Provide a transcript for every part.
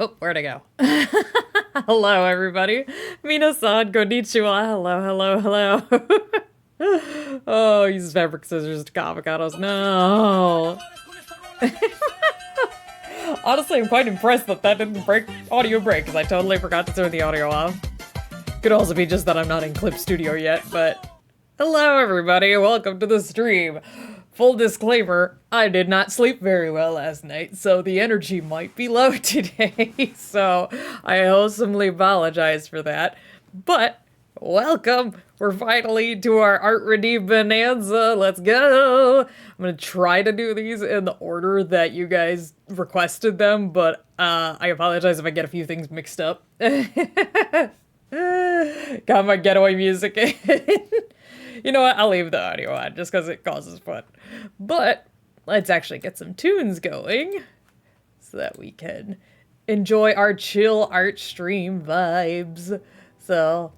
Oh, where'd I go? Hello, everybody. Minasan, konnichiwa. Hello, hello, hello. Oh, use fabric scissors to avocados. No. Honestly, I'm quite impressed that that didn't break audio break, because I totally forgot to turn the audio off. Could also be just that I'm not in Clip Studio yet, but... Hello, everybody. Welcome to the stream. Full disclaimer, I did not sleep very well last night, so the energy might be low today, so I wholesomely apologize for that. But, welcome! We're finally to our Art Redeem Bonanza, let's go! I'm gonna try to do these in the order that you guys requested them, but I apologize if I get a few things mixed up. Got my getaway music in. You know what, I'll leave the audio on just because it causes fun. But let's actually get some tunes going so that we can enjoy our chill art stream vibes. So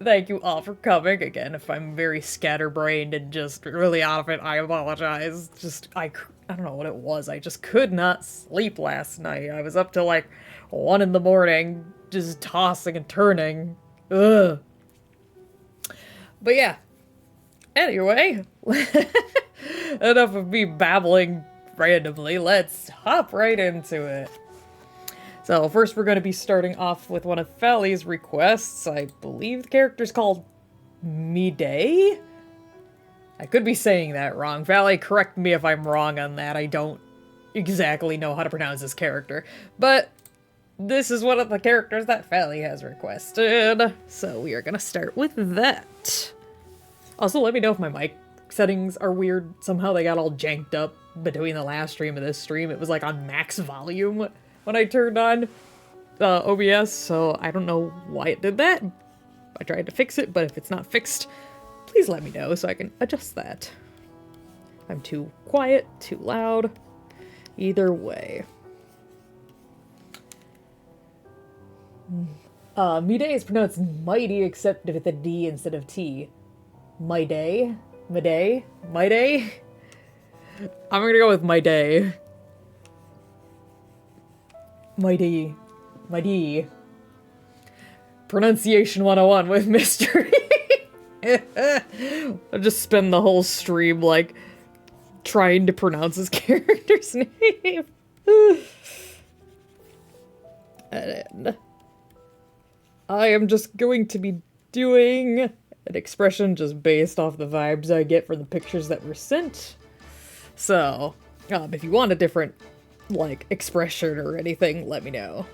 thank you all for coming. Again, if I'm very scatterbrained and just really out of it, I apologize. I don't know what it was. I just could not sleep last night. I was up till like 1 in the morning, just tossing and turning. Ugh. But yeah. Anyway, enough of me babbling randomly. Let's hop right into it. So first we're going to be starting off with one of Fally's requests. I believe the character's called Midday? I could be saying that wrong. Fally, correct me if I'm wrong on that. I don't exactly know how to pronounce this character. But this is one of the characters that Fally has requested. So we are going to start with that. Also, let me know if my mic settings are weird. Somehow they got all janked up between the last stream and this stream. It was like on max volume when I turned on OBS, so I don't know why it did that. I tried to fix it, but if it's not fixed, please let me know so I can adjust that. I'm too quiet, too loud. Either way. Midday is pronounced mighty except with a D instead of T. My day? My day? My day? I'm gonna go with my day. Mighty. Mighty. Pronunciation 101 with mystery. I'll just spend the whole stream, like, trying to pronounce his character's name. And I am just going to be doing an expression just based off the vibes I get from the pictures that were sent. So, if you want a different, like, expression or anything, let me know.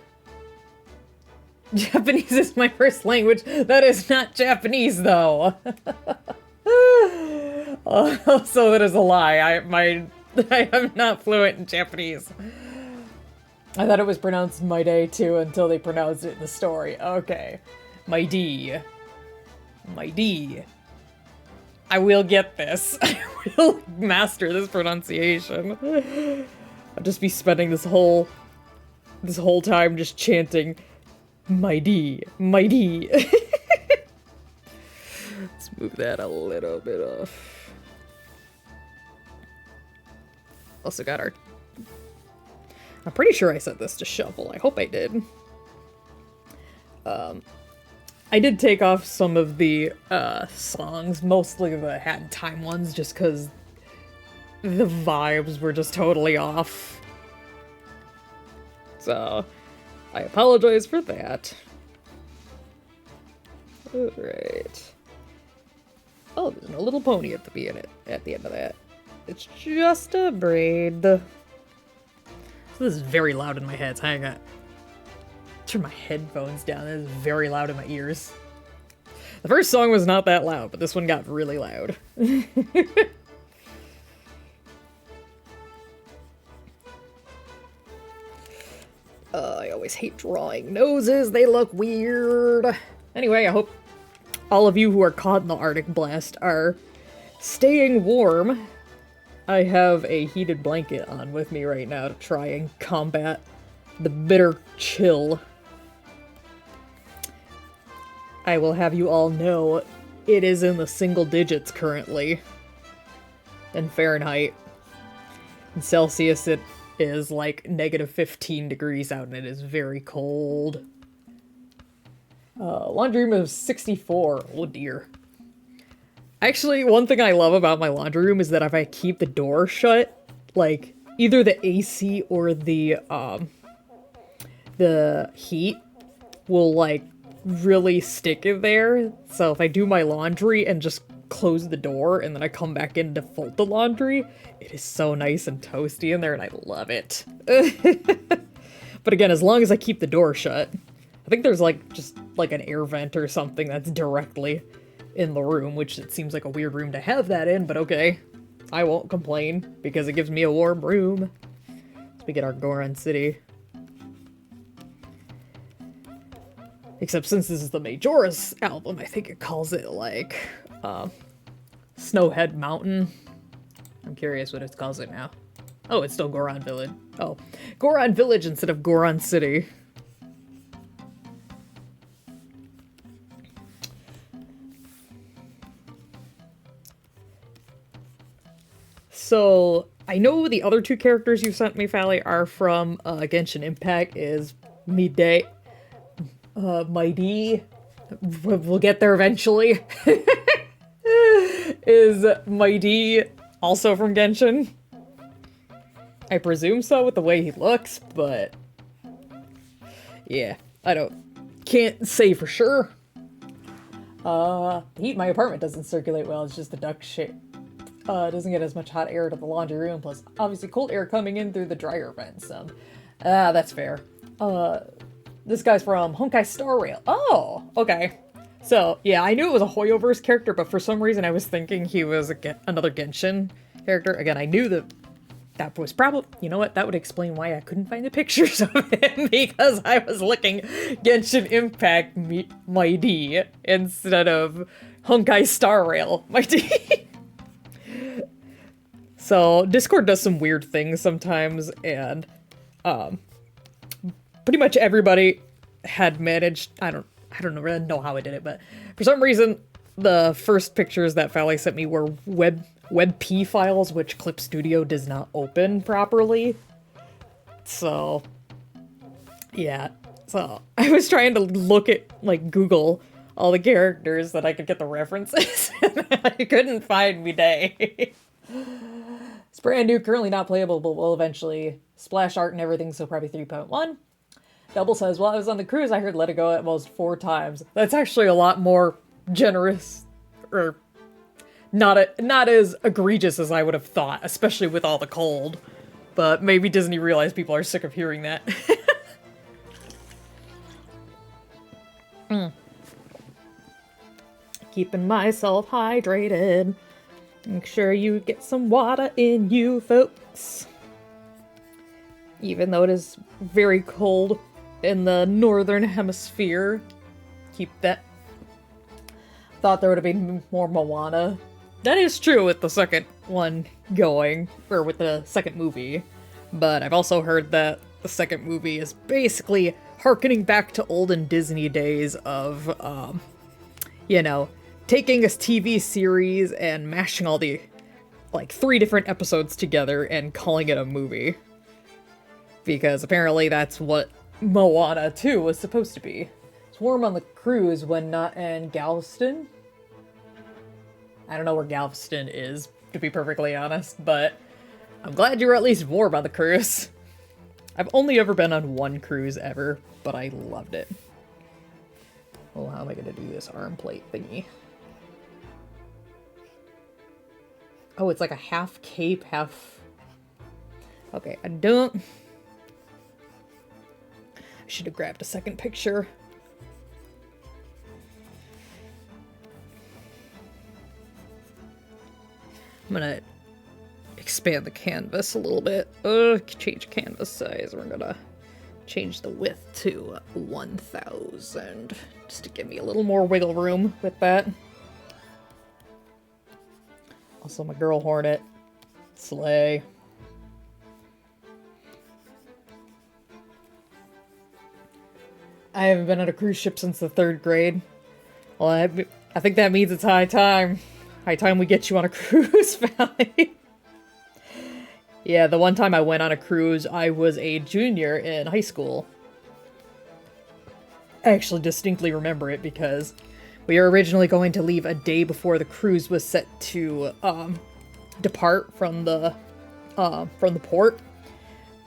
Japanese is my first language. That is not Japanese, though. Also, that is a lie. I am not fluent in Japanese. I thought it was pronounced my day, too, until they pronounced it in the story. Okay. My D. My D. I will get this. I will master this pronunciation. I'll just be spending this whole time just chanting my D. My D. Let's move that a little bit off. Also got our... I'm pretty sure I set this to shuffle. I hope I did. I did take off some of the songs, mostly the Hat in Time ones, just because the vibes were just totally off. So, I apologize for that. Alright. Oh, there's no little pony at the end of that. It's just a braid. So this is very loud in my head, so I got turn my headphones down. This is very loud in my ears. The first song was not that loud, but this one got really loud. I always hate drawing noses. They look weird. Anyway, I hope all of you who are caught in the Arctic blast are staying warm. I have a heated blanket on with me right now to try and combat the bitter chill. I will have you all know it is in the single digits currently. In Fahrenheit. In Celsius, it is like -15 degrees out and it is very cold. Laundry room is 64. Oh dear. Actually, one thing I love about my laundry room is that if I keep the door shut, like, either the AC or the heat will, like, really stick in there. So if I do my laundry and just close the door and then I come back in to fold the laundry, it is so nice and toasty in there and I love it. But again, as long as I keep the door shut. I think there's, like, just, like, an air vent or something that's directly in the room, which it seems like a weird room to have that in, but okay. I won't complain, because it gives me a warm room. So we get our Goron City. Except since this is the Majora's album, I think it calls it, like, Snowhead Mountain. I'm curious what it calls it now. Oh, it's still Goron Village. Oh, Goron Village instead of Goron City. So, I know the other two characters you sent me, Fally, are from Genshin Impact, is Midei, Mighty, we'll get there eventually, is Mighty also from Genshin? I presume so with the way he looks, but yeah, can't say for sure. The heat in my apartment doesn't circulate well, it's just the duct shape. It doesn't get as much hot air to the laundry room, plus obviously cold air coming in through the dryer vents. That's fair. This guy's from Honkai Star Rail. Oh, okay. So, yeah, I knew it was a Hoyoverse character, but for some reason I was thinking he was another Genshin character. Again, I knew that was probably, you know what, that would explain why I couldn't find the pictures of him, because I was looking Genshin Impact Mighty instead of Honkai Star Rail Mighty. So, Discord does some weird things sometimes, and, pretty much everybody had managed, I don't really know how I did it, but for some reason, the first pictures that Fally sent me were WebP files, which Clip Studio does not open properly. So, yeah. So, I was trying to look at, like, Google all the characters that I could get the references, and I couldn't find Midei. It's brand new, currently not playable, but will eventually splash art and everything, so probably 3.1. Double says, while I was on the cruise, I heard Let It Go at most 4 times. That's actually a lot more generous, or not as egregious as I would have thought, especially with all the cold. But maybe Disney realized people are sick of hearing that. Keeping myself hydrated. Make sure you get some water in you, folks. Even though it is very cold in the northern hemisphere. Keep that. Thought there would have been more Moana. That is true with the second one going, or with the second movie. But I've also heard that the second movie is basically harkening back to olden Disney days of, you know, taking a TV series and mashing all the, like, 3 different episodes together and calling it a movie. Because apparently that's what Moana 2 was supposed to be. It's warm on the cruise when not in Galveston. I don't know where Galveston is, to be perfectly honest, but I'm glad you were at least warm on the cruise. I've only ever been on one cruise ever, but I loved it. Oh, how am I gonna do this arm plate thingy? Oh, it's like a half cape, half... Okay, I should have grabbed a second picture. I'm gonna expand the canvas a little bit. Change canvas size. We're gonna change the width to 1000, just to give me a little more wiggle room with that. Also, my girl hornet. Slay. I haven't been on a cruise ship since the 3rd grade. Well, I think that means it's high time. High time we get you on a cruise, Valley. Yeah, the one time I went on a cruise, I was a junior in high school. I actually distinctly remember it because we were originally going to leave a day before the cruise was set to depart from the port.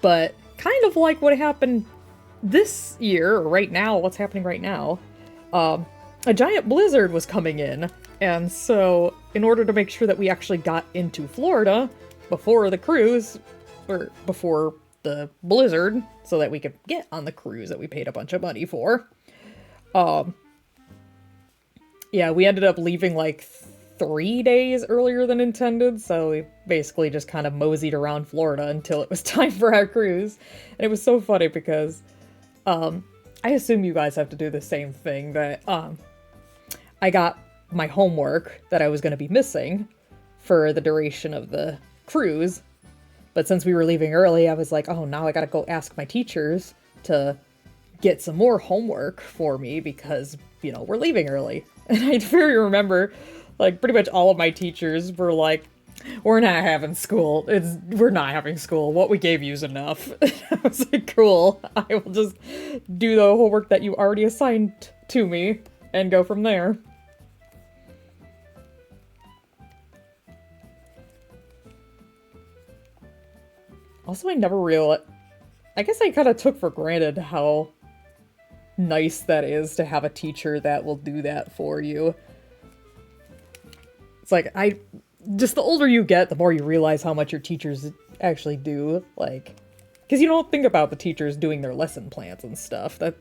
But kind of like what happened this year, or right now, what's happening right now, a giant blizzard was coming in. And so, in order to make sure that we actually got into Florida before the cruise, or before the blizzard, so that we could get on the cruise that we paid a bunch of money for, yeah, we ended up leaving like 3 days earlier than intended, so we basically just kind of moseyed around Florida until it was time for our cruise. And it was so funny because, I assume you guys have to do the same thing, that, I got my homework that I was going to be missing for the duration of the cruise. But since we were leaving early, I was like, oh, now I gotta go ask my teachers to get some more homework for me because, you know, we're leaving early. And I very remember, like, pretty much all of my teachers were like, we're not having school. We're not having school. What we gave you is enough. I was like, cool. I will just do the homework that you already assigned to me and go from there. Also, I never realized... I guess I kind of took for granted how nice that is to have a teacher that will do that for you. It's like, just the older you get, the more you realize how much your teachers actually do. Like, because you don't think about the teachers doing their lesson plans and stuff. That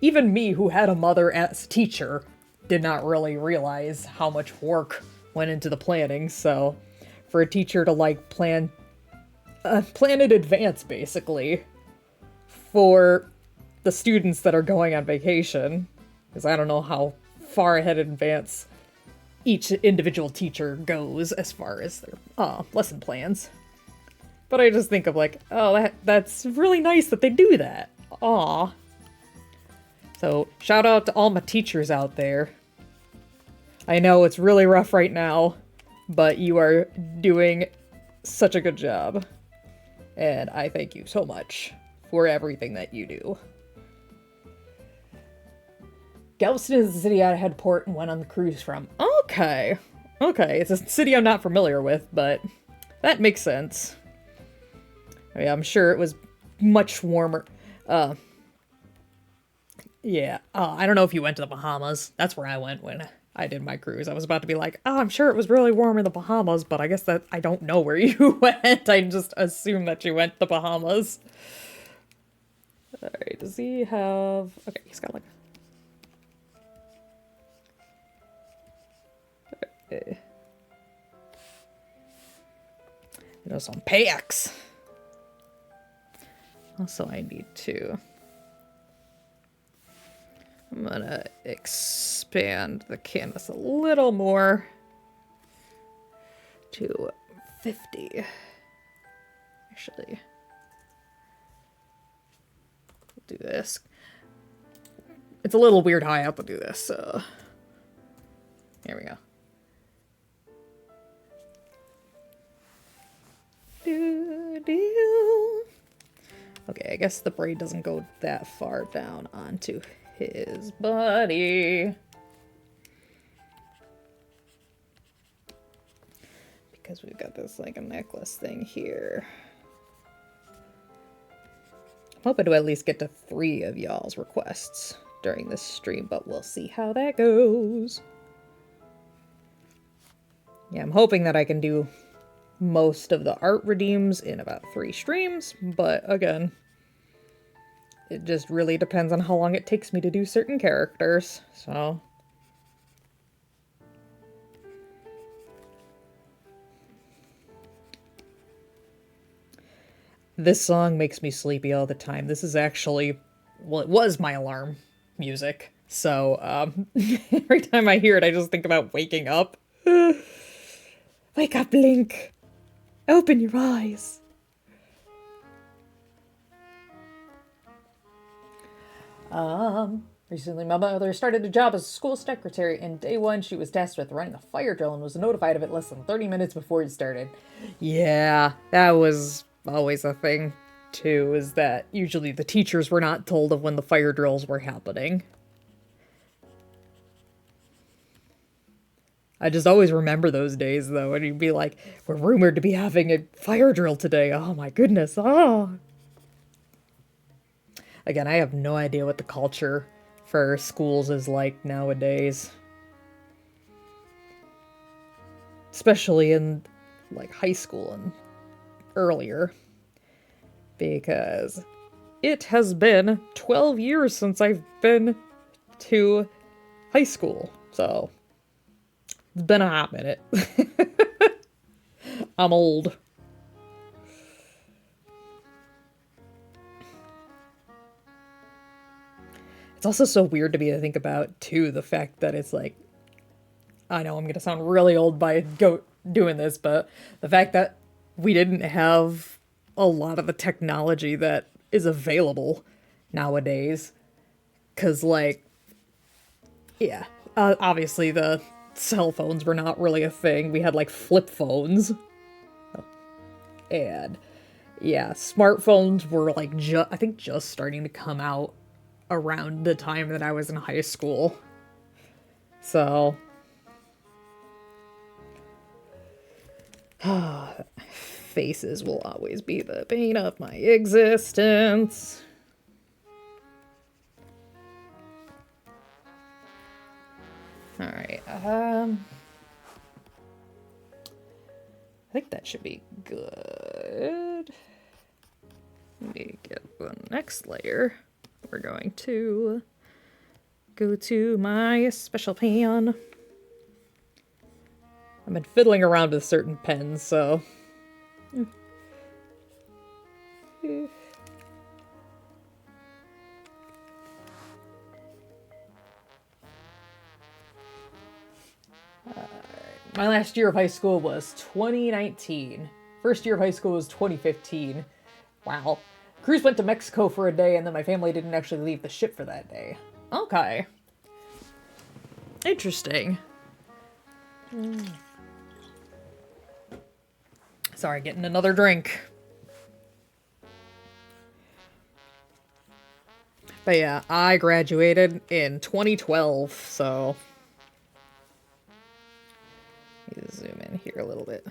even me, who had a mother as a teacher, did not really realize how much work went into the planning. So, for a teacher to, like, plan in advance, basically, for the students that are going on vacation, because I don't know how far ahead in advance each individual teacher goes as far as their lesson plans. But I just think of like, oh, that's really nice that they do that. Aw. So, shout out to all my teachers out there. I know it's really rough right now, but you are doing such a good job. And I thank you so much for everything that you do. Galveston is the city I had port and went on the cruise from. Okay. Okay, it's a city I'm not familiar with, but that makes sense. I mean, I'm sure it was much warmer. Yeah. I don't know if you went to the Bahamas. That's where I went when I did my cruise. I was about to be like, oh, I'm sure it was really warm in the Bahamas, but I guess that I don't know where you went. I just assume that you went to the Bahamas. Alright, does he have... Okay, he's got like... Okay. You know, some payaks. Also, I need to... I'm gonna expand the canvas a little more to 50. Actually, we'll do this. It's a little weird how I have to do this, so here we go. Okay, I guess the braid doesn't go that far down onto his body. Because we've got this like a necklace thing here. I'm hoping to at least get to 3 of y'all's requests during this stream, but we'll see how that goes. Yeah, I'm hoping that I can do most of the art redeems in about 3 streams, but again, it just really depends on how long it takes me to do certain characters, so... This song makes me sleepy all the time. This is actually... Well, it was my alarm music, so, every time I hear it, I just think about waking up. Wake up, Link! Open your eyes! Recently my mother started a job as a school secretary, and day 1 she was tasked with running a fire drill and was notified of it less than 30 minutes before it started. Yeah, that was always a thing, too, is that usually the teachers were not told of when the fire drills were happening. I just always remember those days, though, and you'd be like, we're rumored to be having a fire drill today. Oh my goodness, oh. Again, I have no idea what the culture for schools is like nowadays. Especially in, like, high school and earlier. Because it has been 12 years since I've been to high school, so it's been a hot minute. I'm old. It's also so weird to me to think about, too, the fact that it's like, I know I'm gonna sound really old by doing this, but the fact that we didn't have a lot of the technology that is available nowadays. Because, like, yeah, obviously the cell phones were not really a thing. We had, like, flip phones. And, yeah, smartphones were, like, I think just starting to come out around the time that I was in high school. So, faces will always be the bane of my existence. Alright, I think that should be good. Let me get the next layer. We're going to go to my special pen. I've been fiddling around with certain pens, so... My last year of high school was 2019. First year of high school was 2015. Wow. Cruise went to Mexico for a day, and then my family didn't actually leave the ship for that day. Okay. Interesting. Sorry, getting another drink. But yeah, I graduated in 2012, so... Let me zoom in here a little bit.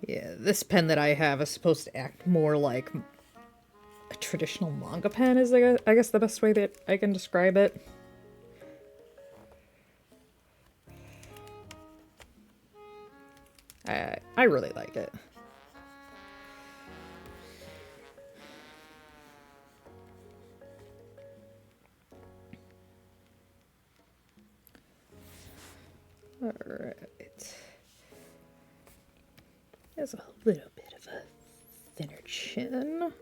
Yeah, this pen that I have is supposed to act more like a traditional manga pen, is I guess the best way that I can describe it. I really like it. Alright. There's a little bit of a thinner chin.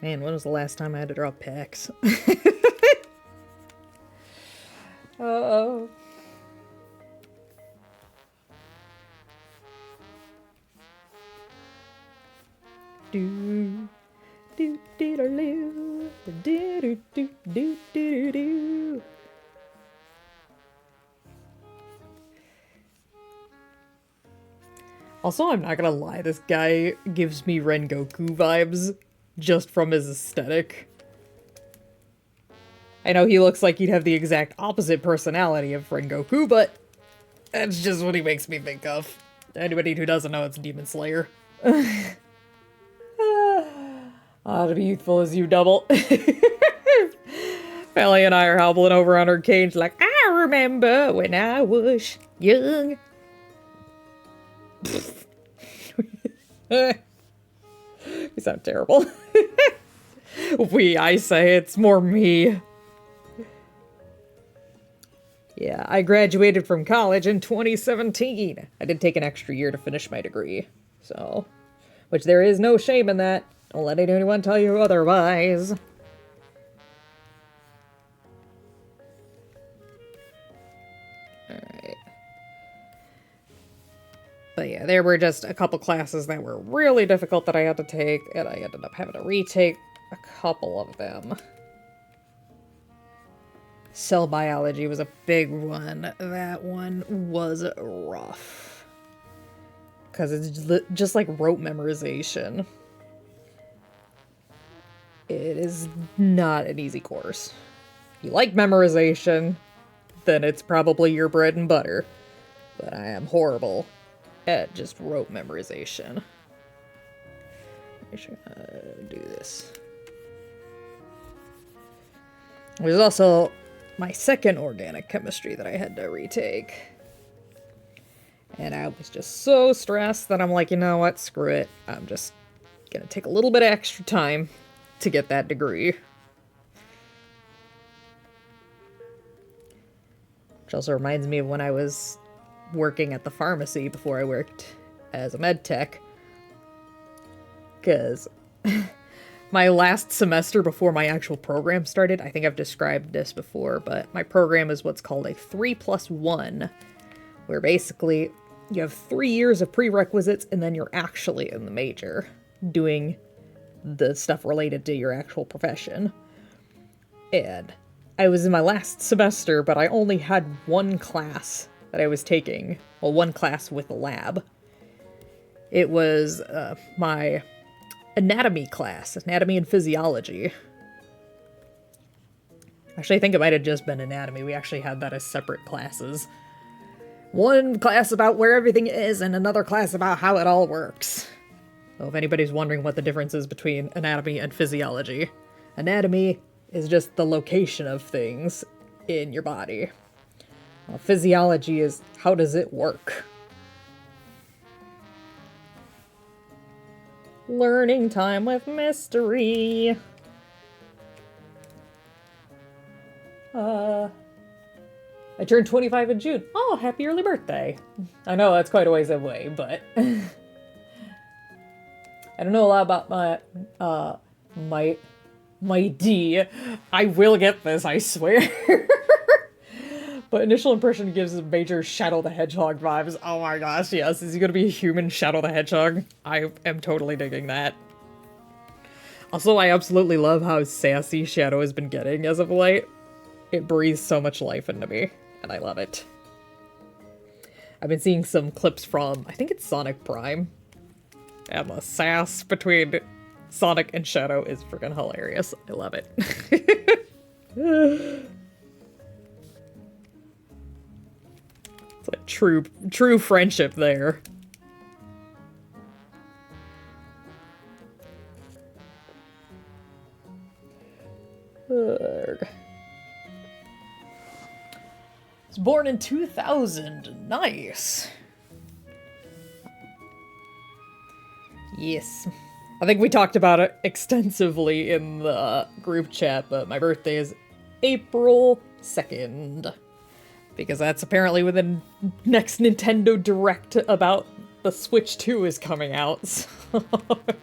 Man, when was the last time I had to draw pecs? Uh-oh. Do do do do do do do do do do. Also, I'm not gonna lie, this guy gives me Rengoku vibes just from his aesthetic. I know he looks like he'd have the exact opposite personality of Rengoku, but that's just what he makes me think of. Anybody who doesn't know, it's Demon Slayer. To be youthful as you, double. Melly and I are hobbling over on our cage like, I remember when I was young. We sound terrible. I say, it's more me. Yeah, I graduated from college in 2017. I did take an extra year to finish my degree, so... Which there is no shame in that. Don't let anyone tell you otherwise. Alright. But yeah, there were just a couple classes that were really difficult that I had to take, and I ended up having to retake a couple of them. Cell biology was a big one. That one was rough. Because it's just like rote memorization. It is not an easy course. If you like memorization, then it's probably your bread and butter. But I am horrible at just rote memorization. Make sure to do this. There's also my second organic chemistry that I had to retake. And I was just so stressed that I'm like, you know what, screw it. I'm just gonna take a little bit of extra time to get that degree. Which also reminds me of when I was working at the pharmacy before I worked as a med tech. Because my last semester before my actual program started, I think I've described this before, but my program is what's called a 3+1, where basically you have 3 years of prerequisites and then you're actually in the major doing the stuff related to your actual profession. And I was in my last semester, but I only had one class that I was taking. Well, one class with a lab. It was my anatomy class, anatomy and physiology. Actually, I think it might have just been anatomy. We actually had that as separate classes. One class about where everything is and another class about how it all works. So if anybody's wondering what the difference is between anatomy and physiology, anatomy is just the location of things in your body. Well, physiology is how does it work? Learning time with mystery. I turned 25 in June. Oh, happy early birthday. I know that's quite a ways away, but I don't know a lot about my D. I will get this, I swear. But initial impression gives major Shadow the Hedgehog vibes. Oh my gosh, yes. Is he gonna be a human Shadow the Hedgehog? I am totally digging that. Also, I absolutely love how sassy Shadow has been getting as of late. It breathes so much life into me, and I love it. I've been seeing some clips from, I think it's Sonic Prime. And the sass between Sonic and Shadow is freaking hilarious. I love it. It's like true friendship there. I was born in 2000. Nice. Yes. I think we talked about it extensively in the group chat, but my birthday is April 2nd. Because that's apparently when the next Nintendo Direct about the Switch 2 is coming out. So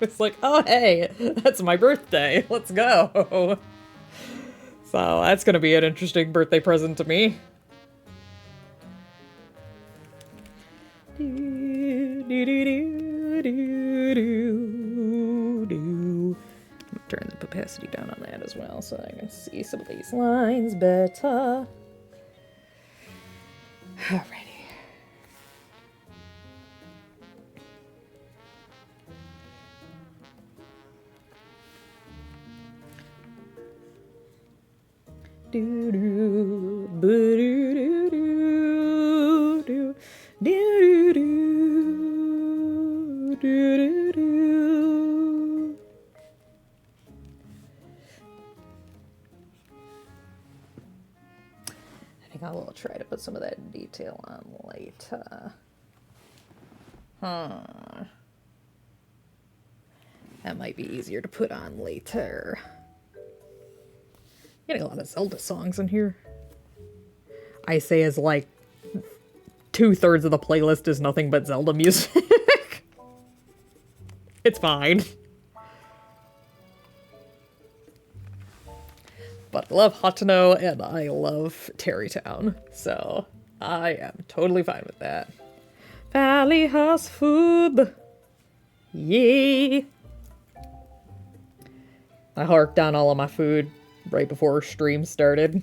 it's like, oh hey, that's my birthday. Let's go. So that's gonna be an interesting birthday present to me. Turn the opacity down on that as well so I can see some of these lines better. Alrighty. Do do do do do do do do do do. I think I will try to put some of that detail on later. That might be easier to put on later. Getting a lot of Zelda songs in here. I say as like 2/3 of the playlist is nothing but Zelda music. It's fine. But I love Hateno and I love Terrytown, so I am totally fine with that. Valley has food. Yay. I harked down all of my food right before stream started.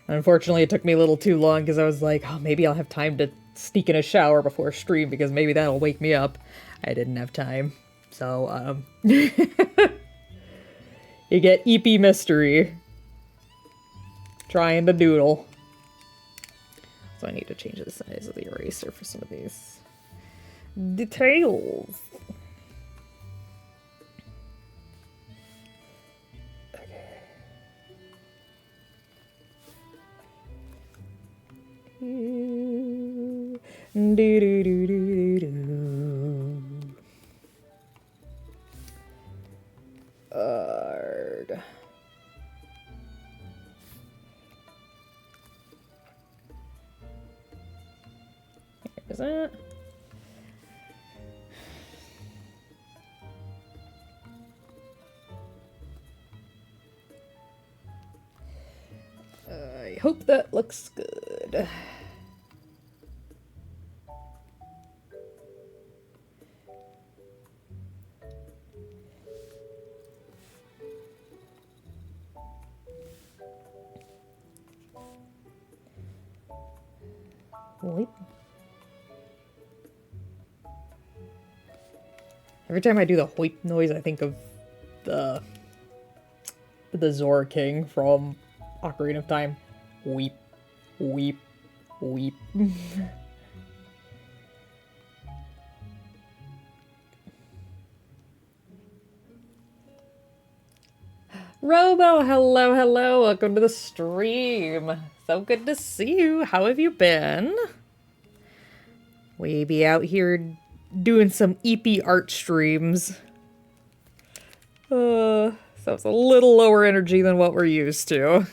Unfortunately, it took me a little too long because I was like, oh, maybe I'll have time to sneak in a shower before stream because maybe that'll wake me up. I didn't have time. So, you get EP Mystery. Trying to doodle. So I need to change the size of the eraser for some of these details. Do, do, do, do, do, do. Arg. Here's it. I hope that looks good. Wait. Every time I do the hoip noise, I think of the Zora King from Ocarina of Time. Weep, weep, weep. Robo, hello, hello, welcome to the stream. So good to see you. How have you been? We be out here doing some EP art streams. So it's a little lower energy than what we're used to.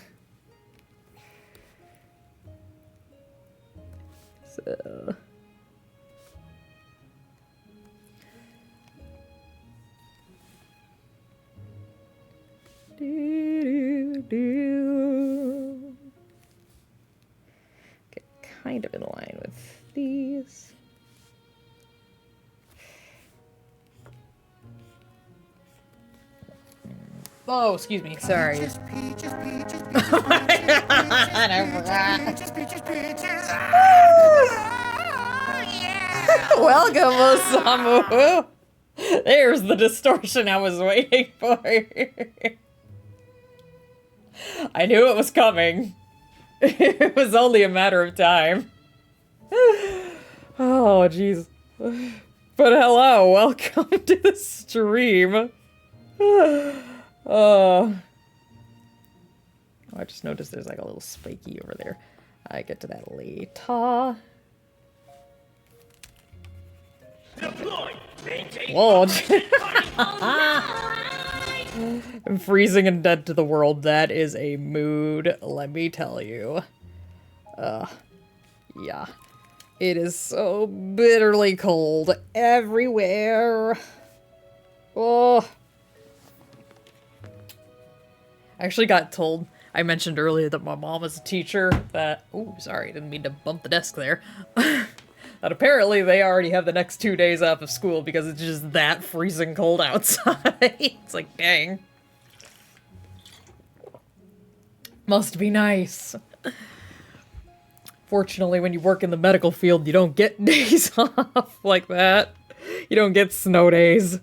So... Okay, kind of in line with these. Oh, excuse me, sorry. Welcome, Osamu. There's the distortion I was waiting for. I knew it was coming. It was only a matter of time. Oh, jeez. But hello, welcome to the stream. Oh, I just noticed there's like a little spiky over there. I get to that later. Whoa. I'm freezing and dead to the world. That is a mood, let me tell you. Yeah. It is so bitterly cold everywhere. Oh. I actually got told, I mentioned earlier that my mom is a teacher, that, ooh, sorry, didn't mean to bump the desk there. That apparently they already have the next 2 days off of school because it's just that freezing cold outside. It's like, dang. Must be nice. Fortunately, when you work in the medical field, you don't get days off like that. You don't get snow days.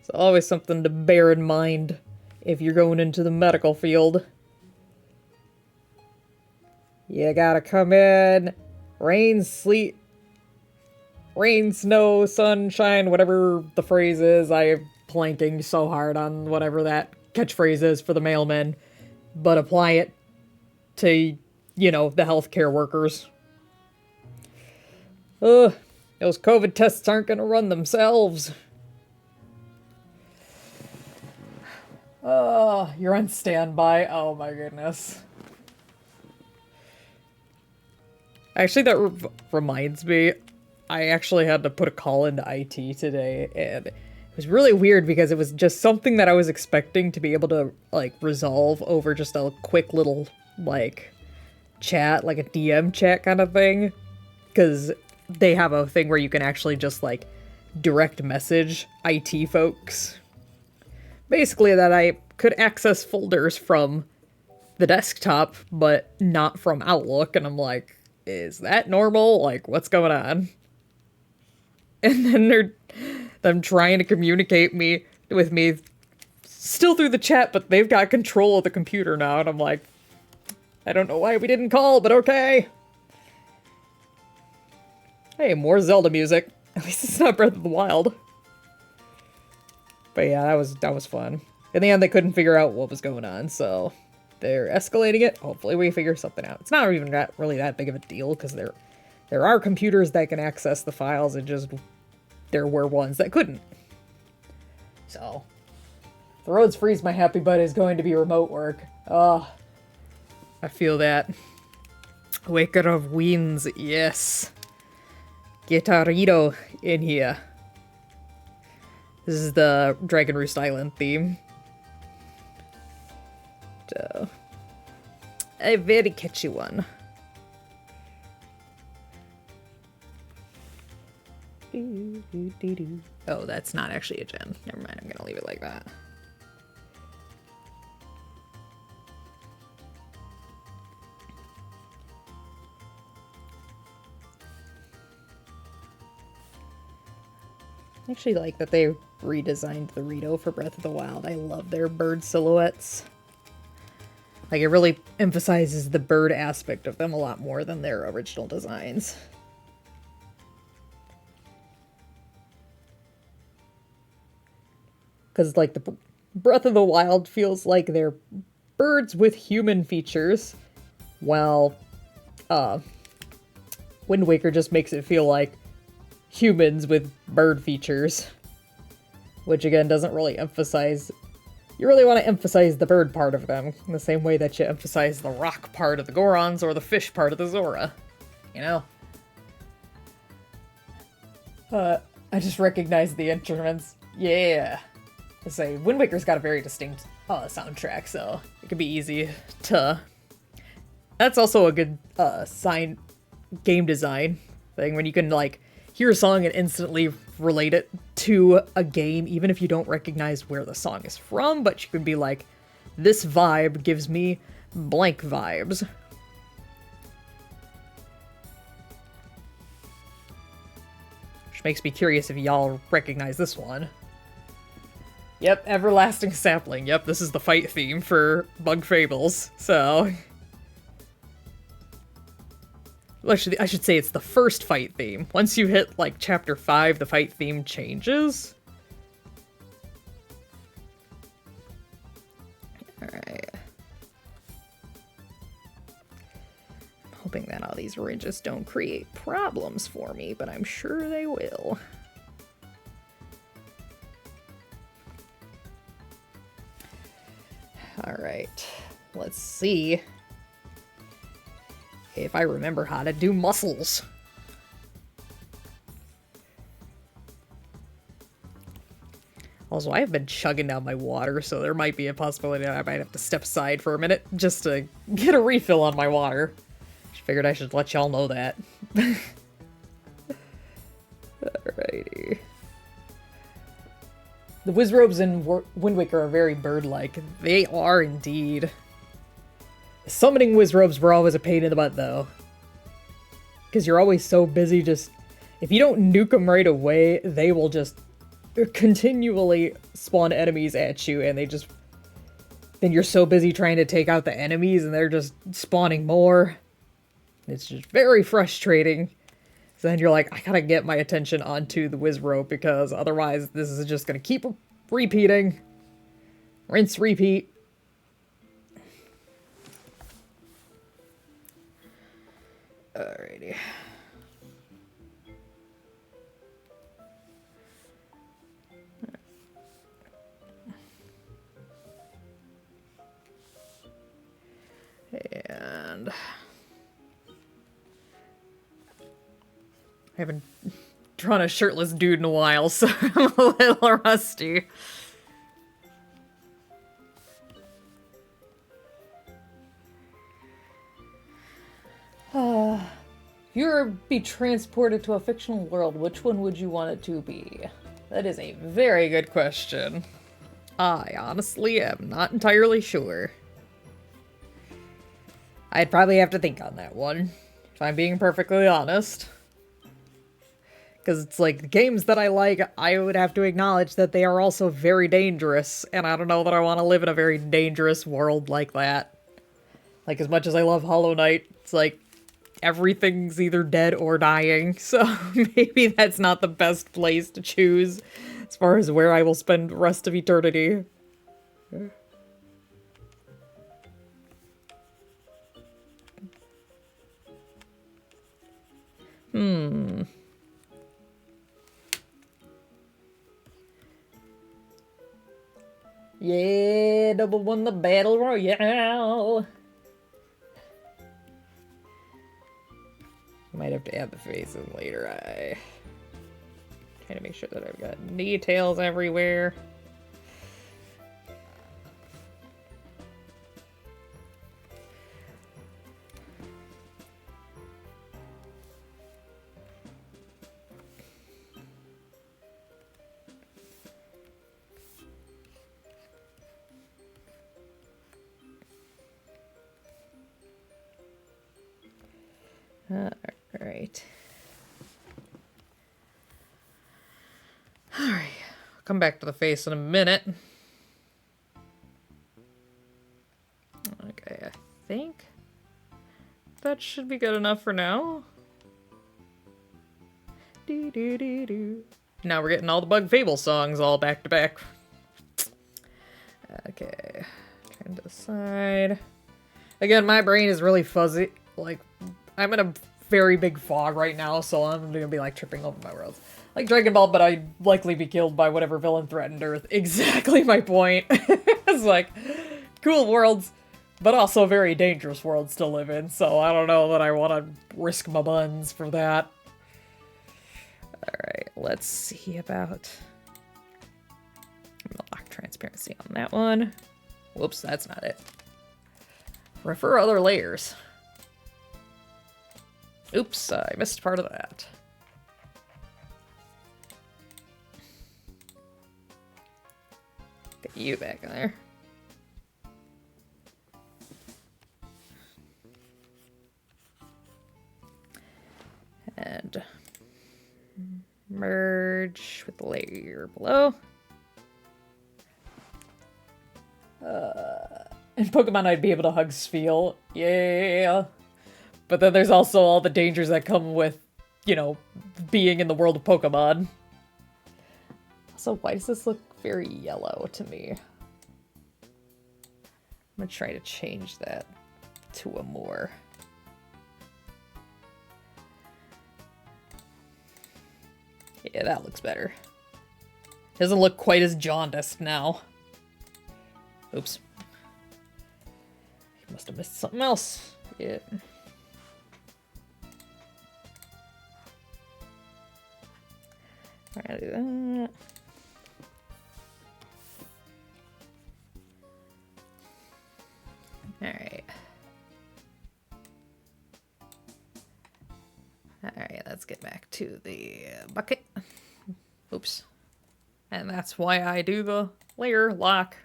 It's always something to bear in mind if you're going into the medical field. You gotta come in, rain, sleet, rain, snow, sunshine, whatever the phrase is. I'm planking so hard on whatever that catchphrase is for the mailmen, but apply it to, you know, the healthcare workers. Ugh, those COVID tests aren't gonna run themselves. Oh, you're on standby. Oh my goodness. Actually, that reminds me, I actually had to put a call into IT today, and it was really weird because it was just something that I was expecting to be able to, like, resolve over just a quick little, like, chat, like a DM chat kind of thing. Because they have a thing where you can actually just, like, direct message IT folks. Basically that I could access folders from the desktop, but not from Outlook, and I'm like, is that normal? Like, what's going on? And then they're them trying to communicate with me still through the chat, but they've got control of the computer now, and I'm like, I don't know why we didn't call, but okay. Hey, more Zelda music. At least it's not Breath of the Wild. But yeah, that was fun. In the end, they couldn't figure out what was going on, so they're escalating it. Hopefully we figure something out. It's not even really that big of a deal, because there are computers that can access the files, and just there were ones that couldn't. So, the roads freeze, my happy butt is going to be remote work. Oh, I feel that. Waker of Winds, yes. Guitarito in here. This is the Dragon Roost Island theme. So, a very catchy one. Oh, that's not actually a gen. Never mind, I'm gonna leave it like that. I actually like that they redesigned the Rito for Breath of the Wild. I love their bird silhouettes. Like, it really emphasizes the bird aspect of them a lot more than their original designs. Because, like, the Breath of the Wild feels like they're birds with human features, while Wind Waker just makes it feel like humans with bird features. Which, again, doesn't really emphasize... You really want to emphasize the bird part of them, in the same way that you emphasize the rock part of the Gorons or the fish part of the Zora. You know? I just recognize the instruments. Yeah! I say, Wind Waker's got a very distinct soundtrack, so it could be easy to... That's also a good game design thing, when you can, like, hear a song and instantly relate it to a game, even if you don't recognize where the song is from, but you can be like, this vibe gives me blank vibes. Which makes me curious if y'all recognize this one. Yep, Everlasting Sapling. Yep, this is the fight theme for Bug Fables, so... Actually, I should say it's the first fight theme. Once you hit, like, Chapter 5, the fight theme changes. Alright. I'm hoping that all these ridges don't create problems for me, but I'm sure they will. Alright. Let's see if I remember how to do muscles. Also, I have been chugging down my water, so there might be a possibility that I might have to step aside for a minute just to get a refill on my water. Just figured I should let y'all know that. Alrighty. The Wizrobes in Wind Waker are very bird-like. They are indeed. Summoning Wizrobes were always a pain in the butt, though. Because you're always so busy just... If you don't nuke them right away, they will just continually spawn enemies at you, and they just... Then you're so busy trying to take out the enemies, and they're just spawning more. It's just very frustrating. So then you're like, I gotta get my attention onto the Wizrobe, because otherwise this is just gonna keep repeating. Rinse, repeat. Alrighty. And I haven't drawn a shirtless dude in a while, so I'm a little rusty. If you were to be transported to a fictional world, which one would you want it to be? That is a very good question. I honestly am not entirely sure. I'd probably have to think on that one, if I'm being perfectly honest. Because it's like, the games that I like, I would have to acknowledge that they are also very dangerous, and I don't know that I want to live in a very dangerous world like that. Like, as much as I love Hollow Knight, it's like, everything's either dead or dying, so maybe that's not the best place to choose as far as where I will spend the rest of eternity. Yeah, double won the battle royale. Might have to add the face in later. Trying to make sure that I've got details everywhere. Alright. Alright. I'll come back to the face in a minute. Okay, I think that should be good enough for now. Now we're getting all the Bug Fable songs all back to back. Okay. Trying to decide. Again, my brain is really fuzzy. Like, I'm in a very big fog right now, so I'm gonna be like tripping over my worlds. Like Dragon Ball, but I'd likely be killed by whatever villain threatened Earth. Exactly my point. It's like, cool worlds, but also very dangerous worlds to live in, so I don't know that I want to risk my buns for that. Alright, let's see about... I'm gonna lock transparency on that one. Whoops, that's not it. Refer other layers. Oops, I missed part of that. Get you back in there. And merge with the layer below. In Pokemon, I'd be able to hug Spheal. Yeah. But then there's also all the dangers that come with, you know, being in the world of Pokemon. So why does this look very yellow to me? I'm gonna try to change that to a more... Yeah, that looks better. Doesn't look quite as jaundiced now. Oops. Must have missed something else. Yeah. Alright, do that. Alright. Alright, let's get back to the bucket. Oops. And that's why I do the layer lock.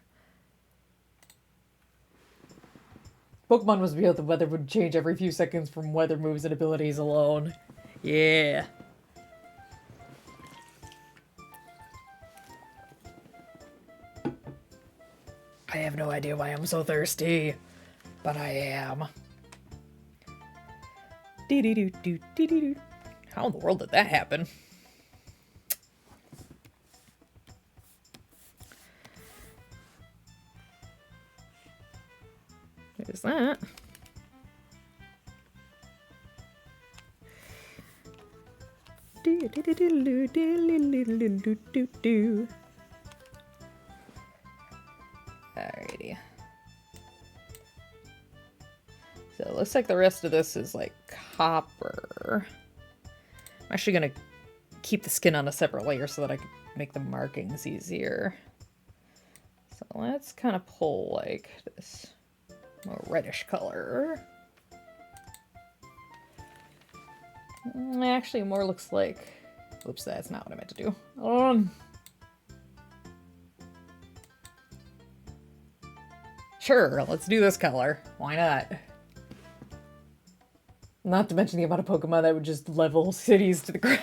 Pokemon was revealed the weather would change every few seconds from weather moves and abilities alone. Yeah. I have no idea why I'm so thirsty, but I am. Dee-dee-doo-doo-dee-dee-doo. How in the world did that happen? There's that. Alrighty. So it looks like the rest of this is like copper. I'm actually gonna keep the skin on a separate layer so that I can make the markings easier. So let's kind of pull like this more reddish color. Actually, more looks like... Oops, that's not what I meant to do. Sure, let's do this color. Why not? Not to mention the amount of Pokemon that would just level cities to the ground.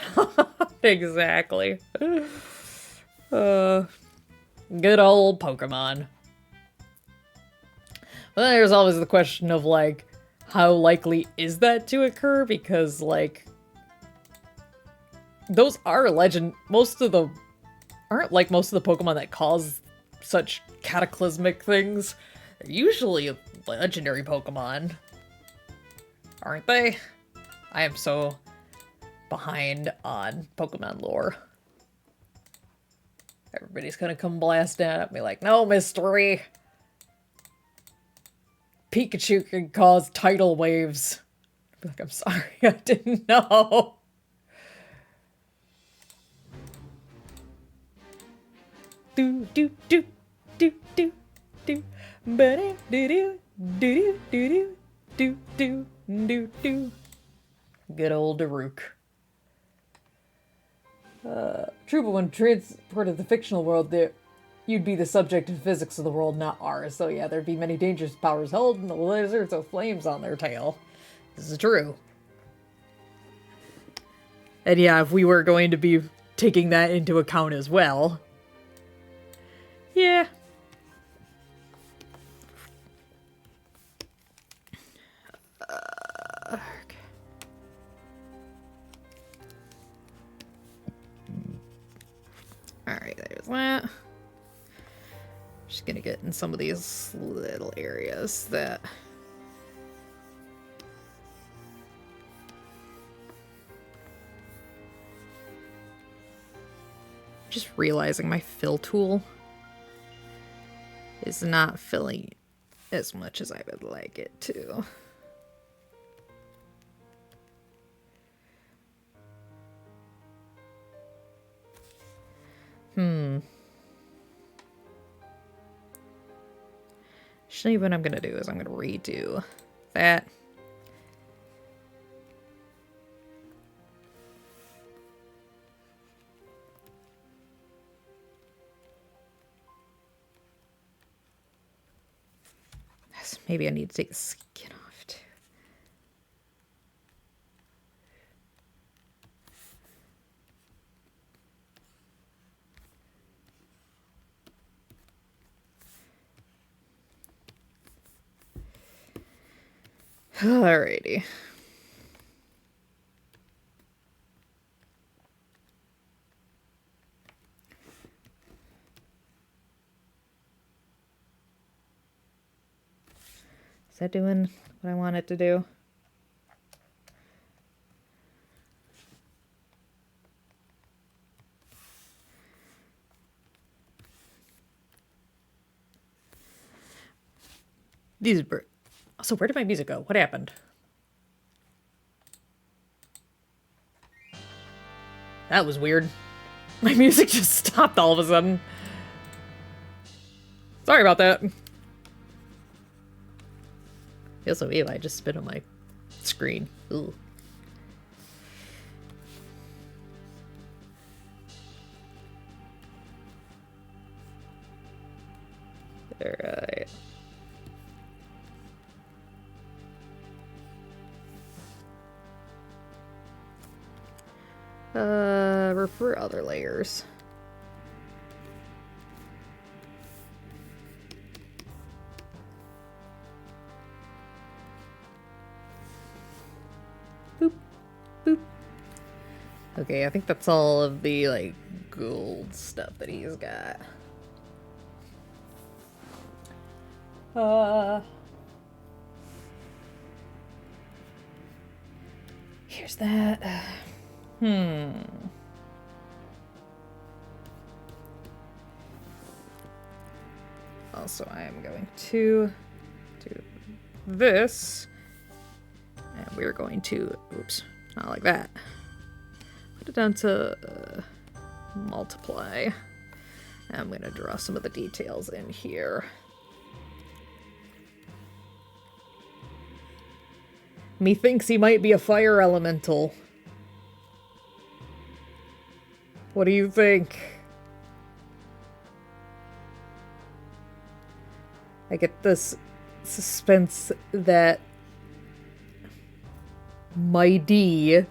Exactly. Good old Pokemon. Well, there's always the question of, like, how likely is that to occur? Because, like, those are legend. Aren't like most of the Pokemon that cause such cataclysmic things. They're usually legendary Pokemon. Aren't they? I am so behind on Pokemon lore. Everybody's gonna come blasting at me like, no, mystery. Pikachu can cause tidal waves. I'd be like, I'm sorry, I didn't know. Do do do do do do do do do do do do do do. Good old Daruk. True, but when transported to the fictional world, you'd be the subject of physics of the world, not ours. So yeah, there'd be many dangerous powers held in the lizards with flames on their tail. This is true. And yeah, if we were going to be taking that into account as well. Yeah. Okay. Alright, there's that. Just gonna get in some of these little areas that... Just realizing my fill tool is not filling as much as I would like it to. Actually, what I'm gonna do is I'm gonna redo that. Maybe I need to take the skin off too. Alrighty. Is that doing what I want it to do? These birds. So where did my music go? What happened? That was weird. My music just stopped all of a sudden. Sorry about that. Feels so weird. I just spit on my screen. Ooh. Alright. Refer other layers. Boop, boop. Okay, I think that's all of the, like, gold stuff that he's got. Here's that. Also, I am going to do this. And we're going to, oops, not like that. put it down to multiply. I'm going to draw some of the details in here. Methinks he might be a fire elemental. What do you think? I get this suspense that my D...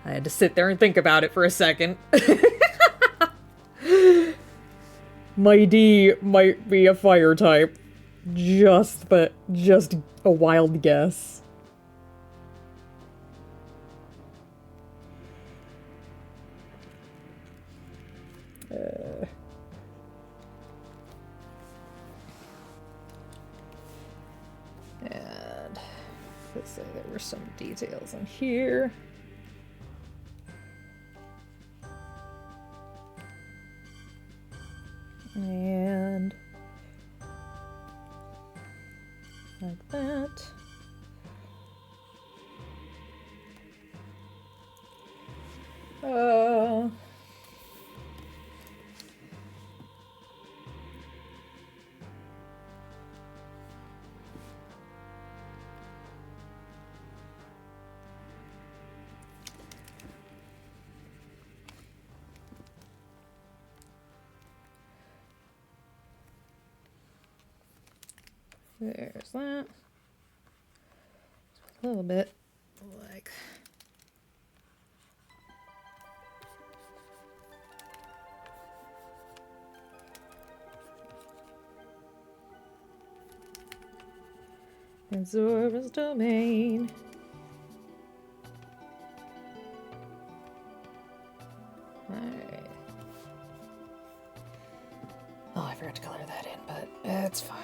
I had to sit there and think about it for a second. My D might be a fire type. Just a wild guess. And let's say there were some details in here. And like that. There's that. A little bit like Absorber's domain. Alright. Oh, I forgot to color that in, but it's fine.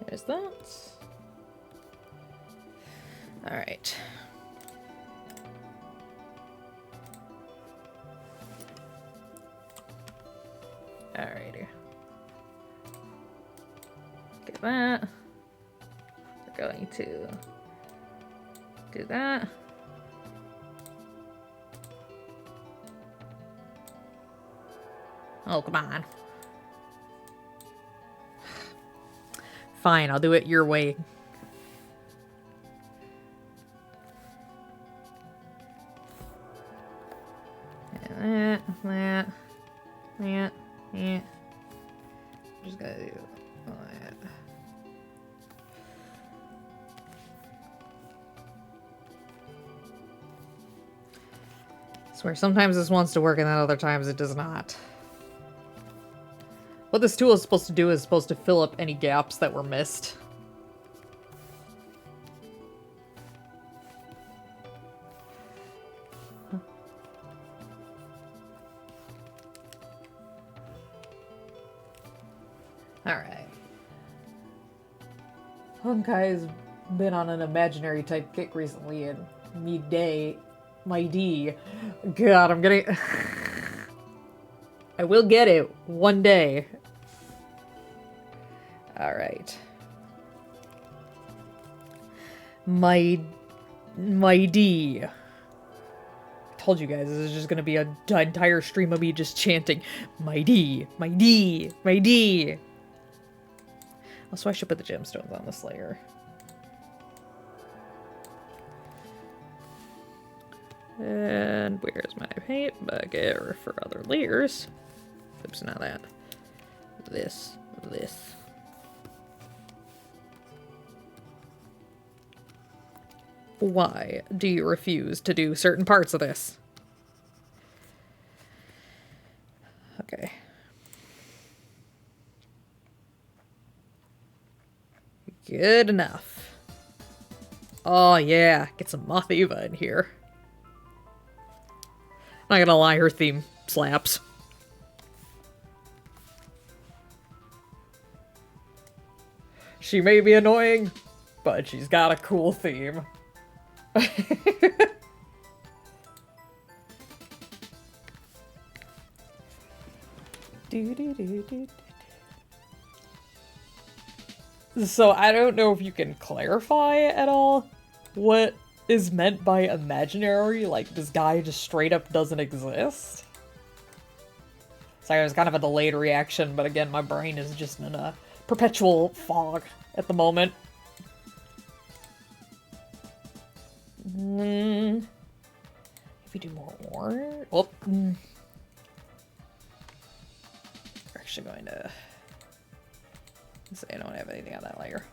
There's that. All right. Alrighty. Get that. We're going to do that. Oh, come on. Fine, I'll do it your way. And that. I'm just gonna do all that. I swear, sometimes this wants to work and then other times it does not. What this tool is supposed to do is supposed to fill up any gaps that were missed. Alright. Hunkai's been on an imaginary type kick recently, and my D. God, I'm gonna... I will get it one day. Alright. My D. I told you guys this is just gonna be an entire stream of me just chanting, my D, my D, my D. Also, I should put the gemstones on this layer. And where's my paint bucket for other layers? Oops, not that. This. Why do you refuse to do certain parts of this? Okay. Good enough. Oh yeah, get some Moth Eva in here. Not gonna lie, her theme slaps. She may be annoying, but she's got a cool theme. So I don't know if you can clarify at all what is meant by imaginary. Like, this guy just straight up doesn't exist. Sorry, it was kind of a delayed reaction, but again, my brain is just in a perpetual fog at the moment. If we do more orange... Well, we're actually going to... say I don't have anything on that layer.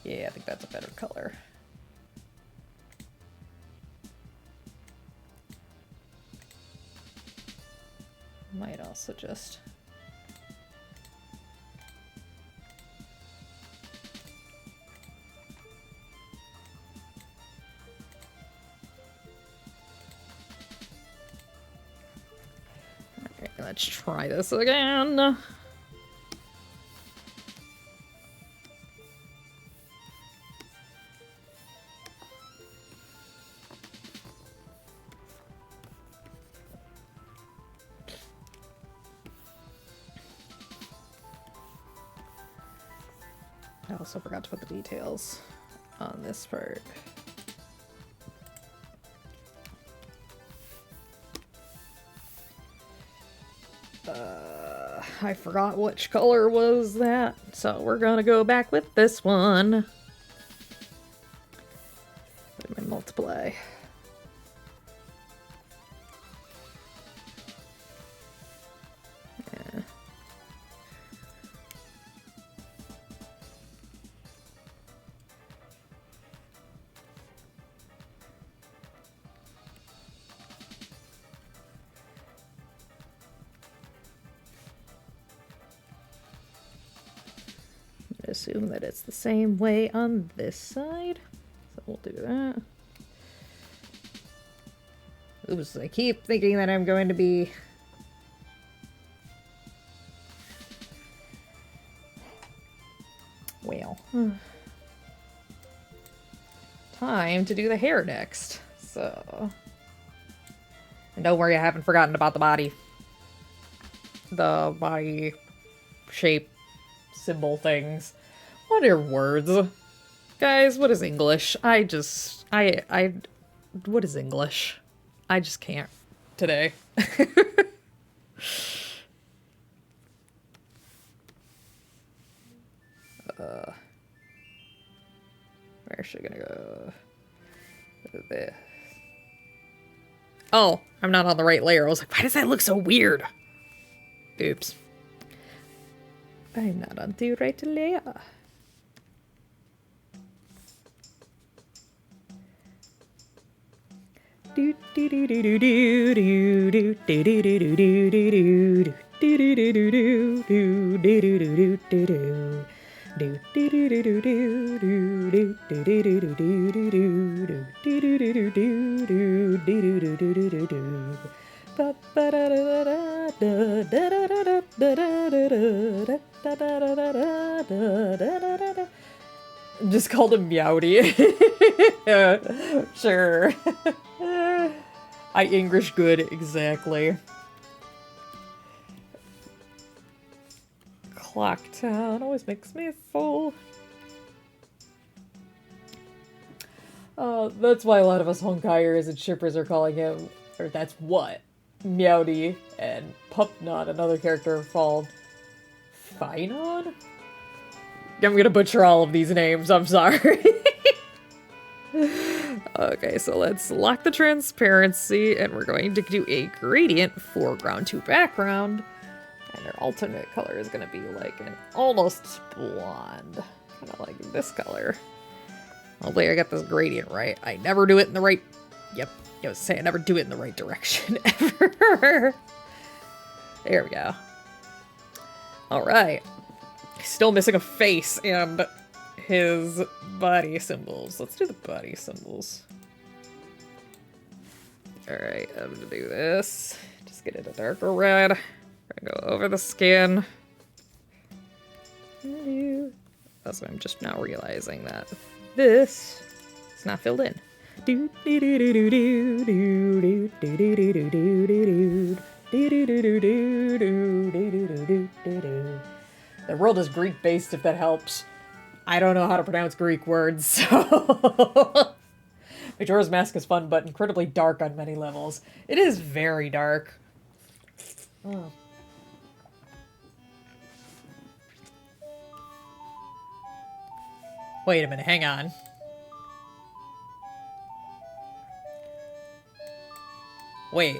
Yeah, I think that's a better color. Might also just... Okay, let's try this again. I also forgot to put the details on this part. I forgot which color was that, so we're gonna go back with this one. Let me multiply. Yeah. Assume that it's the same way on this side, so we'll do that. Oops, I keep thinking that I'm going to be... Well. Time to do the hair next, so... And don't worry, I haven't forgotten about the body. The body shape symbol things. What are words? Guys, what is English? What is English? I just can't today. Where's she gonna go? There. Oh, I'm not on the right layer. I was like, why does that look so weird? Oops. I'm not on the right layer. Do do do do do do do do do do do do do do just called him Meowdy. Sure. I English good, exactly. Clocktown always makes me full. That's why a lot of us Honkaiers and shippers are calling him, or that's what Meowdy and Pupnut, another character, are called Finon? I'm gonna butcher all of these names, I'm sorry. Okay, so let's lock the transparency, and we're going to do a gradient foreground to background. And their alternate color is gonna be like an almost blonde. Kind of like this color. Hopefully I got this gradient right. I never do it in the right... Yep, I was saying I never do it in the right direction, ever. There we go. Alright. Still missing a face and his body symbols. Let's do the body symbols. Alright, I'm gonna do this. Just get it a darker red. We're gonna go over the skin. Also, I'm just now realizing that this is not filled in. The world is Greek-based, if that helps. I don't know how to pronounce Greek words, so... Majora's Mask is fun, but incredibly dark on many levels. It is very dark. Mm. Wait a minute, hang on. Wait.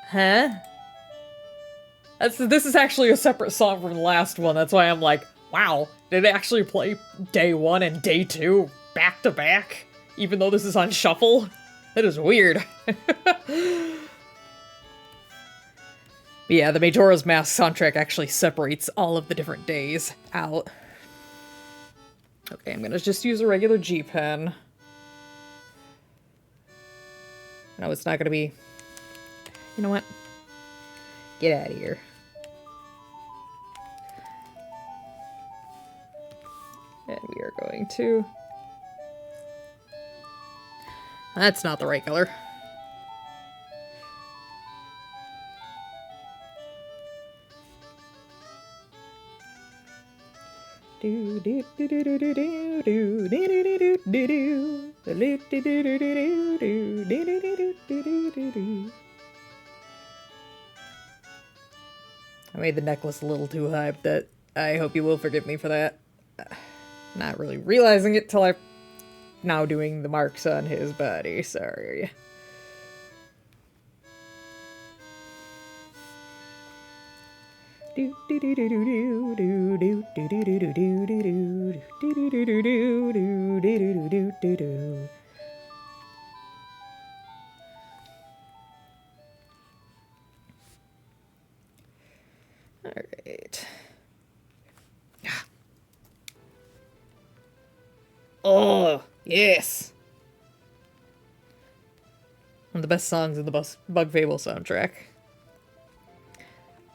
Huh? This is actually a separate song from the last one. That's why I'm like, wow, did it actually play day 1 and day 2 back to back? Even though this is on shuffle? That is weird. But yeah, the Majora's Mask soundtrack actually separates all of the different days out. Okay, I'm gonna just use a regular G pen. No, it's not gonna be... You know what? Get out of here. And we are going to... That's not the right color. Do do do do do do do do do do do do do do. I made the necklace a little too high, but I hope you will forgive me for that. Not really realizing it till I'm now doing the marks on his body. Sorry. All right. Oh, yes. One of the best songs in the Bug Fable soundtrack.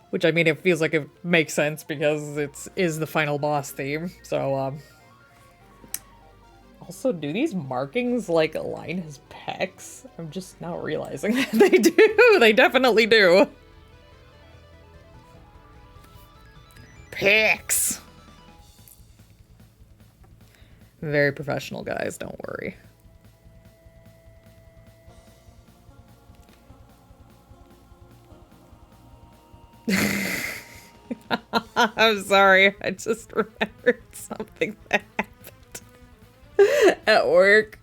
Which, I mean, it feels like it makes sense because it is the final boss theme. So, also, do these markings, like, align his pecs? I'm just now realizing that they do. They definitely do. Pecs. Very professional, guys. Don't worry. I'm sorry. I just remembered something that happened at work.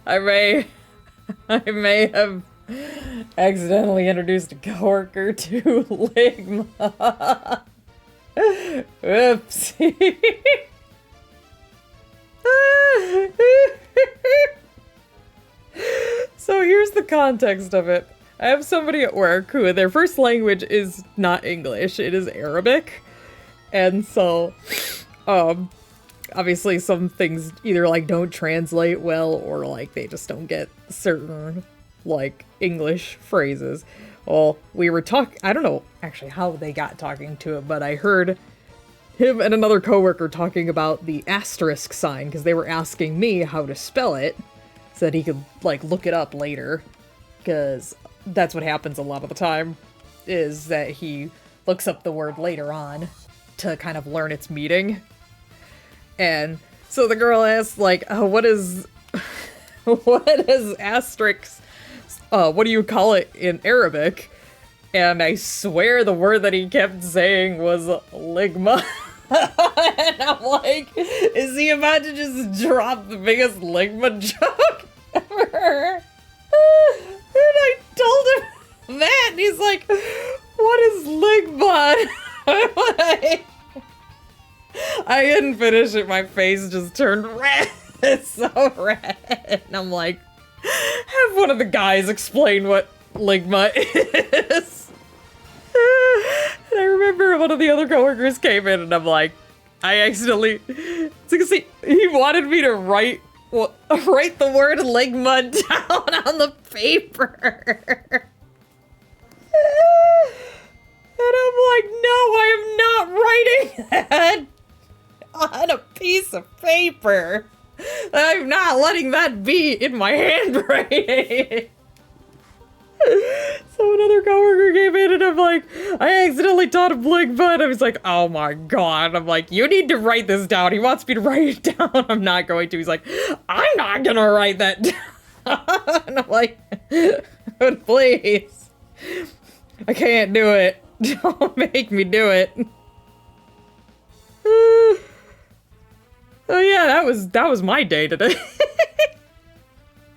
I may have accidentally introduced a coworker to Ligma. Oopsie. So here's the context of it. I have somebody at work who their first language is not English, it is Arabic. And so, obviously some things either like don't translate well or like they just don't get certain like English phrases. Well, we were I don't know actually how they got talking to it, but I heard him and another coworker talking about the asterisk sign because they were asking me how to spell it so that he could like look it up later, because that's what happens a lot of the time, is that he looks up the word later on to kind of learn its meaning. And so the girl asked, like, what is asterisk, what do you call it in Arabic? And I swear the word that he kept saying was ligma. And I'm like, is he about to just drop the biggest ligma joke ever? And I told him that, and he's like, what is ligma? I didn't finish it, my face just turned red. It's so red. And I'm like, have one of the guys explain what ligma is. And I remember one of the other coworkers came in and I'm like, I accidentally, see, he wanted me to write the word ligma down on the paper. And I'm like, no, I am not writing that on a piece of paper. I'm not letting that be in my handwriting. So another coworker came in and I'm like, I accidentally taught him Ligma, and I was like, oh my god. I'm like, you need to write this down. He wants me to write it down. I'm not going to. He's like, I'm not gonna write that down. And I'm like, please. I can't do it. Don't make me do it. Oh yeah, that was my day today.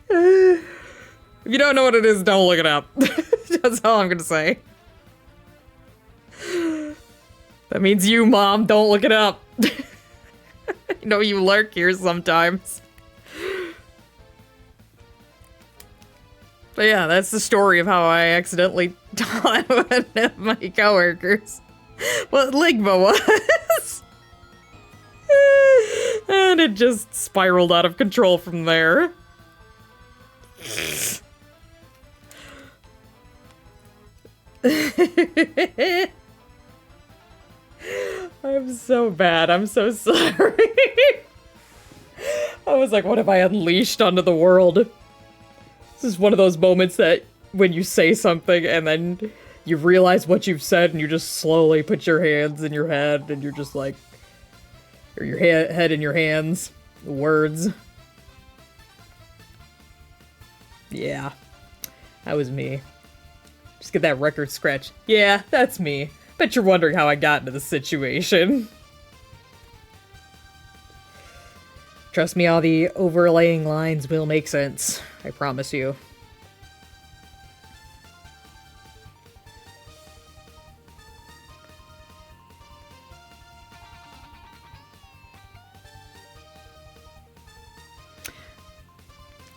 If you don't know what it is, don't look it up. That's all I'm gonna say. That means you, Mom, don't look it up. I know you lurk here sometimes. But yeah, that's the story of how I accidentally taught one of my coworkers what Ligma was. And it just spiraled out of control from there. I'm so bad. I'm so sorry. I was like, what have I unleashed onto the world? This is one of those moments that when you say something and then you realize what you've said and you just slowly put your hands in your head and you're just like, or your head in your hands, words. Yeah, that was me. Just get that record scratch. Yeah, that's me. Bet you're wondering how I got into the situation. Trust me, all the overlaying lines will make sense. I promise you.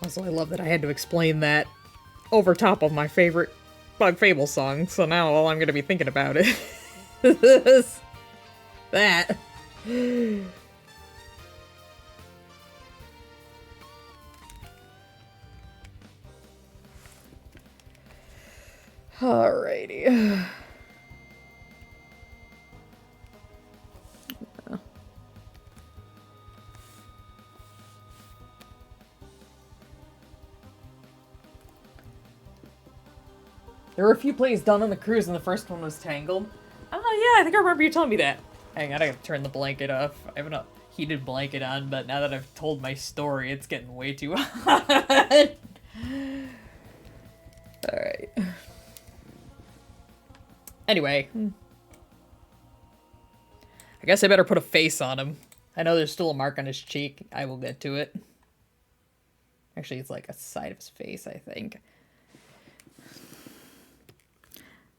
Also, I love that I had to explain that over top of my favorite Bug Fable song, so now all I'm gonna be thinking about it is that. Alrighty. There were a few plays done on the cruise, and the first one was Tangled. Oh yeah, I think I remember you telling me that. Hang on, I gotta turn the blanket off. I have a heated blanket on, but now that I've told my story, it's getting way too hot. Alright. Anyway. I guess I better put a face on him. I know there's still a mark on his cheek. I will get to it. Actually, it's like a side of his face, I think.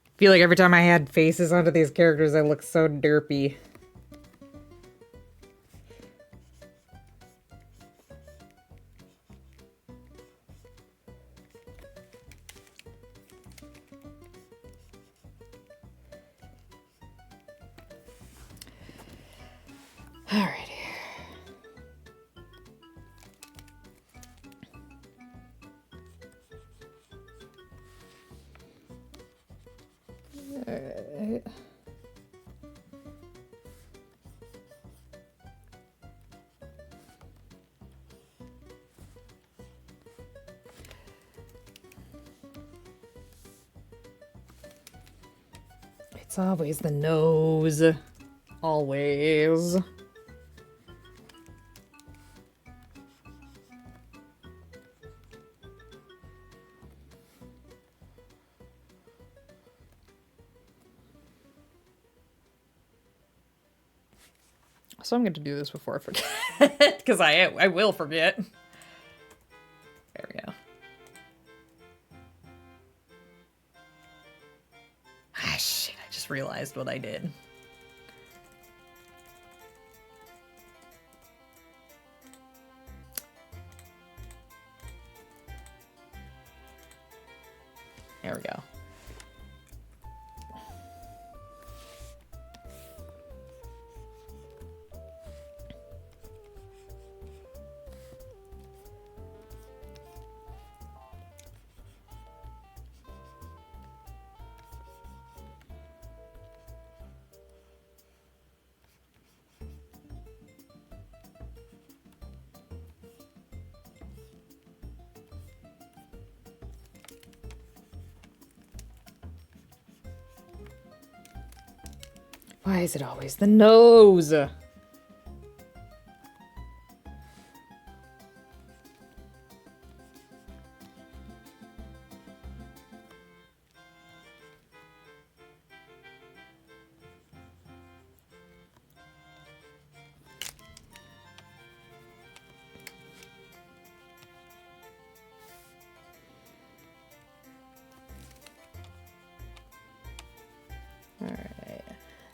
I feel like every time I had faces onto these characters, I look so derpy. Alrighty. Alright. It's always the nose. Always. So I'm going to do this before I forget, because I will forget. There we go. Ah, shit, I just realized what I did. There we go. Why is it always the nose?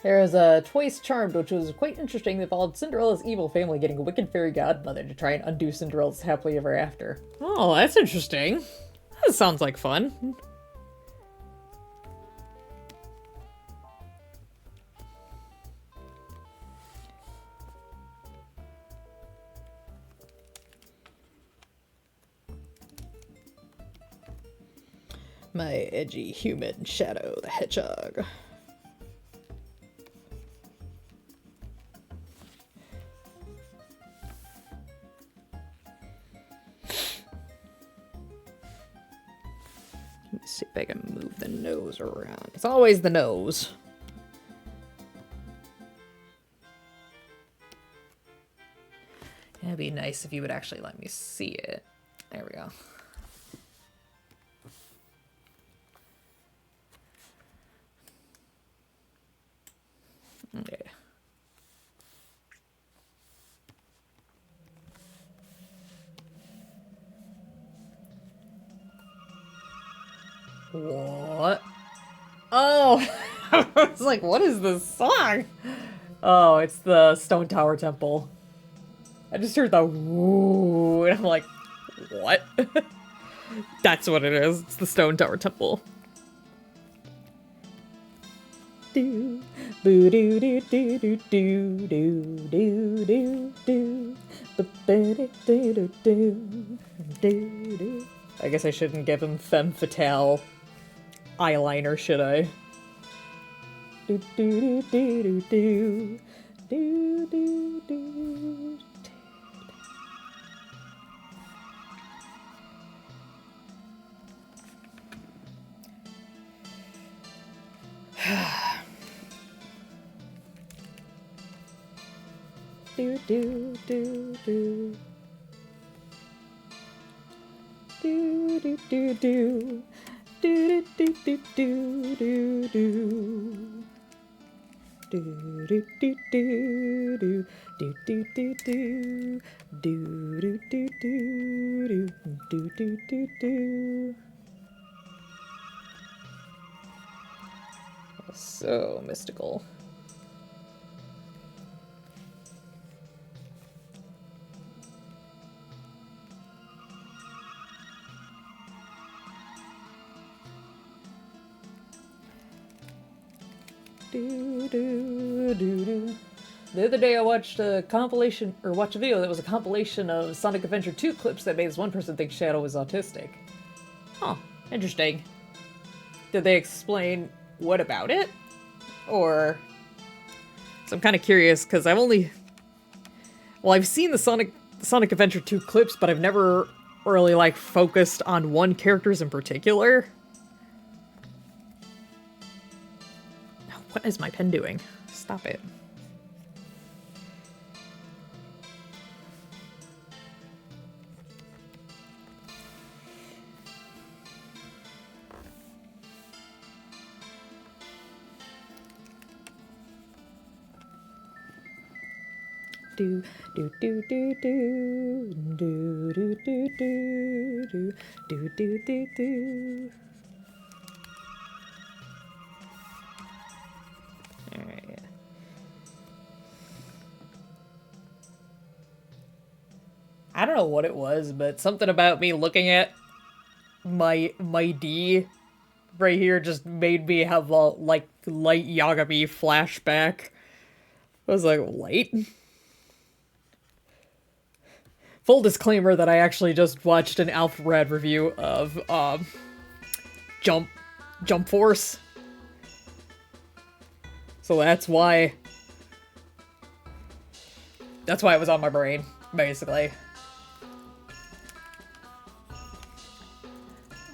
There is a Twice Charmed, which was quite interesting. They followed Cinderella's evil family getting a wicked fairy godmother to try and undo Cinderella's happily ever after. Oh, that's interesting. That sounds like fun. My edgy human Shadow the Hedgehog. Let me see if I can move the nose around. It's always the nose. It'd be nice if you would actually let me see it. There we go. Okay. What? Oh! I was like, what is this song? Oh, it's the Stone Tower Temple. I just heard the woo, and I'm like, what? That's what it is. It's the Stone Tower Temple. Do boo doo doo doo doo doo doo doo doo doo doo doo doo. I guess I shouldn't give him femme fatale eyeliner, should I? Do do do do do do do do. Do do do do. Do do do do. Do do do do do do. Do do do do do do do do do do do do do do do do do. So mystical. Do, do, do, do. The other day I watched a compilation, or watched a video that was a compilation of Sonic Adventure 2 clips that made this one person think Shadow was autistic. Huh, interesting. Did they explain what about it? Or... So I'm kind of curious, because I've only... Well, I've seen the Sonic Adventure 2 clips, but I've never really, like, focused on one character's in particular. What is my pen doing? Stop it. Do do do do do do do do do do do do do. Alright. I don't know what it was, but something about me looking at my D right here just made me have a, like, light Yagami flashback. I was like, light? Full disclaimer that I actually just watched an Alpharad review of, Jump Force. So that's why it was on my brain, basically.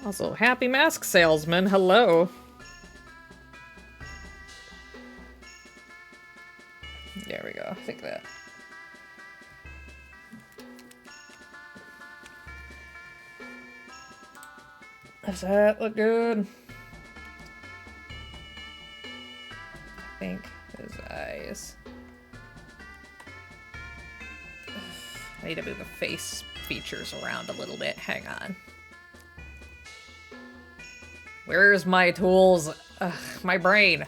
Also, happy mask salesman, hello. Does that look good? I think his eyes. I need to move the face features around a little bit. Hang on. Where's my tools? Ugh, my brain.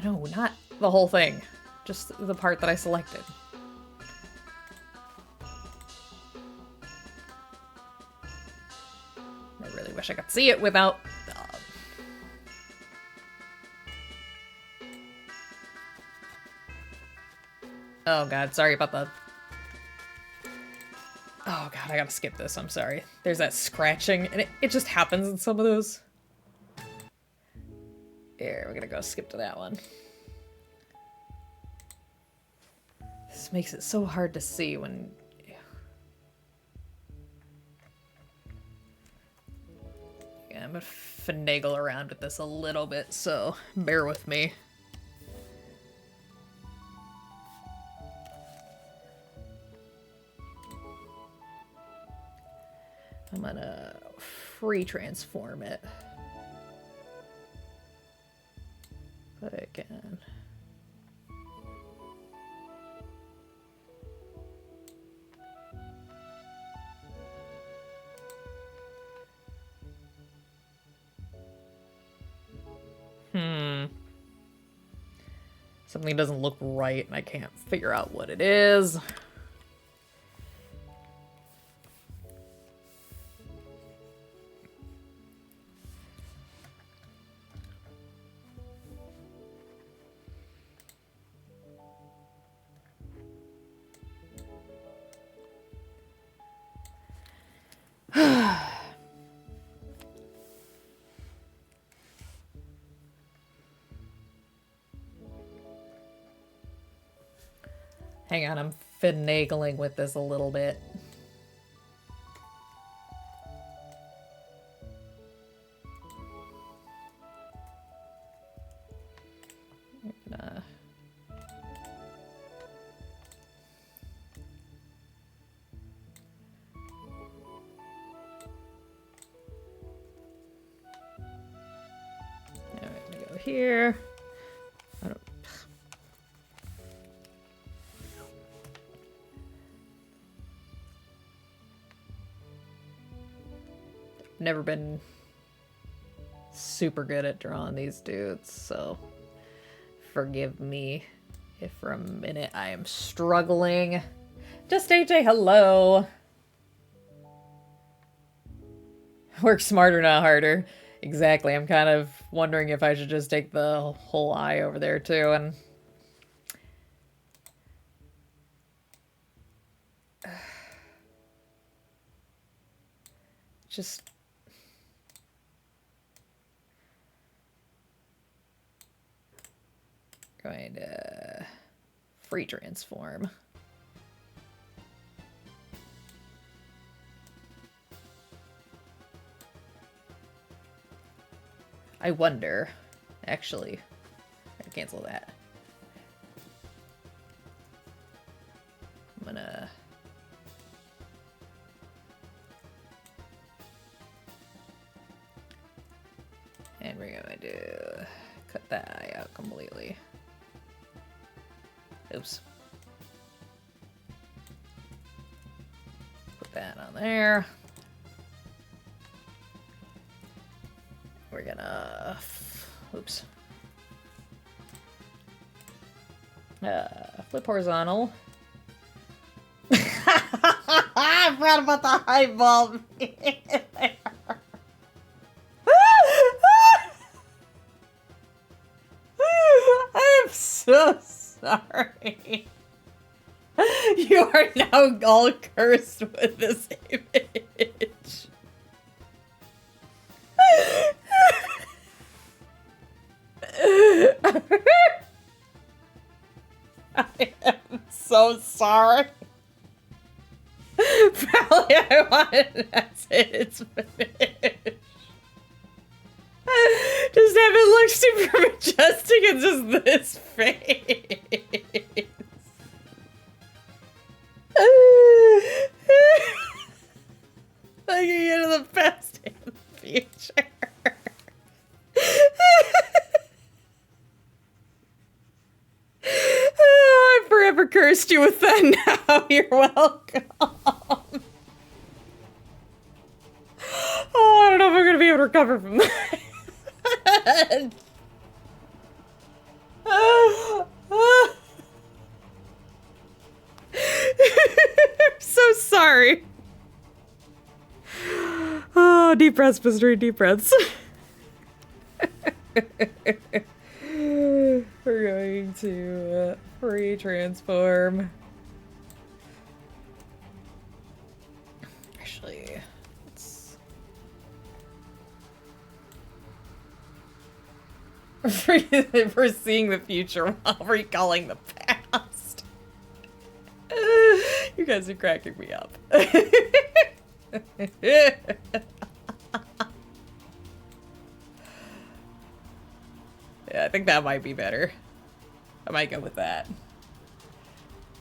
No, not the whole thing. Just the part that I selected. I really wish I could see it without... Oh god, sorry about that. Oh god, I gotta skip this, I'm sorry. There's that scratching, and it just happens in some of those. Here, we're gonna go skip to that one. This makes it so hard to see when... Yeah, I'm gonna finagle around with this a little bit, so bear with me. I'm gonna free transform it. But I can. Something doesn't look right and I can't figure out what it is. Hang on, I'm finagling with this a little bit. Here. I don't... Never been super good at drawing these dudes, so forgive me if for a minute I am struggling. Just AJ, hello. Work smarter, not harder. Exactly. I'm kind of wondering if I should just take the whole eye over there too and just going to free transform. I wonder, actually, I cancel that. I'm gonna... And we're gonna do... cut that eye out completely. Oops. Put that on there. We're gonna... oops. Flip horizontal. I forgot about the high bulb. I'm so sorry. You are now all cursed with this image. I am so sorry. Probably I wanted that's it. It's finished. Just have it look super majestic and just this face. No, you're welcome. Oh, I don't know if I'm gonna be able to recover from that. I'm so sorry. Oh, deep breaths, mystery, deep breaths. We're going to re-transform. Actually, let's... We're seeing the future while recalling the past. You guys are cracking me up. Yeah, I think that might be better. I might go with that.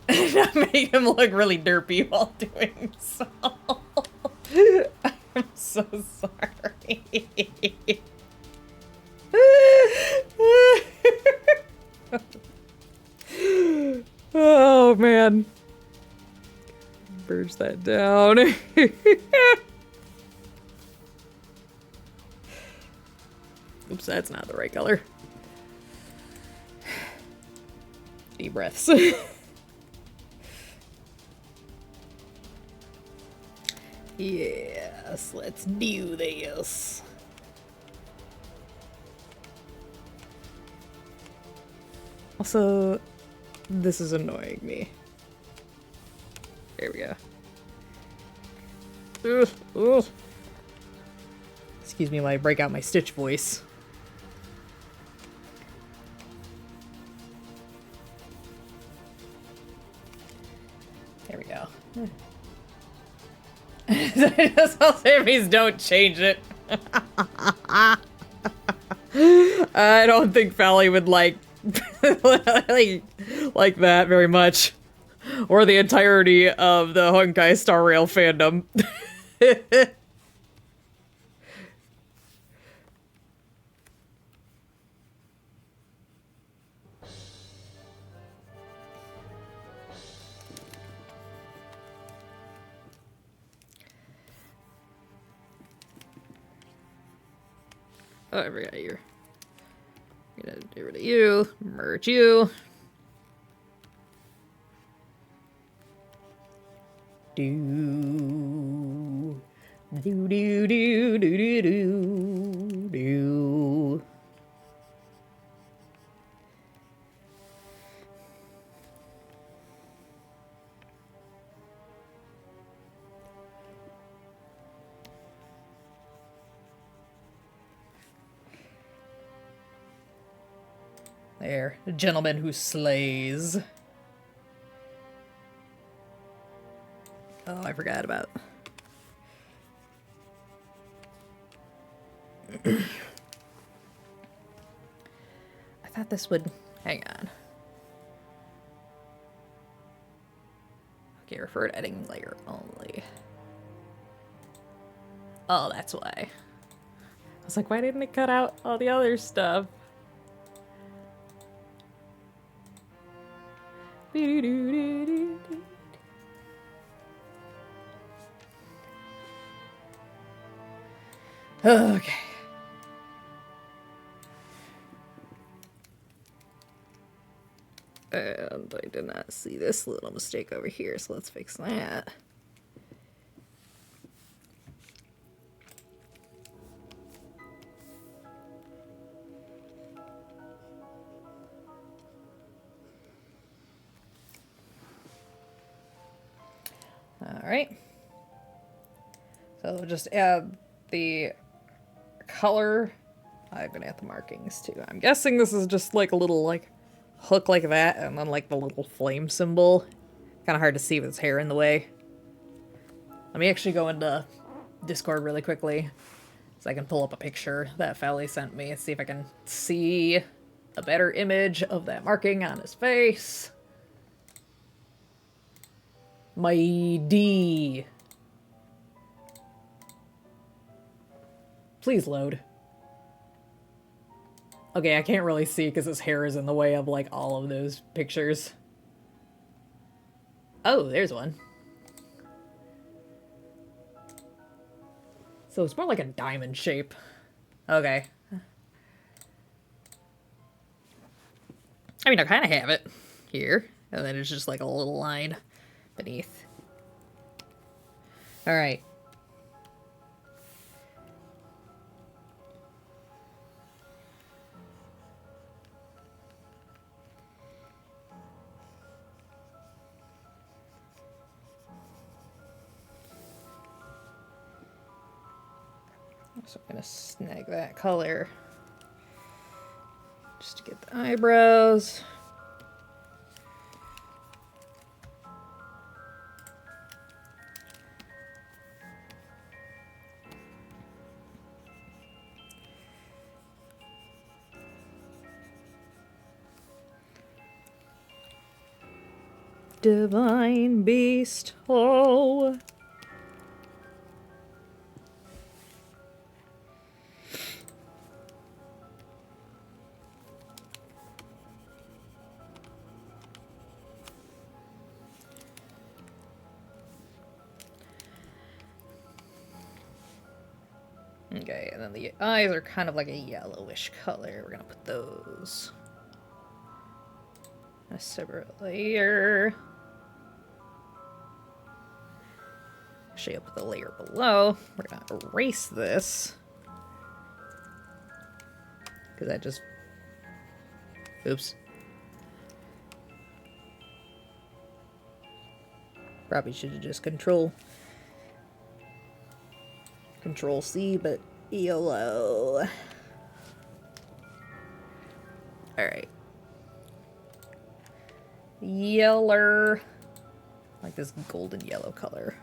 Make him look really derpy while doing so. I'm so sorry. Oh man. Burge that down. Oops, that's not the right color. Deep breaths. Yes, let's do this. Also, this is annoying me. There we go. Ugh. Excuse me while I break out my Stitch voice. There we go. Also, enemies don't change it. I don't think Fally would like that very much. Or the entirety of the Honkai Star Rail fandom. Oh, I forgot you're gonna get rid of you, merge you. Do do do do do do do. There, a gentleman who slays. Oh, I forgot about. I thought this would. Hang on. Okay, refer to editing layer only. Oh, that's why. I was like, why didn't it cut out all the other stuff? Okay. And I did not see this little mistake over here, so let's fix that. All right. So we'll just add the color. I'm gonna add the markings too. I'm guessing this is just like a little like hook like that, and then like the little flame symbol. Kind of hard to see with his hair in the way. Let me actually go into Discord really quickly so I can pull up a picture that Fally sent me and see if I can see a better image of that marking on his face. My D. Please load. Okay, I can't really see because his hair is in the way of like all of those pictures. Oh, there's one. So it's more like a diamond shape. Okay. I mean, I kind of have it here. And then it's just like a little line beneath. Alright. So I'm gonna snag that color just to get the eyebrows. Divine Beast, oh. Okay, and then the eyes are kind of like a yellowish color. We're gonna put those in a separate layer. Actually, I'll put the layer below. We're gonna erase this. Because I just... Oops. Probably should have just Control C, but YOLO. Alright. Yeller. Like this golden yellow color.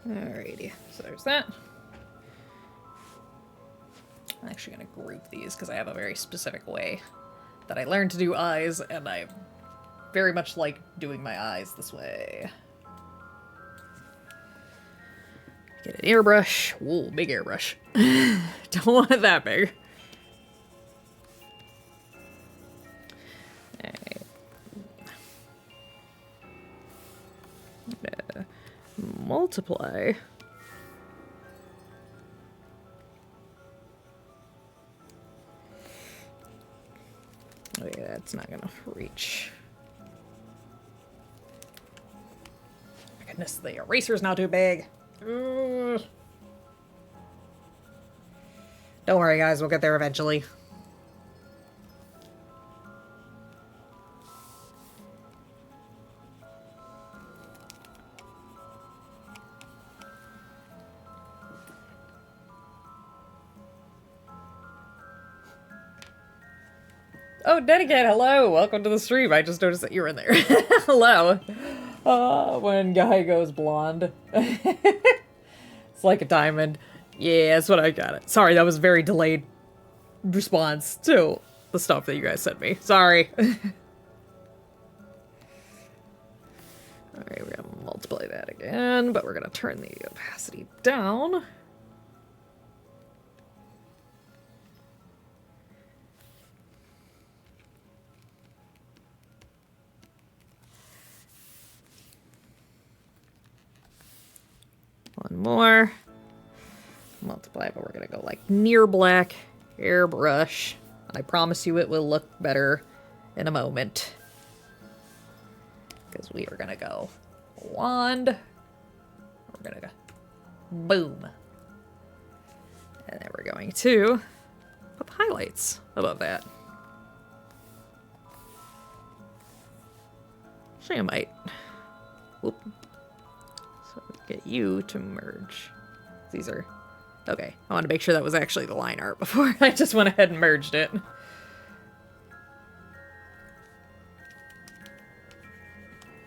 Alrighty, so there's that. I'm actually going to group these because I have a very specific way that I learned to do eyes, and I very much like doing my eyes this way. Get an airbrush. Whoa, big airbrush. Don't want it that big. Alright. Multiply. Oh yeah, that's not gonna reach. My goodness, the eraser's not too big. Don't worry, guys, we'll get there eventually. Oh, Dedicated, hello! Welcome to the stream. I just noticed that you were in there. Hello. When guy goes blonde. It's like a diamond. Yeah, that's what I got it. Sorry, that was a very delayed response to the stuff that you guys sent me. Sorry. Alright, we're gonna multiply that again, but we're gonna turn the opacity down. One more. Multiply, but we're gonna go like near black airbrush. I promise you it will look better in a moment. Because we are gonna go wand. We're gonna go boom. And then we're going to put the highlights above that. Actually, I might. Whoop. So get you to merge. These are... Okay, I want to make sure that was actually the line art before I just went ahead and merged it.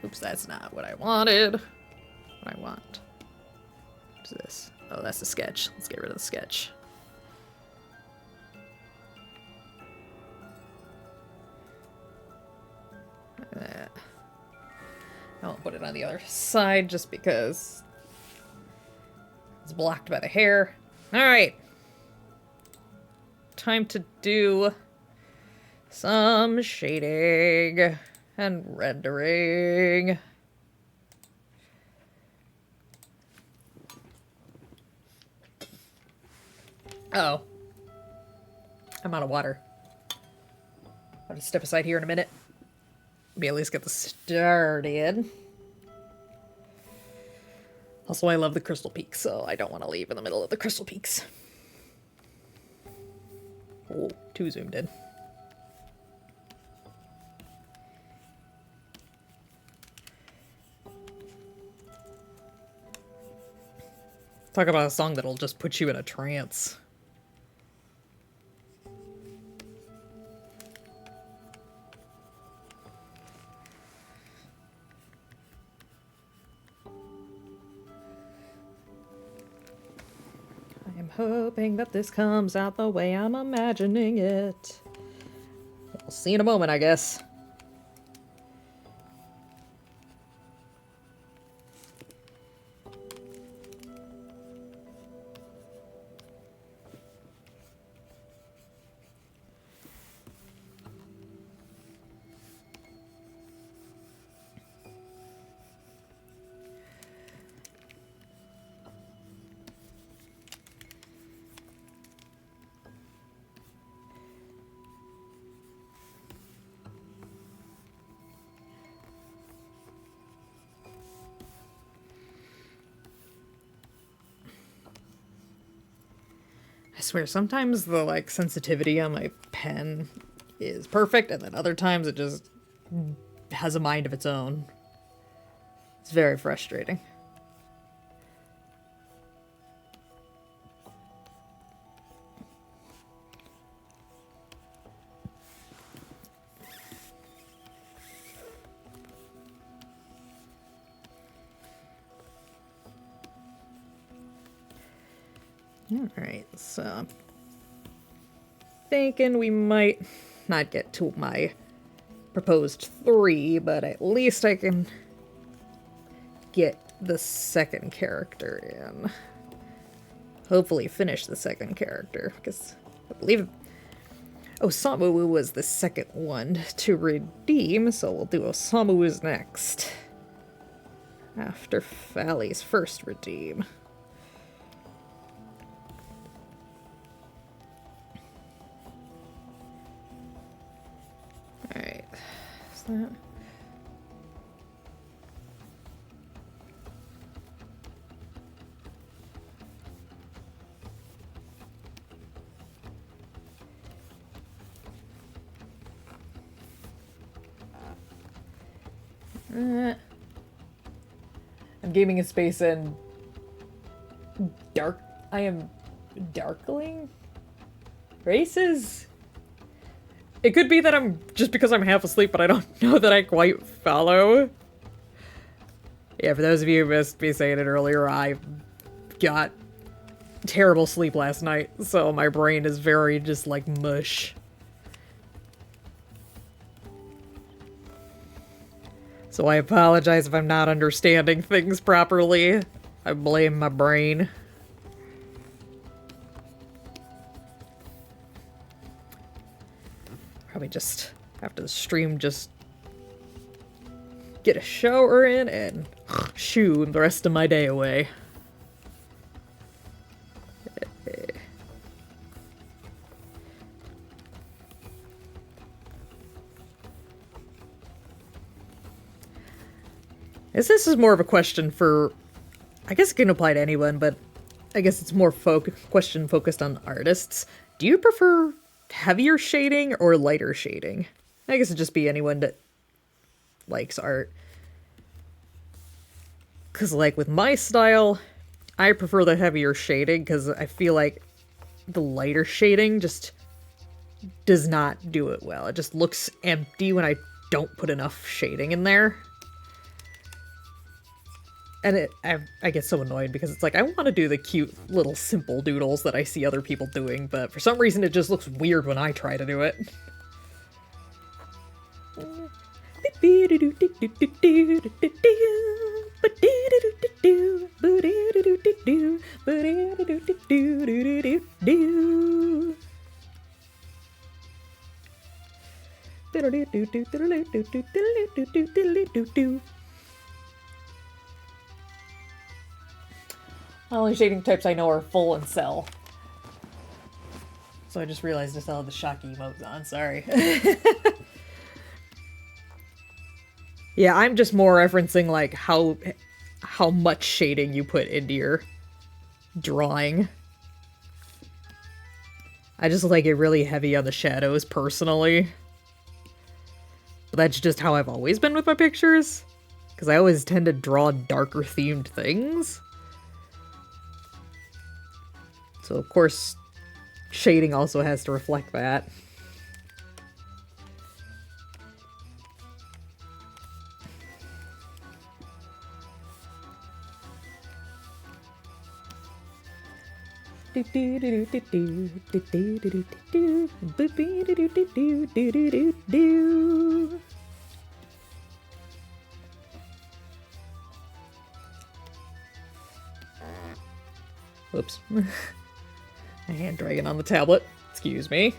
Oops, that's not what I wanted. What I want. What's this? Oh, that's the sketch. Let's get rid of the sketch. Like that. I won't put it on the other side just because It's blocked by the hair. Alright. Time to do some shading and rendering. Oh. I'm out of water. I'll just step aside here in a minute. Maybe at least get this started. Also, I love the Crystal Peaks, so I don't want to leave in the middle of the Crystal Peaks. Oh, too zoomed in. Talk about a song that'll just put you in a trance. I'm hoping that this comes out the way I'm imagining it. We'll see in a moment, I guess. I swear, sometimes the, like, sensitivity on my pen is perfect, and then other times it just has a mind of its own. It's very frustrating. Alright, so I'm thinking we might not get to my proposed 3, but at least I can get the second character in. Hopefully finish the second character, because I believe Osamu was the second one to redeem, so we'll do Osamu's next. After Fally's first redeem. Alright, is that... I'm gaming in space and I am darkling races. It could be that I'm just because I'm half asleep, but I don't know that I quite follow. Yeah, for those of you who missed me saying it earlier, I got terrible sleep last night, so my brain is very just like mush. So I apologize if I'm not understanding things properly. I blame my brain. Probably just, after the stream, just get a shower in and shoo the rest of my day away. This is more of a question for, I guess it can apply to anyone, but I guess it's more question focused on artists. Do you prefer heavier shading or lighter shading? I guess it'd just be anyone that likes art. Because like with my style, I prefer the heavier shading because I feel like the lighter shading just does not do it well. It just looks empty when I don't put enough shading in there. And I get so annoyed because it's like, I want to do the cute little simple doodles that I see other people doing, but for some reason it just looks weird when I try to do it. The only shading types I know are full and cell. So I just realized I still have the shocky emotes on, sorry. Yeah, I'm just more referencing like how much shading you put into your drawing. I just like it really heavy on the shadows personally. But that's just how I've always been with my pictures. Because I always tend to draw darker themed things. So of course, shading also has to reflect that. Whoops. A hand dragging on the tablet. Excuse me.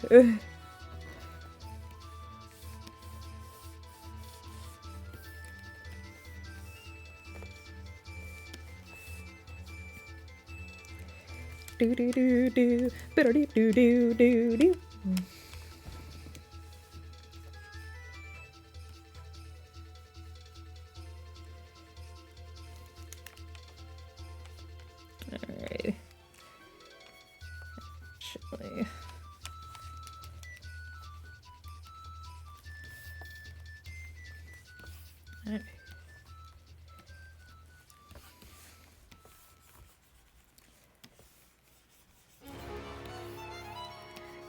Do do do do, do do do do do do. Alright. Actually. Alright.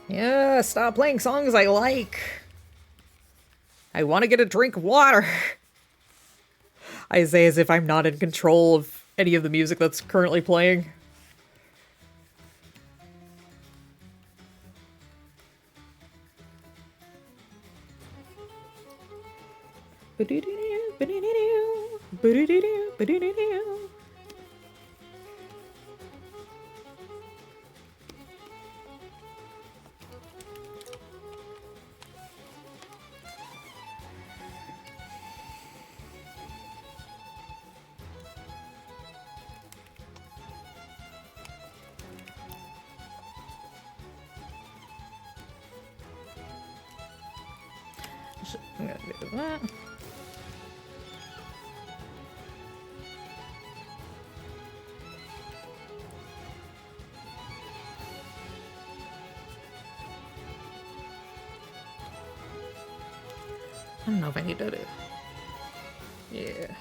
Yeah, stop playing songs I like. I want to get a drink of water. I say as if I'm not in control of any of the music that's currently playing. I'm gonna do that. I don't know if I need to do it. Yeah.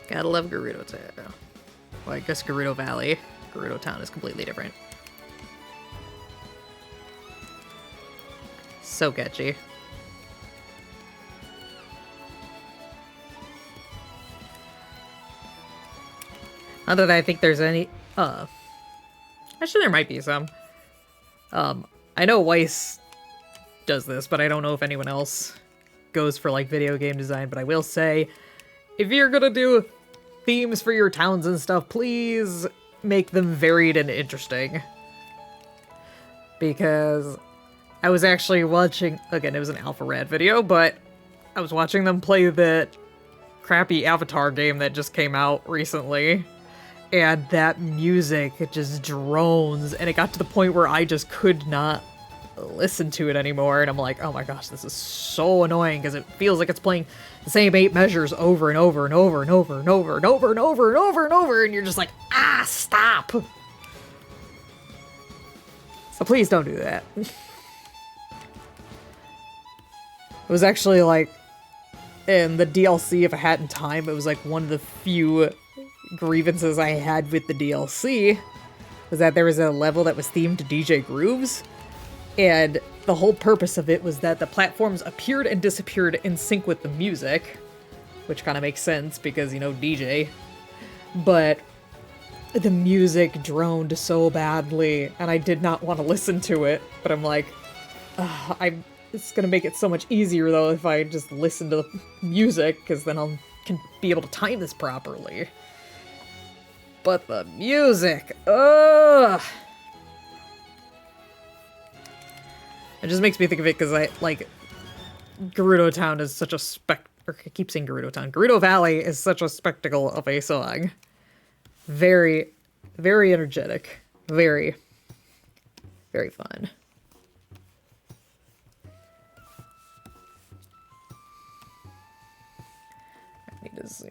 Gotta love Gerudo Town. Well, I guess Gerudo Valley. Gerudo Town is completely different. So catchy. Not that I think there's any, actually there might be some. I know Weiss does this, but I don't know if anyone else goes for, like, video game design, but I will say, if you're gonna do themes for your towns and stuff, please make them varied and interesting. Because I was actually watching, again, it was an Alpha Rad video, but I was watching them play the crappy Avatar game that just came out recently. And that music, it just drones, and it got to the point where I just could not listen to it anymore, and I'm like, oh my gosh, this is so annoying, because it feels like it's playing the same 8 measures over and over and over and over and over and over and over and over and over, and you're just like, ah, stop! So please don't do that. It was actually like, in the DLC, if I had in time, it was like one of the few grievances I had with the DLC was that there was a level that was themed to DJ Grooves, and the whole purpose of it was that the platforms appeared and disappeared in sync with the music, which kind of makes sense because, you know, DJ. But the music droned so badly, and I did not want to listen to it, but I'm like, it's gonna make it so much easier though if I just listen to the music, because then can be able to time this properly. But the music, ugh! It just makes me think of it because Gerudo Town is such a or I keep saying Gerudo Town. Gerudo Valley is such a spectacle of a song. Very, very energetic. Very, very fun. I need to zoom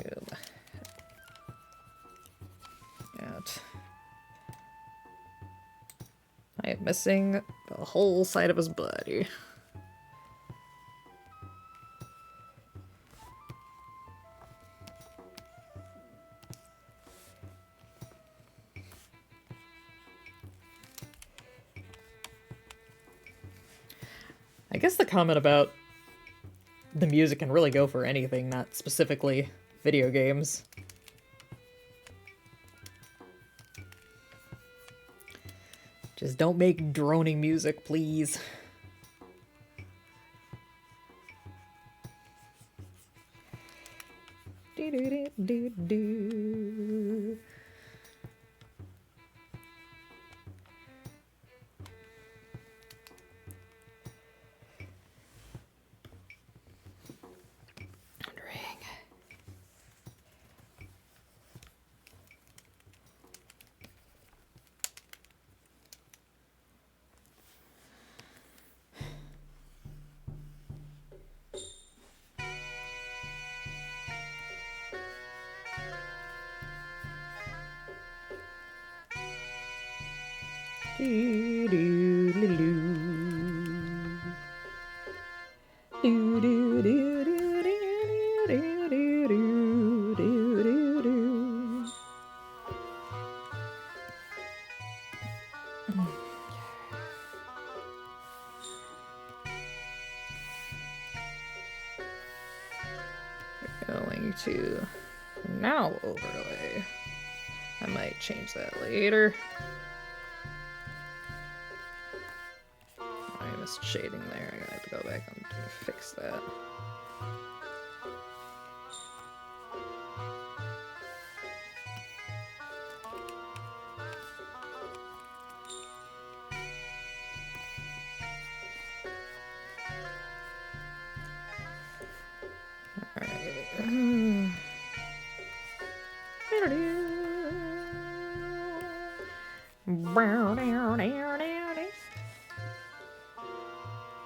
out. I am missing the whole side of his body. I guess the comment about the music can really go for anything, not specifically video games. Just don't make droning music, please. Do-do-do-do-do. Going to now overlay. I might change that later. I missed shading there. I'm gonna have to go back and fix that.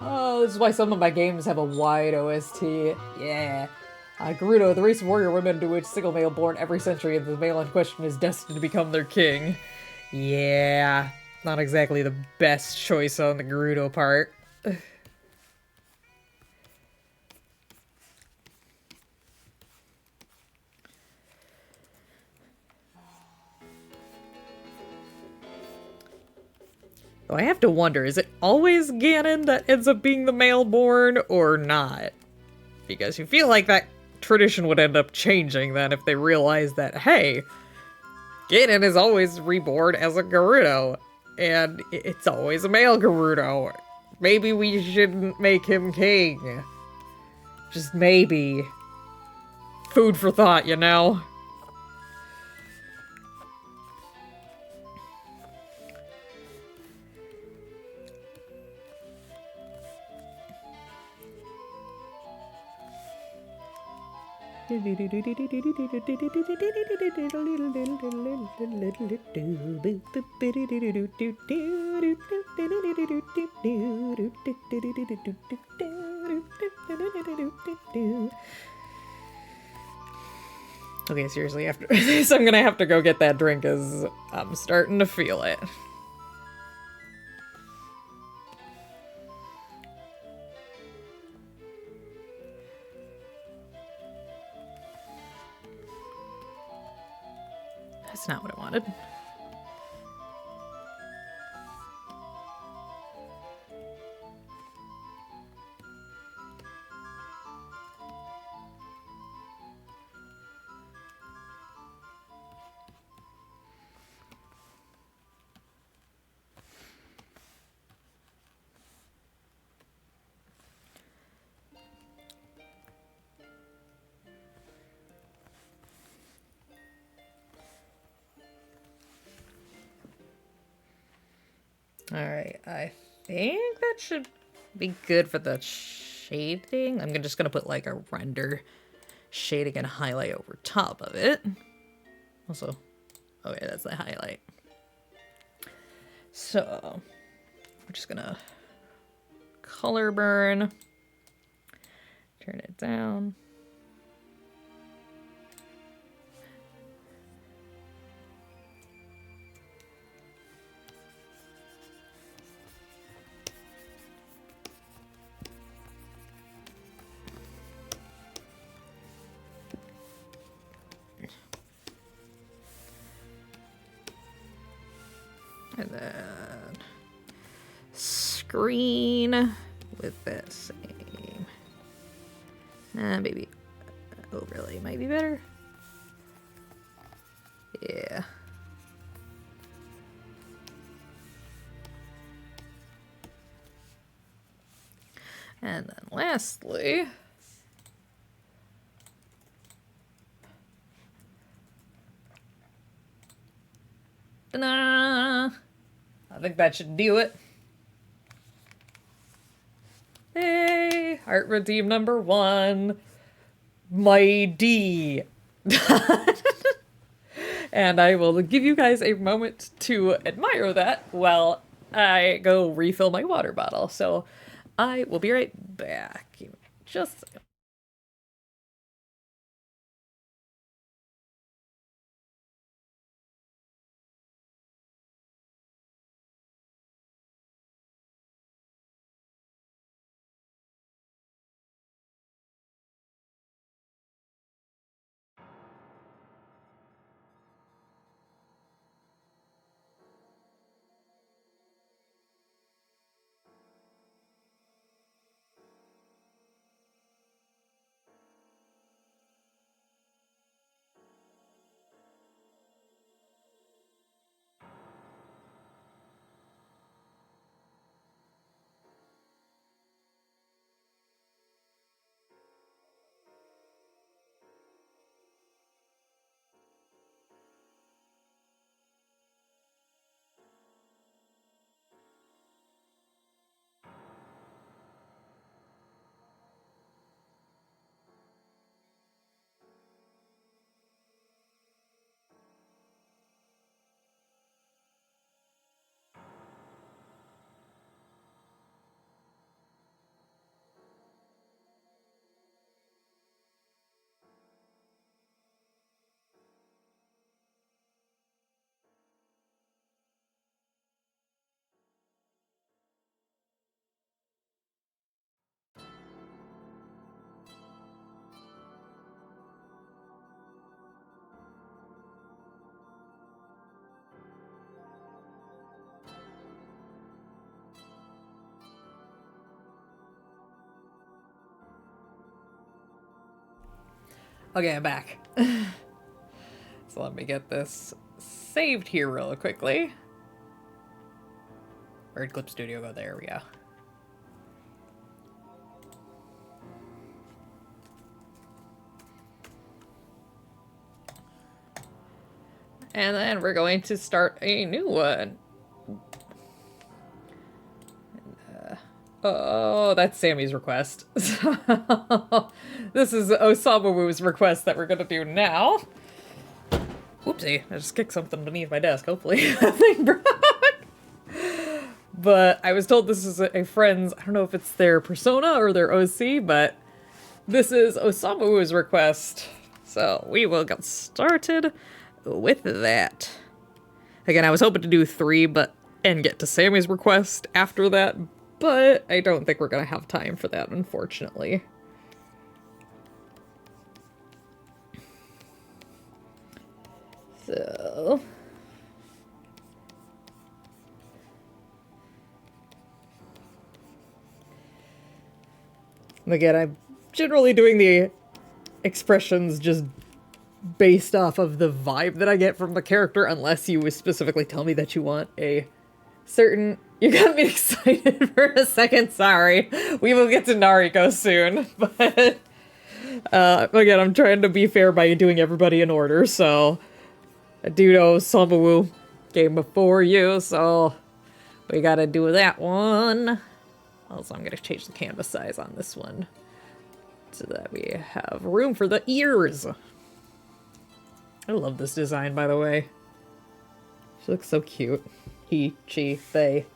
Oh, this is why some of my games have a wide OST. Yeah. Gerudo, the race of warrior women to which single male born every century, and the male in question is destined to become their king. Yeah. Not exactly the best choice on the Gerudo part. I have to wonder, is it always Ganon that ends up being the male born or not? Because you feel like that tradition would end up changing then if they realize that, hey, Ganon is always reborn as a Gerudo, and it's always a male Gerudo. Maybe we shouldn't make him king. Just maybe. Food for thought, you know? Okay, seriously, after this I'm gonna have to go get that drink because I'm starting to feel it. That's not what I wanted. Alright, I think that should be good for the shading. I'm just gonna put like a render shading and highlight over top of it. Also, okay, that's the highlight. So, we're just gonna color burn, turn it down. And then screen with that same. Maybe overlay might be better. Yeah. And then lastly, ta-da! I think that should do it. Hey, art redeem number 1. My D. And I will give you guys a moment to admire that while I go refill my water bottle. So I will be right back. Just a second. Okay, I'm back. So let me get this saved here real quickly. Where'd Clip Studio go? There we go. And then we're going to start a new one. Oh, that's Sammy's request. This is Osama Woo's request that we're gonna do now. Whoopsie, I just kicked something beneath my desk. Hopefully that thing broke. But I was told this is a friend's, I don't know if it's their persona or their OC, but this is Osama Woo's request. So we will get started with that. Again, I was hoping to do 3, and get to Sammy's request after that, but I don't think we're gonna have time for that, unfortunately. So... again, I'm generally doing the expressions just based off of the vibe that I get from the character, unless you specifically tell me that you want a certain... You got me excited for a second, sorry. We will get to Nariko soon, but... again, I'm trying to be fair by doing everybody in order, so... I do know Sambawu came before you, so... We gotta do that one. Also, I'm gonna change the canvas size on this one so that we have room for the ears. I love this design, by the way. She looks so cute. He, she, they.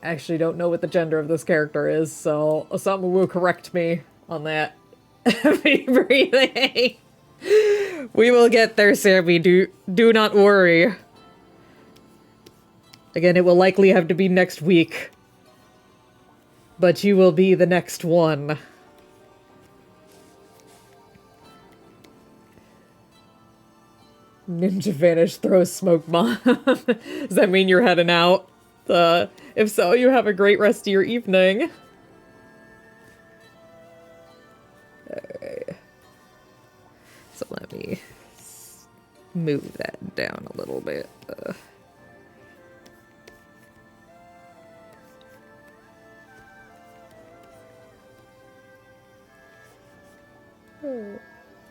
I actually don't know what the gender of this character is, so Osamu will correct me on that. Be breathing. We will get there, Sammy. Do not worry. Again, it will likely have to be next week. But you will be the next one. Ninja Vanish throws smoke bomb. Does that mean you're heading out? If so, you have a great rest of your evening. Alright. So let me move that down a little bit.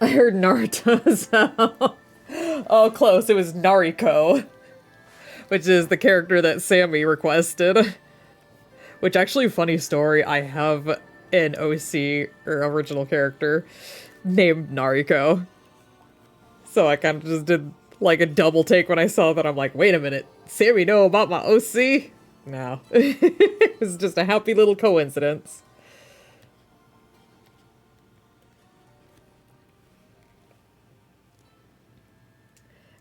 I heard Naruto sound. Oh, close. It was Nariko, which is the character that Sammy requested. Which, actually, funny story, I have an OC, or original character, named Nariko. So I kind of just did, like, a double take when I saw that. I'm like, wait a minute, Sammy know about my OC? No. It was just a happy little coincidence.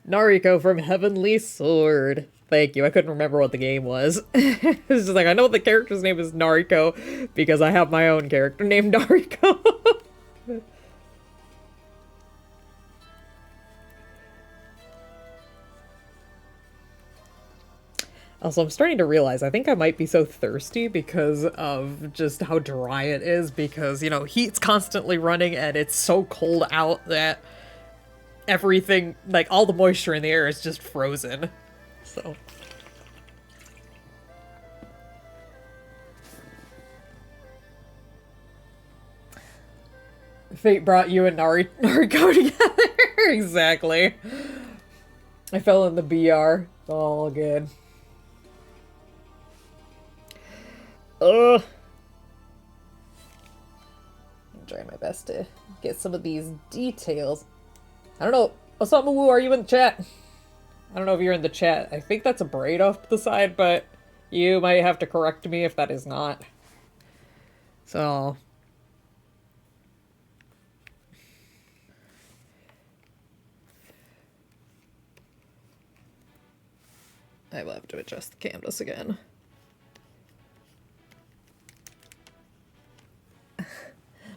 Nariko from Heavenly Sword. Thank you. I couldn't remember what the game was. It's just like, I know the character's name is Nariko because I have my own character named Nariko. Also, I'm starting to realize I think I might be so thirsty because of just how dry it is because, you know, heat's constantly running and it's so cold out that everything, like, all the moisture in the air is just frozen. So. Fate brought you and Nariko together. Exactly. I fell in the BR. All good. Ugh. I'm trying my best to get some of these details. I don't know. Osamu Woo, are you in the chat? I don't know if you're in the chat. I think that's a braid off to the side, but you might have to correct me if that is not. So. I will have to adjust the canvas again.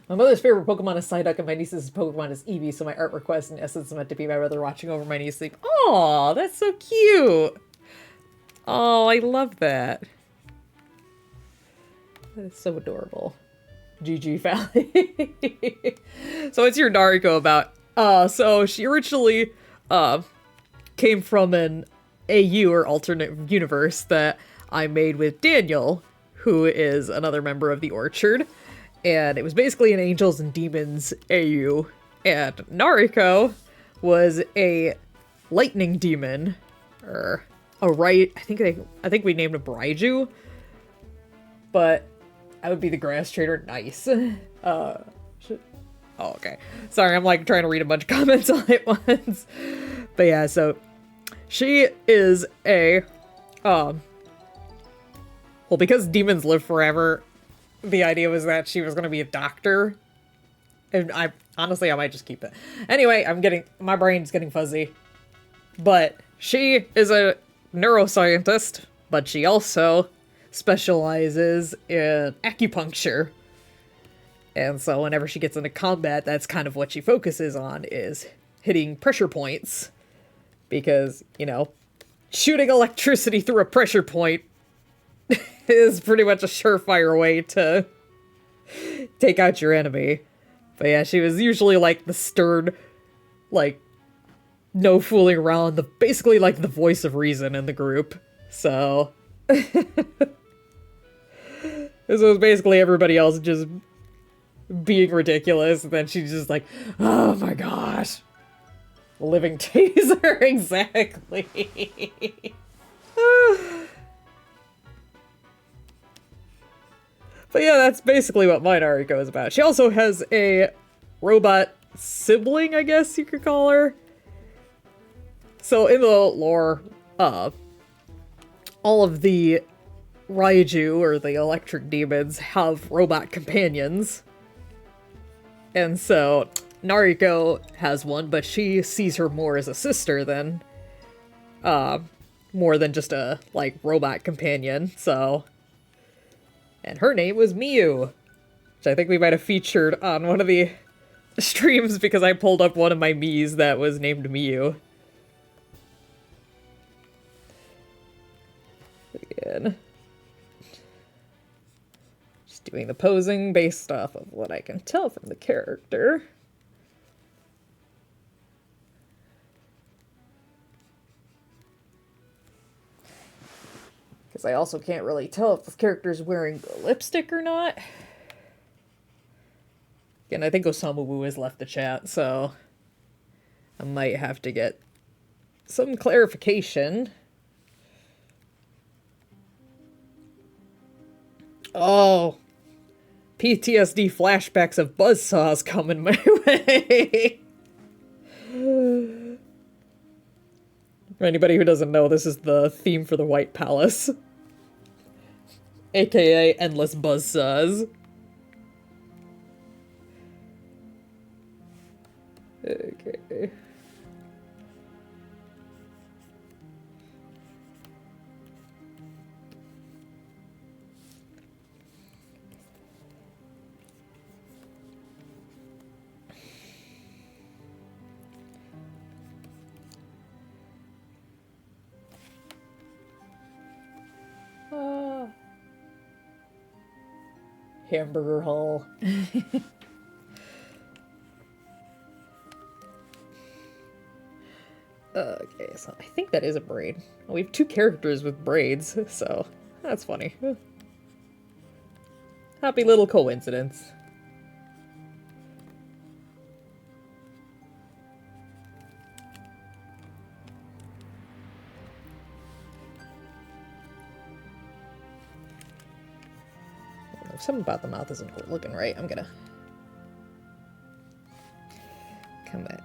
My mother's favorite Pokemon is Psyduck, and my niece's Pokemon is Eevee, so my art request in essence is meant to be my brother watching over my niece sleep. Aw, that's so cute! Oh, I love that. That is so adorable. GG Valley. So what's your Nariko about? So she originally, came from an AU, or alternate universe, that I made with Daniel, who is another member of the Orchard. And it was basically an Angels and Demons AU. And Nariko was a lightning demon. Or I think we named him Raiju. But I would be the grass trader. Nice. Oh, okay. Sorry, I'm like trying to read a bunch of comments all at once. But yeah, so she is a well, because demons live forever, the idea was that she was going to be a doctor. And honestly, I might just keep it. Anyway, my brain's getting fuzzy. But she is a neuroscientist, but she also specializes in acupuncture. And so whenever she gets into combat, that's kind of what she focuses on, is hitting pressure points. Because, you know, shooting electricity through a pressure point is pretty much a surefire way to take out your enemy. But yeah, she was usually like the stern, like, no fooling around, basically like the voice of reason in the group. So this was basically everybody else just being ridiculous, and then she's just like, oh my gosh. Living taser, exactly. But yeah, that's basically what my Nariko is about. She also has a robot sibling, I guess you could call her. So in the lore, all of the Raiju, or the electric demons, have robot companions. And so Nariko has one, but she sees her more as a sister than, more than just a, like, robot companion, so. And her name was Miyu, which I think we might have featured on one of the streams because I pulled up one of my Miis that was named Miyu. Again. Just doing the posing based off of what I can tell from the character. Because I also can't really tell if this character's wearing lipstick or not. Again, I think Osamu has left the chat, so I might have to get some clarification. Oh, PTSD flashbacks of buzzsaws coming my way. For anybody who doesn't know, this is the theme for the White Palace. AKA Endless Buzzsaws. Okay. Hamburger Hall. Okay, so I think that is a braid. We have two characters with braids, so that's funny. Happy little coincidence. If something about the mouth isn't looking right, I'm gonna come back.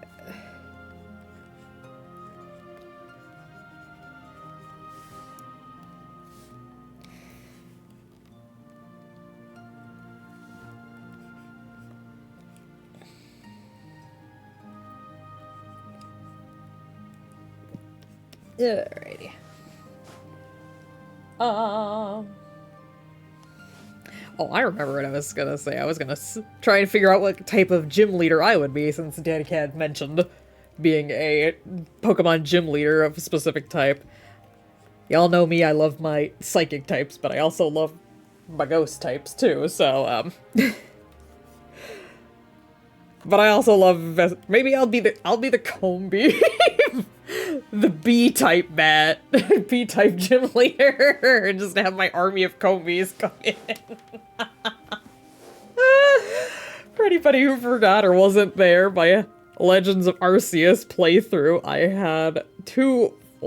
Alrighty. Oh, I remember what I was gonna say. I was gonna try and figure out what type of gym leader I would be, since Danny Cat mentioned being a Pokemon gym leader of a specific type. Y'all know me, I love my psychic types, but I also love my ghost types too, so, But I also love, maybe I'll be the Combi. The B-type bat. B-type gym leader. And just have my army of Combis come in. For anybody who forgot or wasn't there, my Legends of Arceus playthrough, I had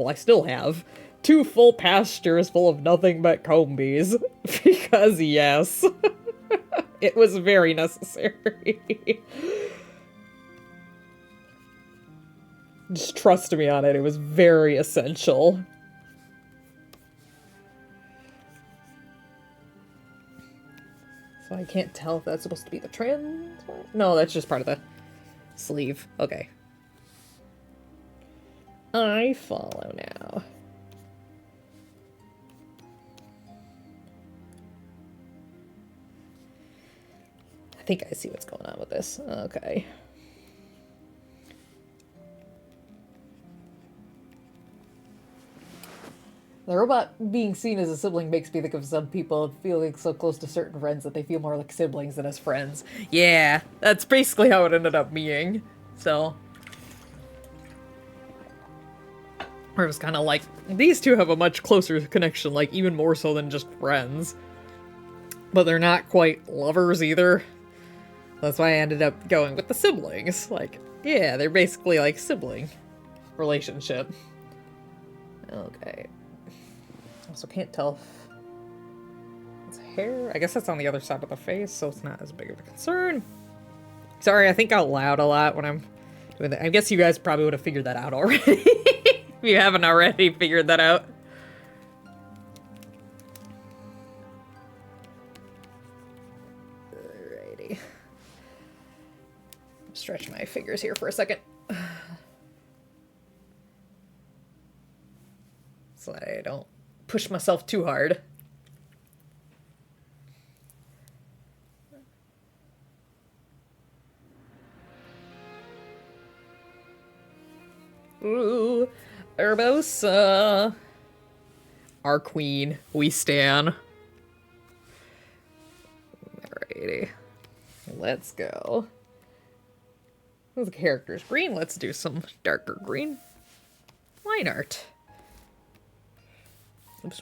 I still have, 2 full pastures full of nothing but Combis. Because yes. It was very necessary. Just trust me on it, it was very essential. So I can't tell if that's supposed to be the trans one? No, that's just part of the sleeve. Okay. I follow now. I think I see what's going on with this. Okay. The robot being seen as a sibling makes me think of some people feeling so close to certain friends that they feel more like siblings than as friends. Yeah, that's basically how it ended up being. So. Where it was kind of like, these two have a much closer connection, like even more so than just friends. But they're not quite lovers either. That's why I ended up going with the siblings. Like, yeah, they're basically like sibling relationship. Okay. Also can't tell if it's hair. I guess that's on the other side of the face, so it's not as big of a concern. Sorry, I think out loud a lot when I'm doing that. I guess you guys probably would have figured that out already. If you haven't already figured that out. Alrighty. Stretch my fingers here for a second. So that I don't push myself too hard. Ooh, Urbosa. Our queen, we stan. Alrighty. Let's go. The character's green. Let's do some darker green. Line art. Oops.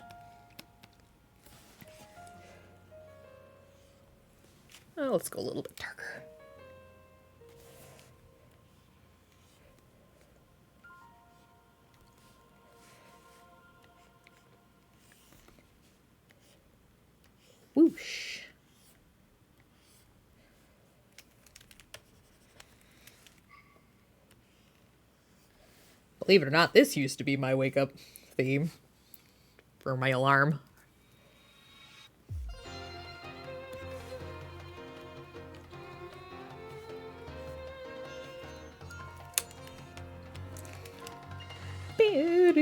Oh, let's go a little bit darker. Whoosh. Believe it or not, this used to be my wake up theme for my alarm. And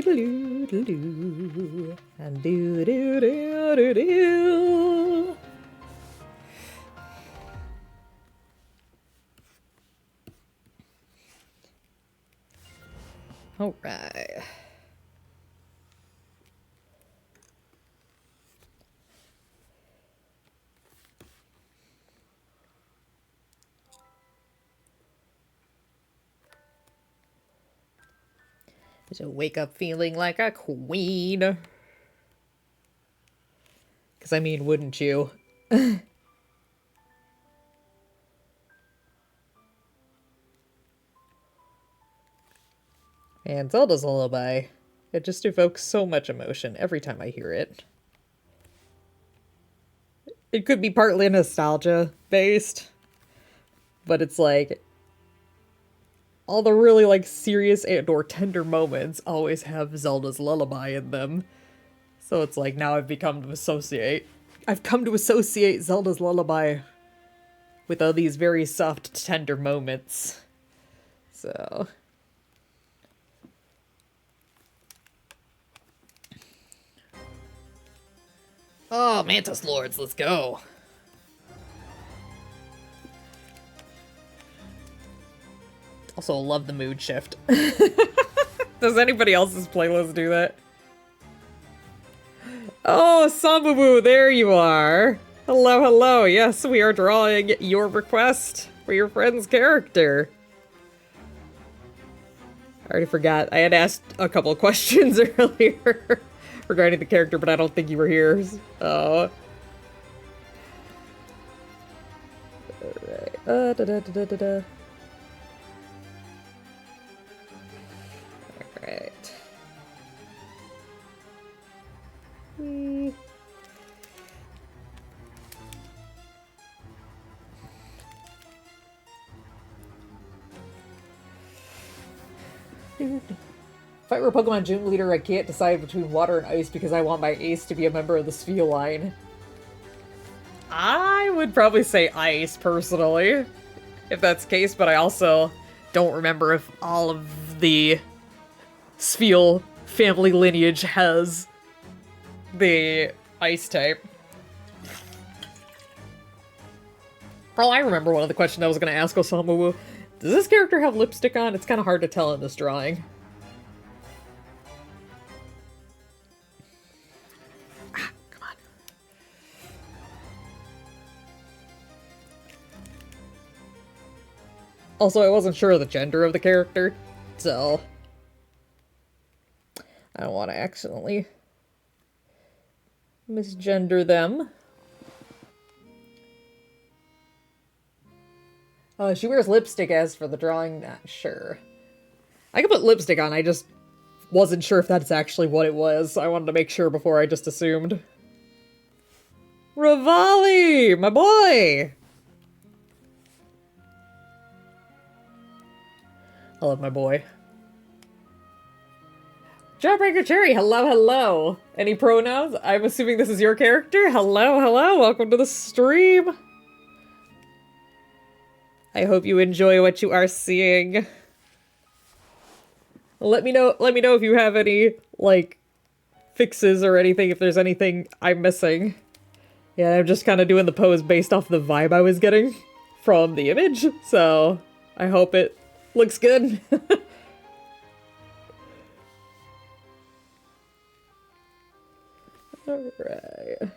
do do do do do. All right. To wake up feeling like a queen. Because, I mean, wouldn't you? And Zelda's Lullaby. It just evokes so much emotion every time I hear it. It could be partly nostalgia based, but it's like all the really like serious and or tender moments always have Zelda's Lullaby in them. So it's like now I've come to associate Zelda's Lullaby with all these very soft, tender moments. So oh, Mantis Lords, let's go. Also love the mood shift. Does anybody else's playlist do that? Oh, Sambabu, there you are. Hello, hello. Yes, we are drawing your request for your friend's character. I already forgot. I had asked a couple of questions earlier regarding the character, but I don't think you were here. Oh. Alright. Da-da-da-da-da-da. Alright. If I were a Pokemon gym leader, I can't decide between water and ice because I want my ace to be a member of the Sphere line. I would probably say ice, personally, if that's the case, but I also don't remember if all of the Sphere family lineage has the ice type. Oh, I remember one of the questions I was going to ask Osamu. Does this character have lipstick on? It's kind of hard to tell in this drawing. Ah, come on. Also, I wasn't sure of the gender of the character, so I don't want to accidentally misgender them. She wears lipstick as for the drawing, not sure. I could put lipstick on, I just wasn't sure if that's actually what it was. I wanted to make sure before I just assumed. Rivali, my boy! I love my boy. Jawbreaker Cherry, hello, hello. Any pronouns? I'm assuming this is your character. Hello, hello, welcome to the stream. I hope you enjoy what you are seeing. Let me know if you have any, like, fixes or anything, if there's anything I'm missing. Yeah, I'm just kind of doing the pose based off the vibe I was getting from the image, so I hope it looks good. Alright.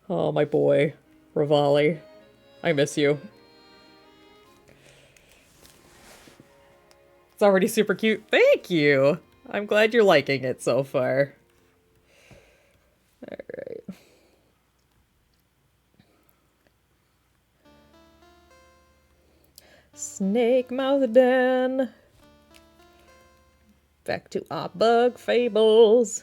Oh, my boy. Rivali. I miss you. It's already super cute. Thank you! I'm glad you're liking it so far. Alright. Snake Mouth Den. Back to our bug fables.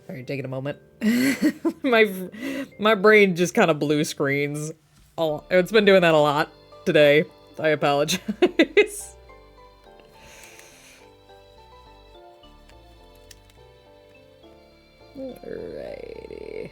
Alright, taking a moment. my brain just kind of blue screens. It's been doing that a lot today. I apologize. Alrighty.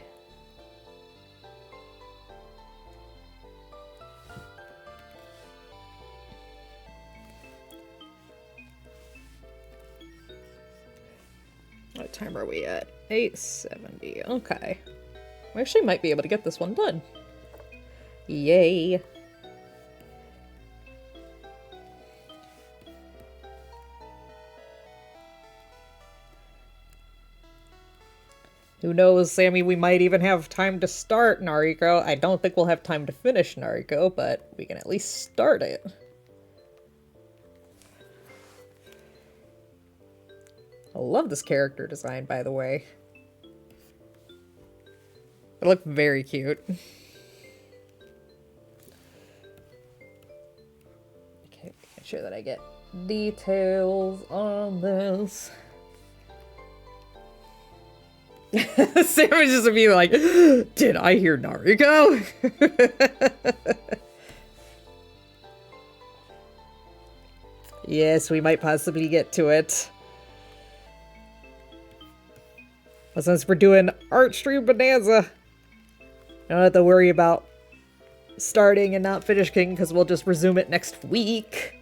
What time are we at? 8:70. Okay. We actually might be able to get this one done. Yay. Who knows, Sammy, we might even have time to start Nariko. I don't think we'll have time to finish Nariko, but we can at least start it. I love this character design, by the way. It looked very cute. Okay, make sure that I get details on this. Sam was just be like, did I hear Nariko? Yes, we might possibly get to it. Well, since we're doing Art Stream Bonanza, I don't have to worry about starting and not finishing because we'll just resume it next week.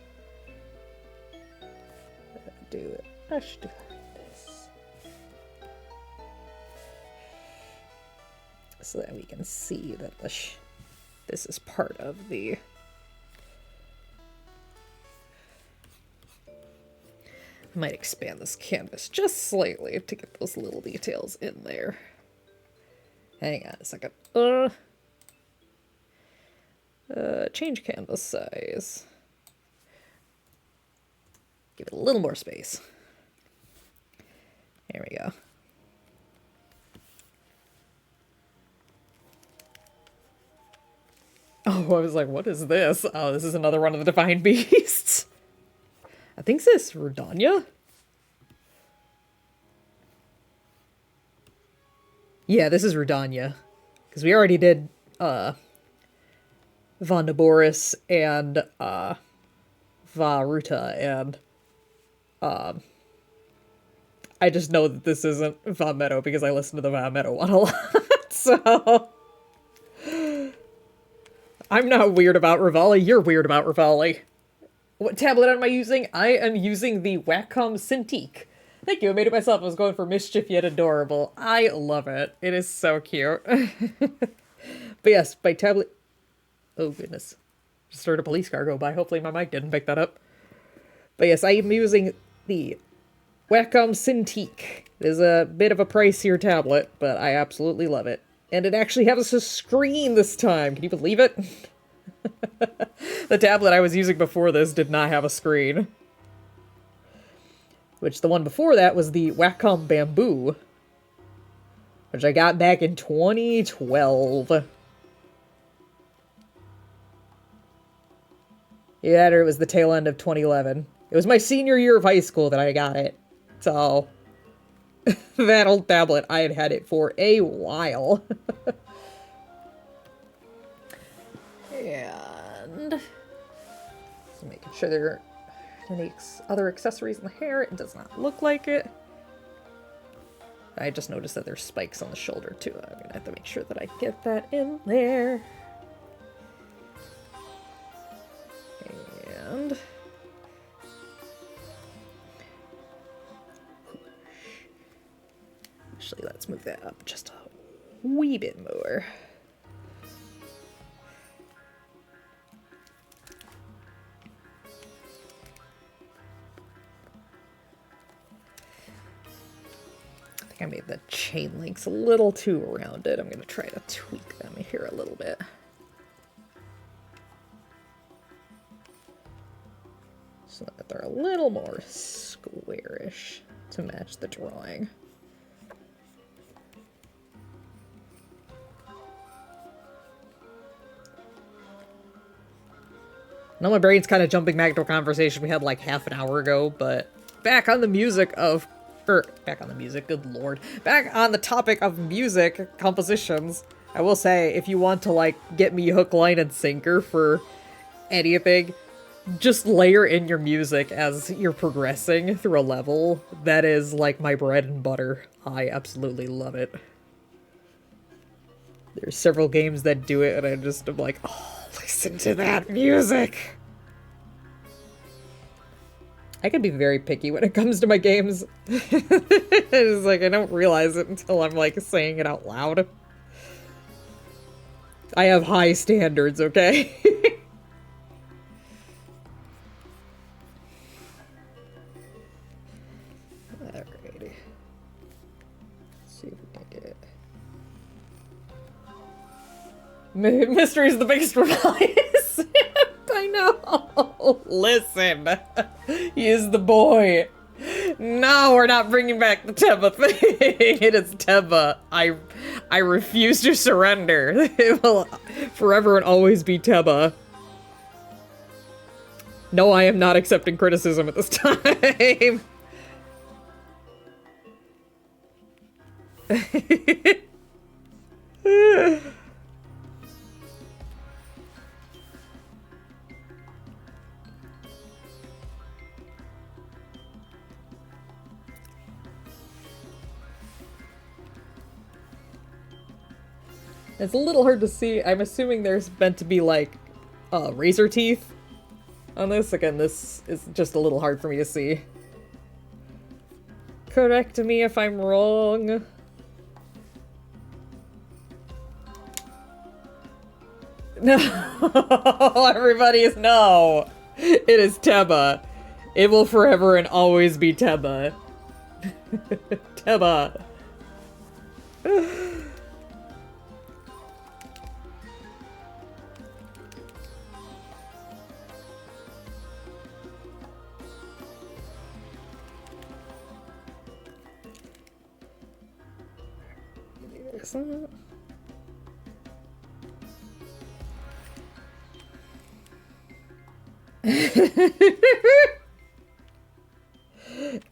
Do it. I should do it like this. So that we can see that this is part of the... I might expand this canvas just slightly to get those little details in there. Hang on a second. Change canvas size. Give it a little more space. There we go. Oh, I was like, what is this? Oh, this is another one of the Divine Beasts. I think this is Redania. Yeah, this is Redania. Because we already did, Vondaboris and, Varuta, and, I just know that this isn't Va Meadow because I listen to the Va Meadow one a lot, so... I'm not weird about Rivali, you're weird about Rivali. What tablet am I using? I am using the Wacom Cintiq. Thank you, I made it myself. I was going for mischief yet adorable. I love it. It is so cute. But yes, my tablet... Oh goodness. Just heard a police car go by. Hopefully my mic didn't pick that up. But yes, I am using the Wacom Cintiq. It is a bit of a pricier tablet, but I absolutely love it. And it actually has a screen this time. Can you believe it? The tablet I was using before this did not have a screen. Which the one before that was the Wacom Bamboo. Which I got back in 2012. Yeah, it was the tail end of 2011. It was my senior year of high school that I got it. So, that old tablet, I had it for a while. And just making sure there aren't any other accessories in the hair. It does not look like it. I just noticed that there's spikes on the shoulder too. I'm gonna have to make sure that I get that in there. And actually, let's move that up just a wee bit more. I think I made the chain links a little too rounded. I'm going to try to tweak them here a little bit. So that they're a little more squarish to match the drawing. Now my brain's kind of jumping back to a conversation we had like half an hour ago, but back on the music, good lord. Back on the topic of music compositions, I will say, if you want to like get me hook, line, and sinker for anything, just layer in your music as you're progressing through a level. That is like my bread and butter. I absolutely love it. There's several games that do it, and I'm like, oh, listen to that music! I can be very picky when it comes to my games. It's like, I don't realize it until I'm like saying it out loud. I have high standards, okay? Alrighty. Let's see if we can get it. Mystery is the biggest rebellious. I know. Listen. He is the boy. No, we're not bringing back the Teba thing. It is Teba. I refuse to surrender. It will forever and always be Teba. No, I am not accepting criticism at this time. It's a little hard to see. I'm assuming there's meant to be like razor teeth on this. Again, this is just a little hard for me to see. Correct me if I'm wrong. No, everybody is no. It is Teba. It will forever and always be Teba. Teba.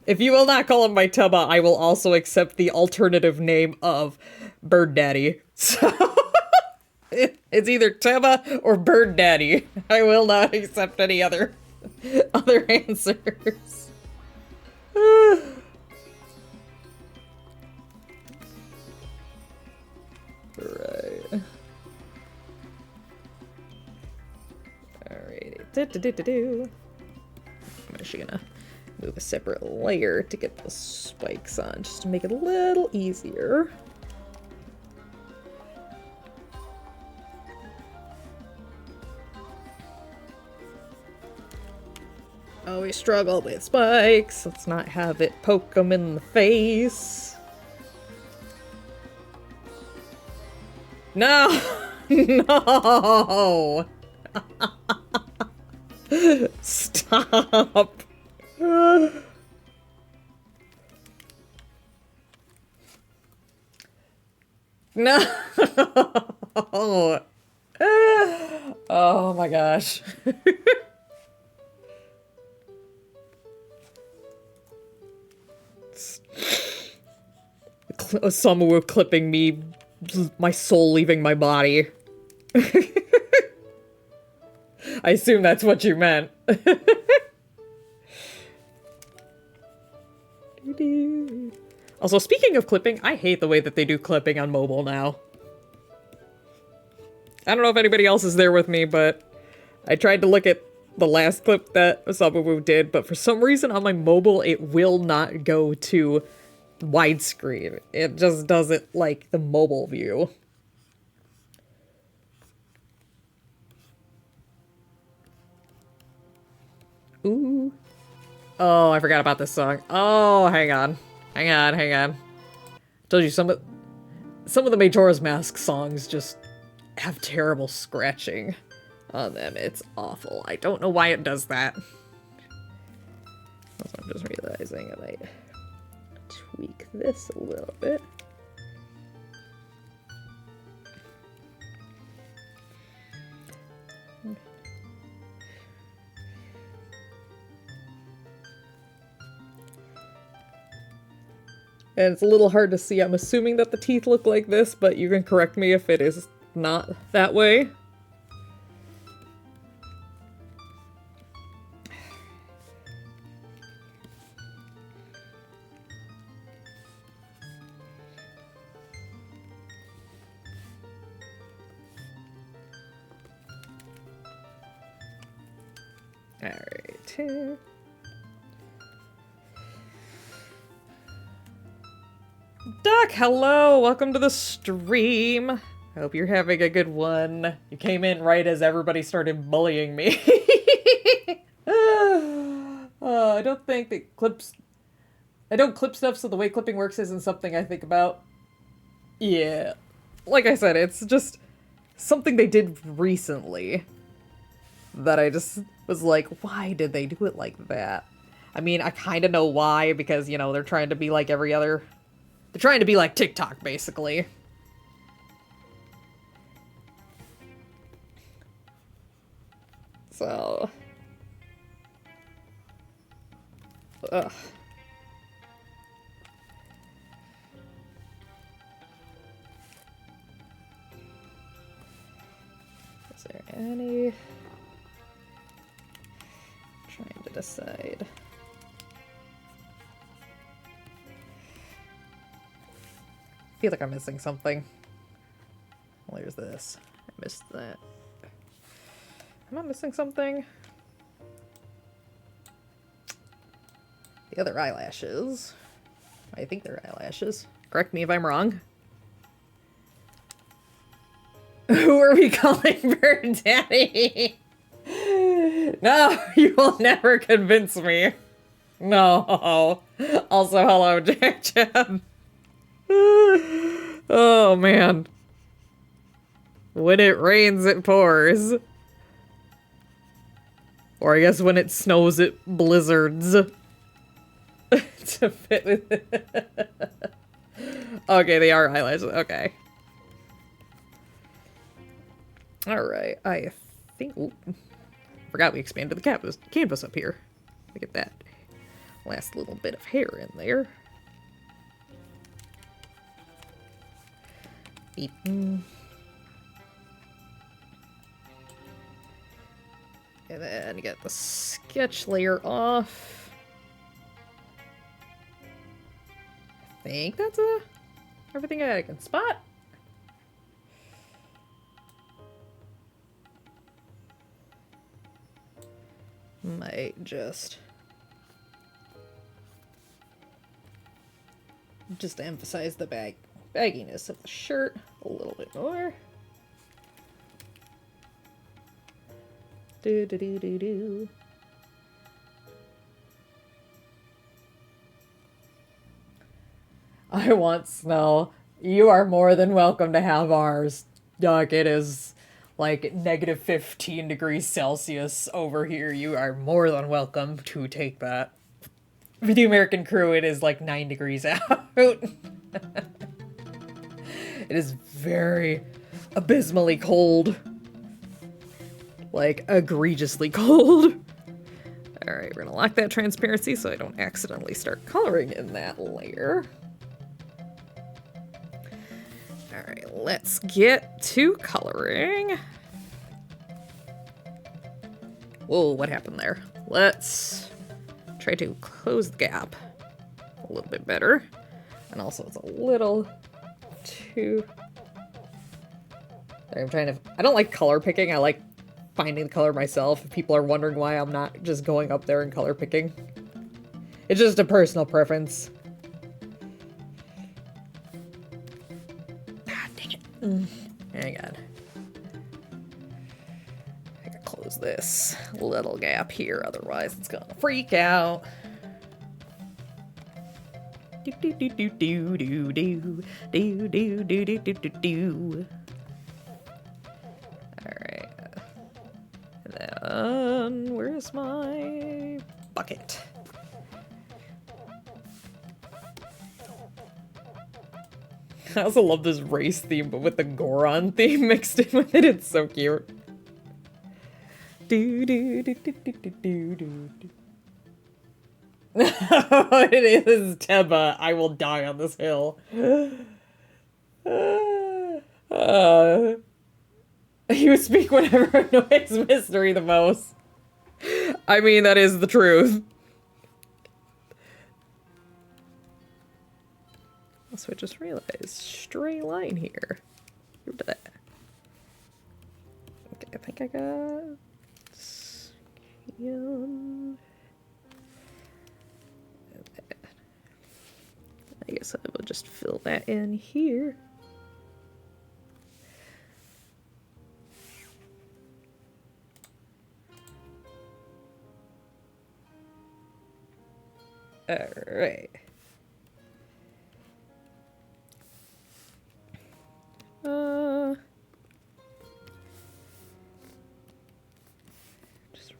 If you will not call him my Teba, I will also accept the alternative name of Bird Daddy. So it's either Teba or Bird Daddy. I will not accept any other answers. Right. Alrighty. I'm actually gonna move a separate layer to get those spikes on, just to make it a little easier. Always struggle with spikes. Let's not have it poke them in the face. No! No! Stop! No! Oh my gosh. Samu clipping me, my soul leaving my body. I assume that's what you meant. Also, speaking of clipping, I hate the way that they do clipping on mobile now. I don't know if anybody else is there with me, but I tried to look at the last clip that Samu did, but for some reason on my mobile, it will not go to widescreen. It just doesn't like the mobile view. Ooh. Oh, I forgot about this song. Oh, hang on. Hang on, hang on. I told you some of the Majora's Mask songs just have terrible scratching on them. It's awful. I don't know why it does that. Also, I'm just realizing I might tweak this a little bit. And it's a little hard to see. I'm assuming that the teeth look like this, but you can correct me if it is not that way. Alright. Duck, hello! Welcome to the stream. I hope you're having a good one. You came in right as everybody started bullying me. I don't think that clips... I don't clip stuff, so the way clipping works isn't something I think about. Yeah. Like I said, it's just something they did recently that I just was like, why did they do it like that? I mean, I kind of know why, because, you know, they're trying to be like every other... They're trying to be like TikTok, basically. So... Ugh. Is there any... Trying to decide... I feel like I'm missing something. Well, there's this. I missed that. Am I missing something? The other eyelashes. I think they're eyelashes. Correct me if I'm wrong. Who are we calling Bird Daddy? No, you will never convince me. No. Also, hello, Jack Chad. Oh, man. When it rains, it pours. Or I guess when it snows, it blizzards. To fit with it. Okay, they are eyelashes. Okay. Alright, I think... Ooh, forgot we expanded the canvas up here. Look at that. Last little bit of hair in there. Beep. And then get the sketch layer off. I think that's everything I can spot. Might just to emphasize the bagginess of the shirt a little bit more. Do do do do do. I want snow. You are more than welcome to have ours. Doc, it is like negative 15 degrees Celsius over here. You are more than welcome to take that. For the American crew, it is like 9 degrees out. It is very abysmally cold. Like, egregiously cold. Alright, we're gonna lock that transparency so I don't accidentally start coloring in that layer. let's get to coloring. Whoa, what happened there? Let's try to close the gap a little bit better. And also it's a little too... I'm trying to... I don't like color picking. I like finding the color myself. If people are wondering why I'm not just going up there and color picking. It's just a personal preference. Ah, dang it. Hang on. I gotta close this little gap here, otherwise it's gonna freak out. Do do do do do do do do do do do do do do. Alright. And then where's my bucket? I also love this race theme, but with the Goron theme mixed in with it. It's so cute. Do do do do do do do do. It is Teba. I will die on this hill. You speak whatever annoys Mystery the most. I mean, that is the truth. So I just realized, straight line here. Who did that? Okay, I think I got... I guess I will just fill that in here. Alright. Just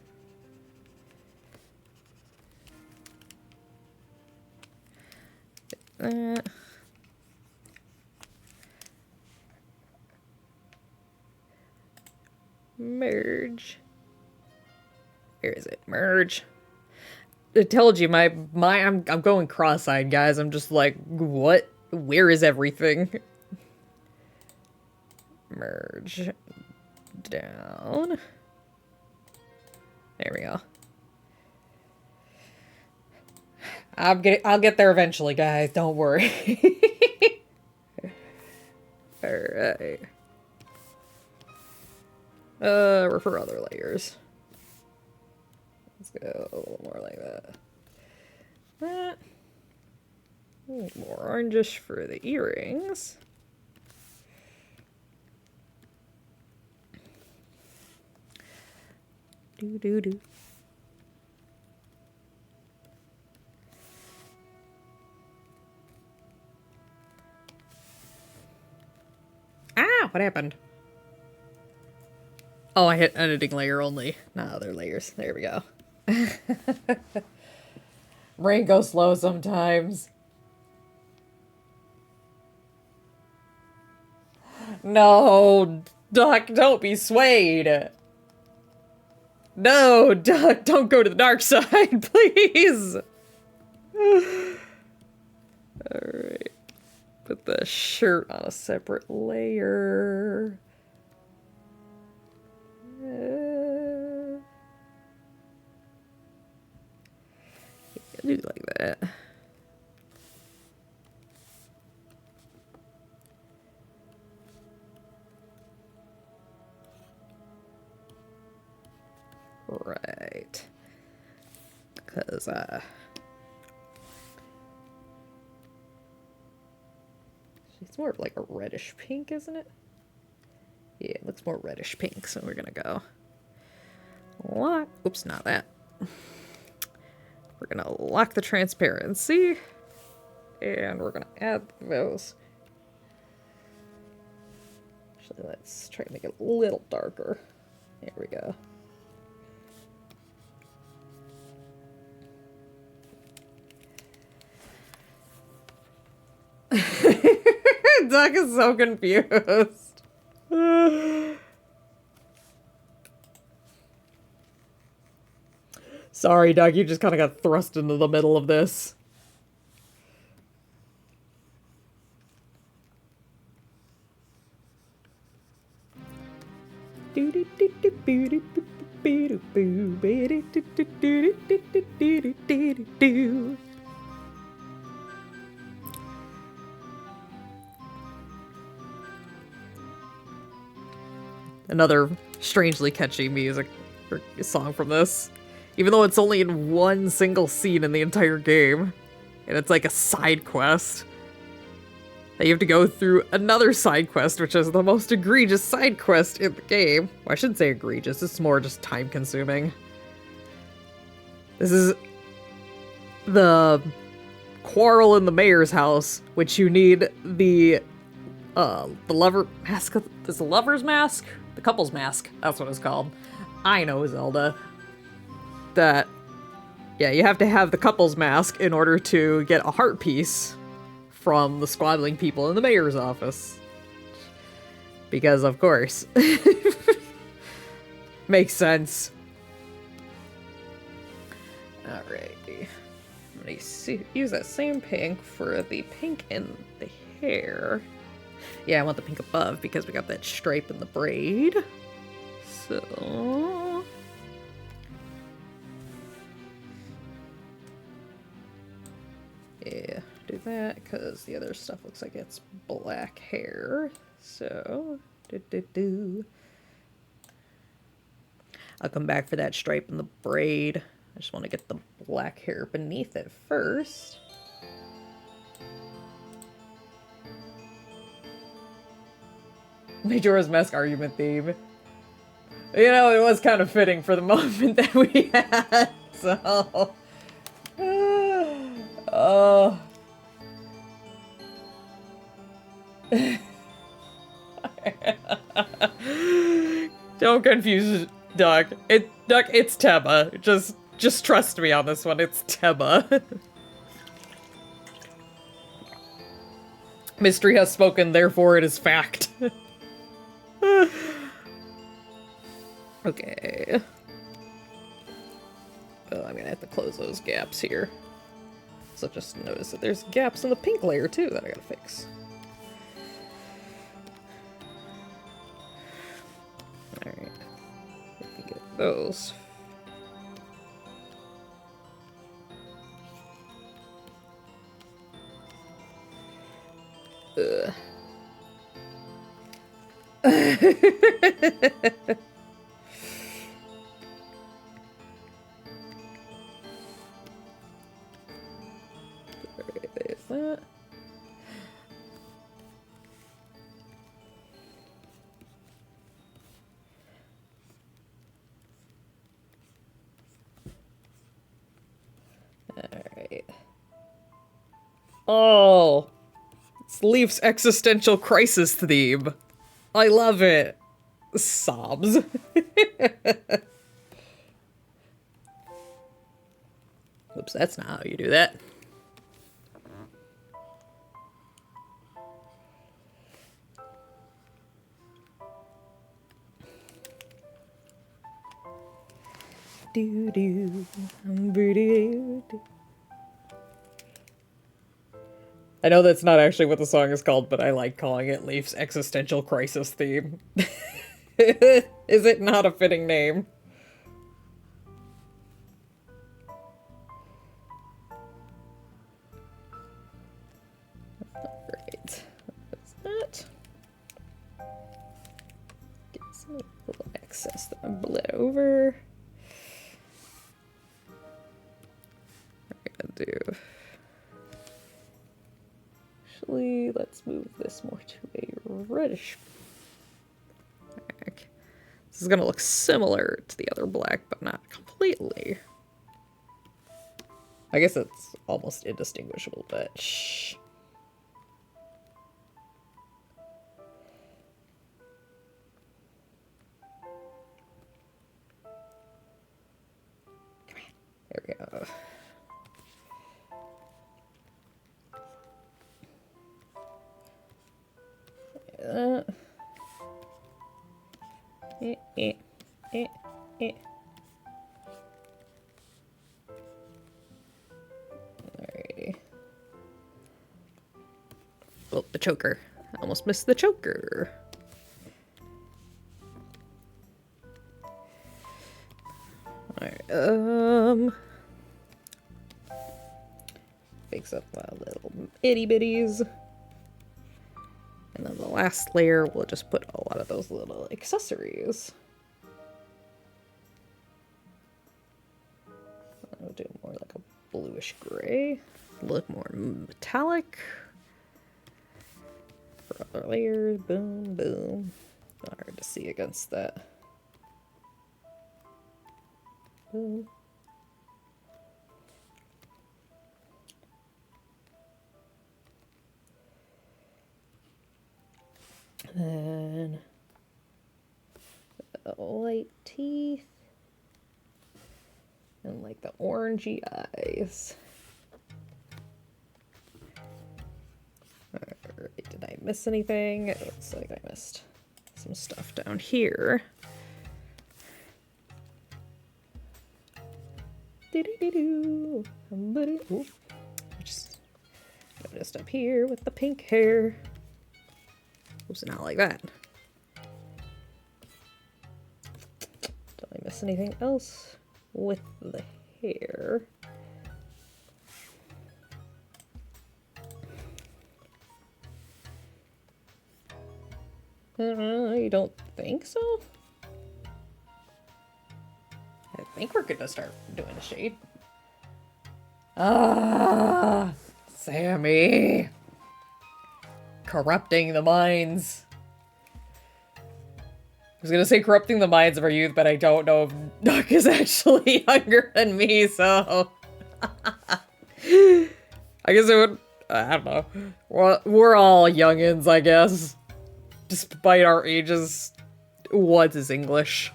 that. Merge. Where is it? Merge. I told you, I'm going cross-eyed, guys. I'm just like, what? Where is everything? Merge down. There we go. I'll get there eventually, guys. Don't worry. Alright. Refer other layers. Let's go a little more like that. That. More orangish for the earrings. Do do do. Ah, what happened? Oh, I hit editing layer only, not other layers. There we go. Brain goes slow sometimes. No, Duck, don't be swayed. No, Duck, don't go to the dark side, please. Alright. Put the shirt on a separate layer. Do like that. Right. Because, it's more of like a reddish pink, isn't it? Yeah, it looks more reddish pink, so we're gonna go lock. Oops, not that. We're gonna lock the transparency, and we're gonna add those. Actually, let's try to make it a little darker. There we go. Duck is so confused. Sorry, Duck, you just kind of got thrust into the middle of this. Another strangely catchy music or song from this. Even though it's only in one single scene in the entire game. And it's like a side quest. That you have to go through another side quest, which is the most egregious side quest in the game. Well, I shouldn't say egregious, it's more just time consuming. This is the quarrel in the mayor's house, which you need the lover mask. Is the lover's mask? The couple's mask. That's what it's called. I know, Zelda. That, yeah, you have to have the couple's mask in order to get a heart piece from the squabbling people in the mayor's office. Because, of course. Makes sense. Alrighty. I'm gonna use that same pink for the pink in the hair. Yeah, I want the pink above because we got that stripe in the braid. So... yeah, do that because the other stuff looks like it's black hair. So, I'll come back for that stripe in the braid. I just want to get the black hair beneath it first. Majora's Mask argument theme. You know, it was kind of fitting for the moment that we had, so... oh... Don't confuse Duck. Duck, it's Teba. Just trust me on this one, it's Teba. Mystery has spoken, therefore it is fact. Okay. Oh, I'm gonna have to close those gaps here. So just notice that there's gaps in the pink layer too that I gotta fix. Alright. We can get those. Ugh. There's that. Alright. Oh! It's Leaf's existential crisis theme. I love it. Sobs. Oops, that's not how you do that. Do do, do. I know that's not actually what the song is called, but I like calling it Leaf's existential crisis theme. Is it not a fitting name? Alright. That's that. Get some little excess that I bled over. We're gonna do... actually, let's move this more to a reddish black. This is gonna look similar to the other black, but not completely. I guess it's almost indistinguishable, but shh. Come on. There we go. Alrighty. Oh, the choker. I almost missed the choker. Alright, fix up my little itty bitties. And then the last layer, we'll just put a lot of those little accessories. I'll do more like a bluish gray, a little more metallic. For other layers, boom, boom. Not hard to see against that. Boom. And then the white teeth and like the orangey eyes. Alright, did I miss anything? It looks like I missed some stuff down here. Doo-doo-doo-doo. Ooh. I just noticed up here with the pink hair. Oops, not like that. Did I miss anything else with the hair? You don't think so? I think we're gonna start doing a shade. Ah, Sammy. Corrupting the minds. I was gonna say corrupting the minds of our youth, but I don't know if Duck is actually younger than me, so... I guess it would... I don't know. We're all youngins, I guess. Despite our ages. What is English?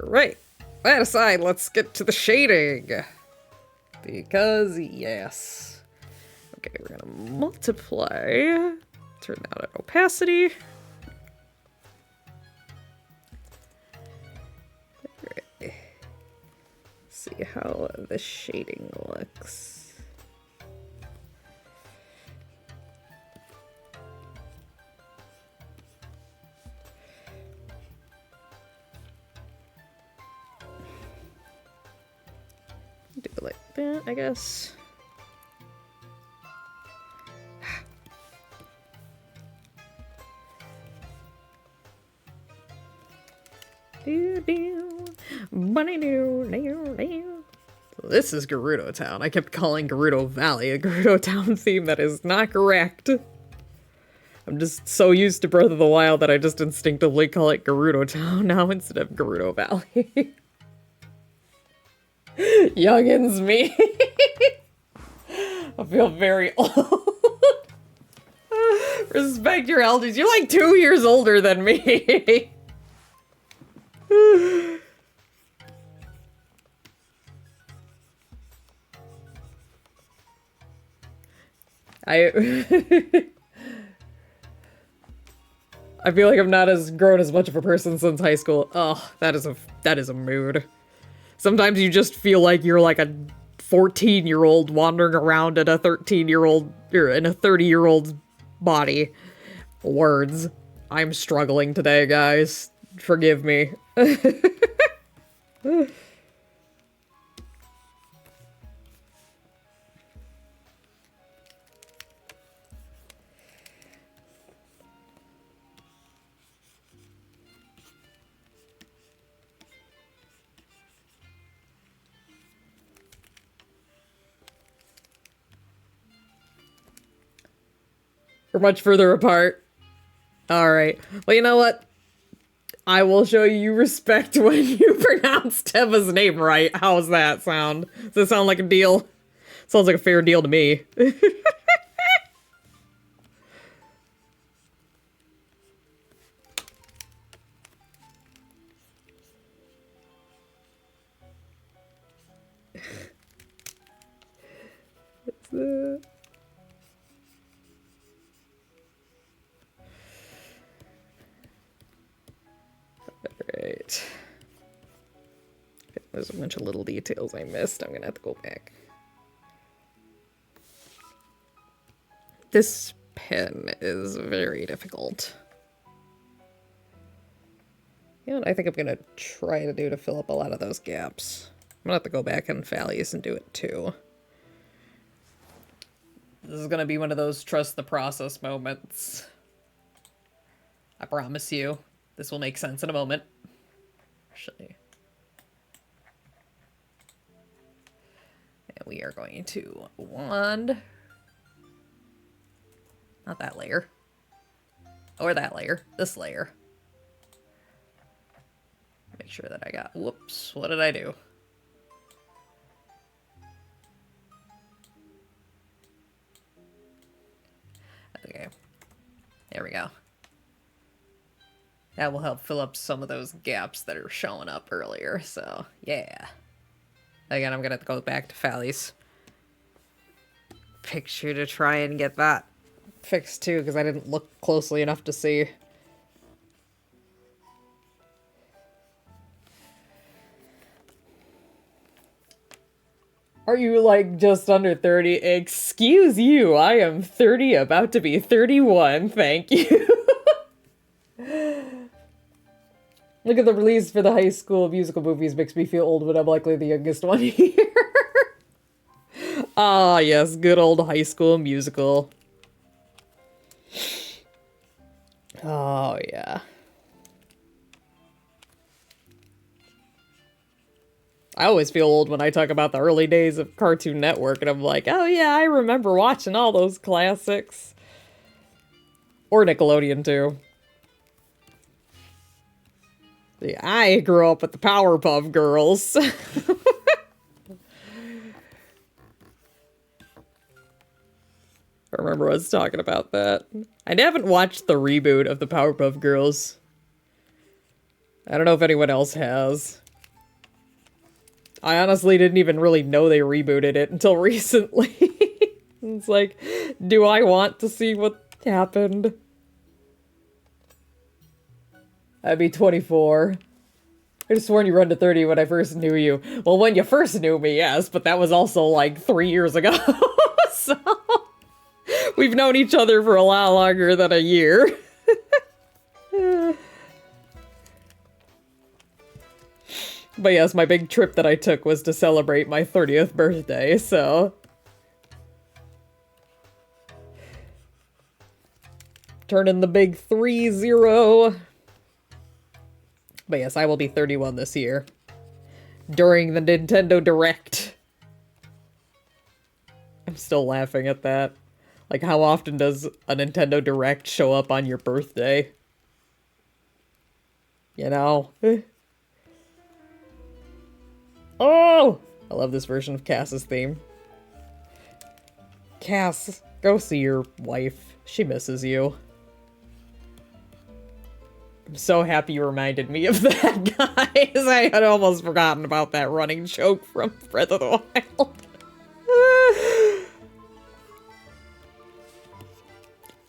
Alright. That aside, let's get to the shading. Because, yes. Okay, we're gonna multiply. Turn that at opacity. Alright. See how the shading looks. Do it like that, I guess. This is Gerudo Town. I kept calling Gerudo Valley a Gerudo Town theme. That is not correct. I'm just so used to Breath of the Wild that I just instinctively call it Gerudo Town now instead of Gerudo Valley. Youngins me. I feel very old. Respect your elders. You're like 2 years older than me. I feel like I'm not as grown as much of a person since high school. Oh, that is a mood. Sometimes you just feel like you're like a 14-year-old wandering around in a 13-year-old or in a 30-year-old's body. Words. I'm struggling today, guys. Forgive me. We're much further apart. Alright. Well, you know what? I will show you respect when you pronounce Teva's name right. How's that sound? Does that sound like a deal? Sounds like a fair deal to me. Alright. There's a bunch of little details I missed. I'm gonna have to go back. This pen is very difficult. You know what I think I'm gonna try to do to fill up a lot of those gaps? I'm gonna have to go back in Fallies and do it too. This is gonna be one of those trust the process moments. I promise you, this will make sense in a moment. Actually. And we are going to wand. Not that layer. Or that layer. This layer. Make sure that I got... Whoops. What did I do? Okay. There we go. That will help fill up some of those gaps that are showing up earlier, so yeah. Again, I'm gonna go back to Fallies. Picture to try and get that fixed too, because I didn't look closely enough to see. Are you, like, just under 30? Excuse you, I am 30, about to be 31, thank you. Look at the release for the High School Musical movies makes me feel old, but I'm likely the youngest one here. Ah, yes, good old High School Musical. Oh, yeah. I always feel old when I talk about the early days of Cartoon Network, and I'm like, oh yeah, I remember watching all those classics. Or Nickelodeon, too. Yeah, I grew up with the Powerpuff Girls. I remember I was talking about that. I haven't watched the reboot of the Powerpuff Girls. I don't know if anyone else has. I honestly didn't even really know they rebooted it until recently. It's like, do I want to see what happened? I'd be 24. I just sworn you run to 30 when I first knew you. Well, when you first knew me, yes, but that was also like 3 years ago. So, we've known each other for a lot longer than a year. But yes, my big trip that I took was to celebrate my 30th birthday, so... Turning the big 3-0. But yes, I will be 31 this year. During the Nintendo Direct. I'm still laughing at that. Like, how often does a Nintendo Direct show up on your birthday? You know? Oh! I love this version of Cass's theme. Cass, go see your wife. She misses you. I'm so happy you reminded me of that, guys. I had almost forgotten about that running joke from Breath of the Wild.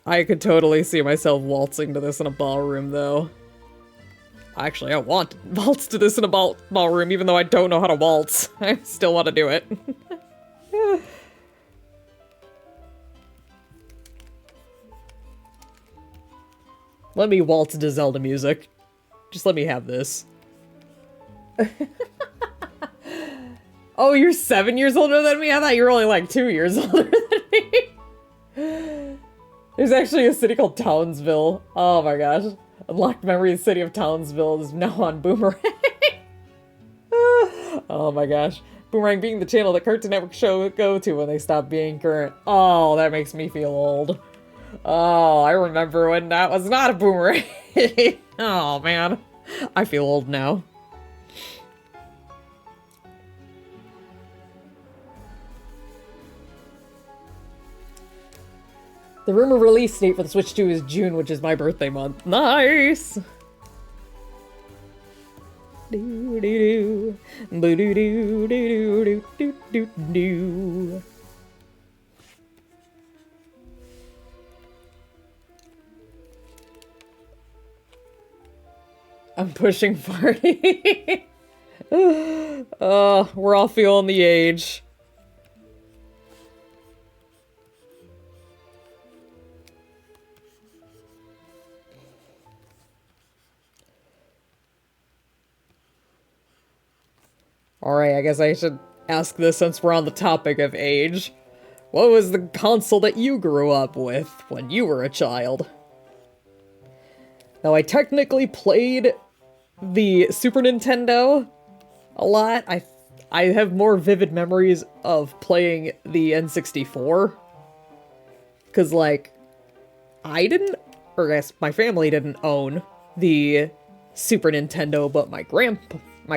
I could totally see myself waltzing to this in a ballroom, though. Actually, I want to waltz to this in a ballroom, even though I don't know how to waltz. I still want to do it. Let me waltz to Zelda music. Just let me have this. Oh, you're 7 years older than me? I thought you were only like 2 years older than me. There's actually a city called Townsville. Oh my gosh. Unlocked memory of the city of Townsville is now on Boomerang. Oh my gosh. Boomerang being the channel that Cartoon Network show go to when they stop being current. Oh, that makes me feel old. Oh, I remember when that was not a Boomerang. Oh man. I feel old now. The rumor release date for the Switch 2 is June, which is my birthday month. Nice! Do do do. Boo do do do do do do do. I'm pushing 40. Oh, we're all feeling the age. Alright, I guess I should ask this since we're on the topic of age. What was the console that you grew up with when you were a child? Now, I technically played the Super Nintendo a lot. I have more vivid memories of playing the N64. Because, like, I didn't, or I guess my family didn't own the Super Nintendo, but my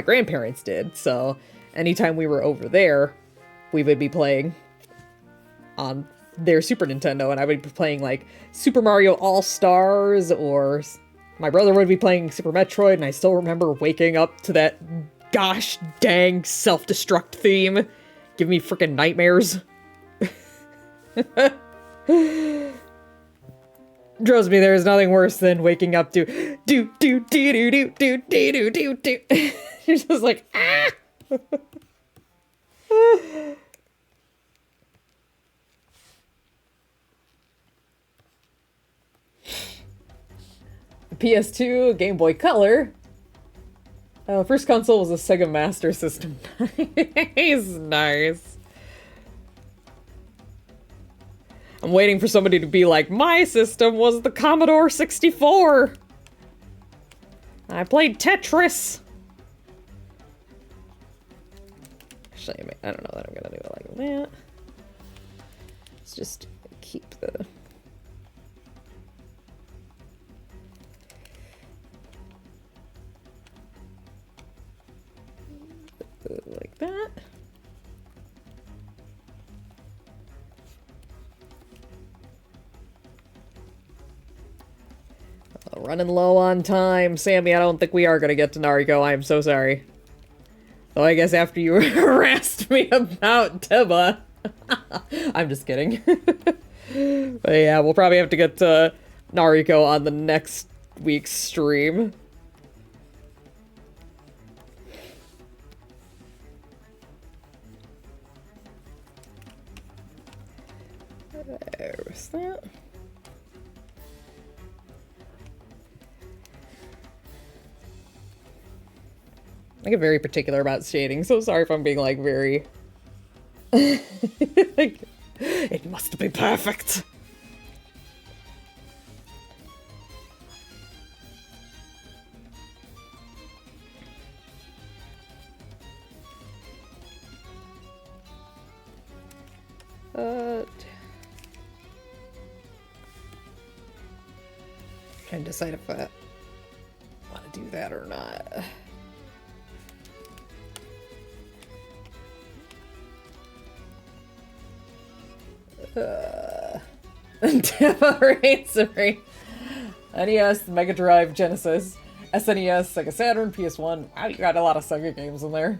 grandparents did. So, anytime we were over there, we would be playing on their Super Nintendo, and I would be playing, like, Super Mario All-Stars, or my brother would be playing Super Metroid, and I still remember waking up to that gosh dang self-destruct theme. Give me freaking nightmares. Trust me, there is nothing worse than waking up to do do do do do do do do do. You're just like, ah. PS2, Game Boy Color. First console was a Sega Master System. Nice, nice. I'm waiting for somebody to be like, my system was the Commodore 64. I played Tetris. Actually, I don't know that I'm gonna do it like that. Let's just keep the... like that. Running low on time. Sammy, I don't think we are gonna get to Nariko. I am so sorry. So I guess after you harassed me about Tiba. I'm just kidding. But yeah, we'll probably have to get to Nariko on the next week's stream. There's that. I get very particular about shading, so sorry if I'm being, like, very... like, it must be perfect! Trying to decide if I want to do that or not. Demo Racery. NES, Mega Drive, Genesis, SNES, Sega Saturn, PS1. Wow, you got a lot of Sega games in there.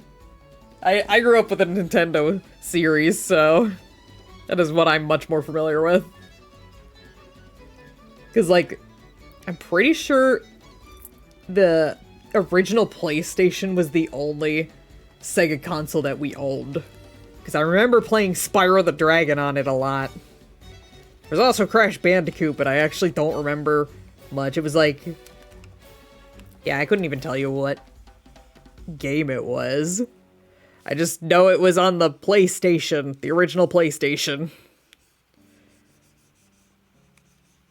I grew up with a Nintendo series, so that is what I'm much more familiar with. Because, like, I'm pretty sure the original PlayStation was the only Sega console that we owned. Because I remember playing Spyro the Dragon on it a lot. There's also Crash Bandicoot, but I actually don't remember much. It was like... yeah, I couldn't even tell you what game it was. I just know it was on the PlayStation, the original PlayStation.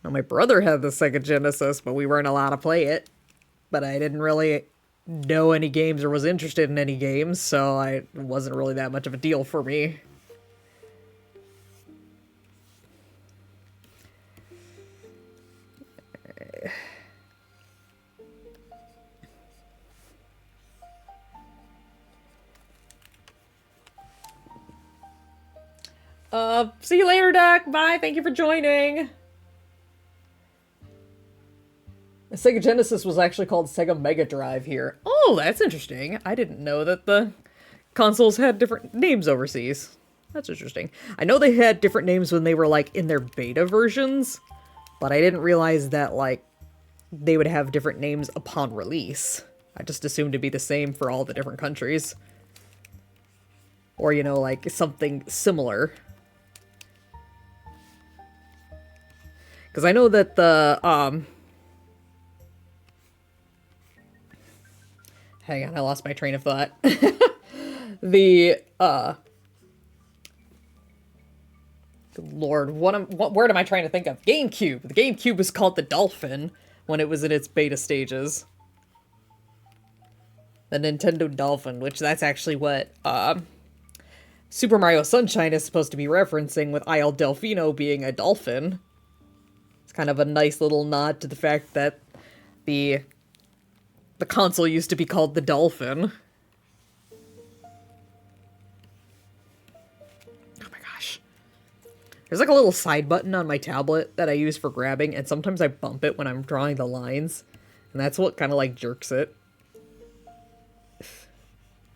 Now, my brother had the Sega Genesis, but we weren't allowed to play it. But I didn't really know any games or was interested in any games, so it wasn't really that much of a deal for me. See you later, Doc. Bye. Thank you for joining. The Sega Genesis was actually called Sega Mega Drive here. Oh, that's interesting. I didn't know that the consoles had different names overseas. That's interesting. I know they had different names when they were, like, in their beta versions, but I didn't realize that, like, they would have different names upon release. I just assumed it'd be the same for all the different countries. Or, you know, like, something similar. Because I know that the, hang on, I lost my train of thought. The, good Lord, what word am I trying to think of? GameCube. The GameCube was called the Dolphin when it was in its beta stages. The Nintendo Dolphin, which that's actually what, Super Mario Sunshine is supposed to be referencing, with Isle Delfino being a dolphin. It's kind of a nice little nod to the fact that the console used to be called the Dolphin. Oh my gosh. There's like a little side button on my tablet that I use for grabbing, and sometimes I bump it when I'm drawing the lines. And that's what kind of like jerks it.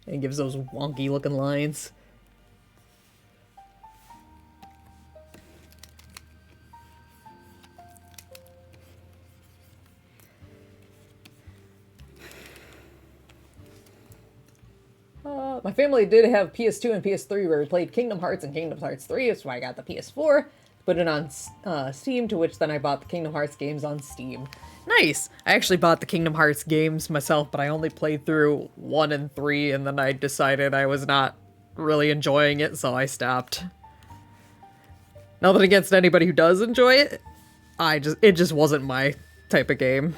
And gives those wonky looking lines. My family did have PS2 and PS3 where we played Kingdom Hearts and Kingdom Hearts 3, that's why I got the PS4. Put it on Steam, to which then I bought the Kingdom Hearts games on Steam. Nice! I actually bought the Kingdom Hearts games myself, but I only played through 1 and 3, and then I decided I was not really enjoying it, so I stopped. Nothing against anybody who does enjoy it. It just wasn't my type of game.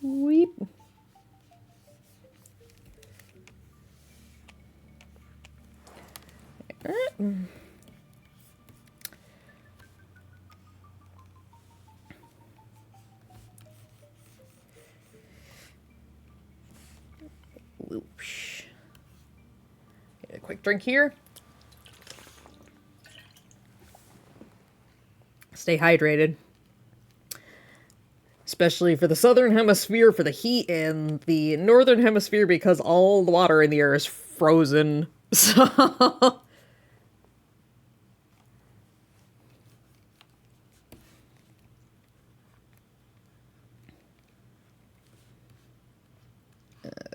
Weep. Alright. Whoosh. Get a quick drink here. Stay hydrated. Especially for the southern hemisphere for the heat, and the northern hemisphere because all the water in the air is frozen. So...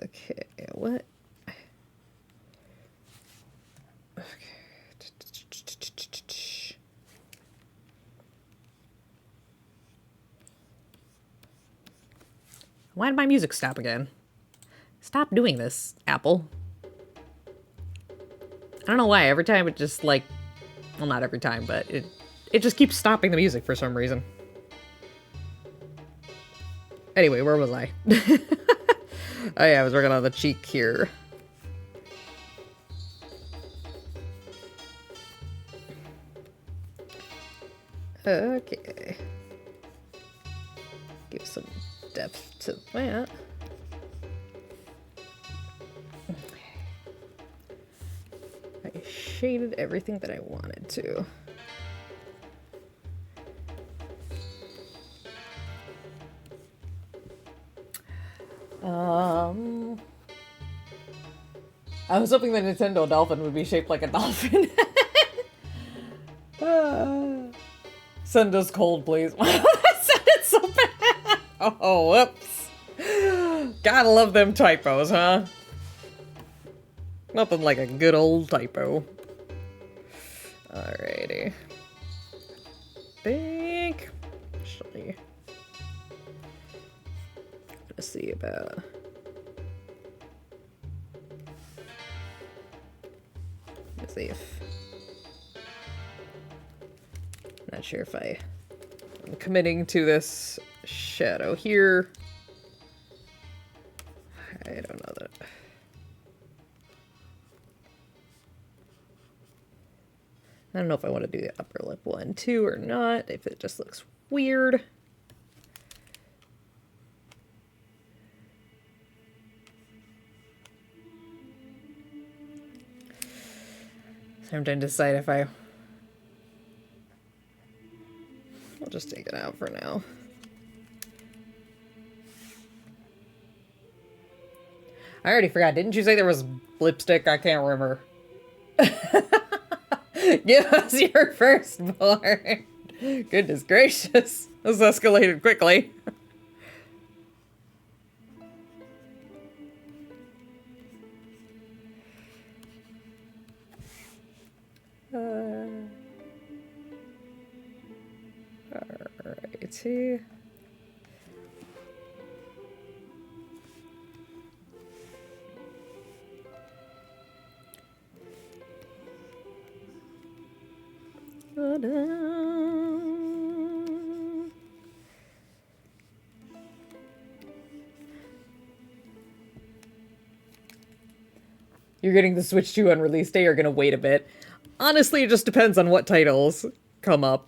Okay, what? Okay. Why did my music stop again? Stop doing this, Apple. I don't know why. Every time it just like... Well, not every time, but it just keeps stopping the music for some reason. Anyway, where was I? Oh yeah, I was working on the cheek here. Okay. Give some depth to that. I shaded everything that I wanted to. I was hoping the Nintendo Dolphin would be shaped like a dolphin. Send us cold, please. That sounded so bad. Oh, whoops. Gotta love them typos, huh? Nothing like a good old typo. Alrighty. Think. Actually. Let's see about. Let's see if. Not sure if I'm committing to this shadow here. I don't know that. I don't know if I want to do the upper lip one too or not, if it just looks weird. So I'm trying to decide if I'll just take it out for now. I already forgot. Didn't you say there was lipstick? I can't remember. Give us your firstborn. Goodness gracious. This escalated quickly. Alrighty. You're getting the Switch 2 on release day, or gonna wait a bit? Honestly, it just depends on what titles come up.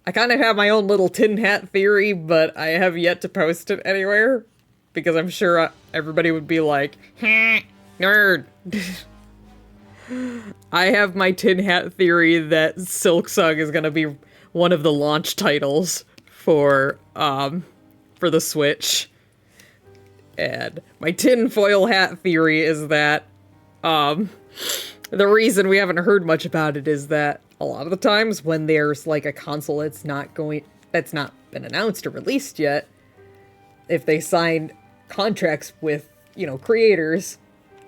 I kind of have my own little tin hat theory, but I have yet to post it anywhere. Because I'm sure everybody would be like, nerd. I have my tin hat theory that Silksong is gonna be one of the launch titles for the Switch. And my tinfoil hat theory is that, the reason we haven't heard much about it is that a lot of the times when there's like a console that's not been announced or released yet, if they sign contracts with, you know, creators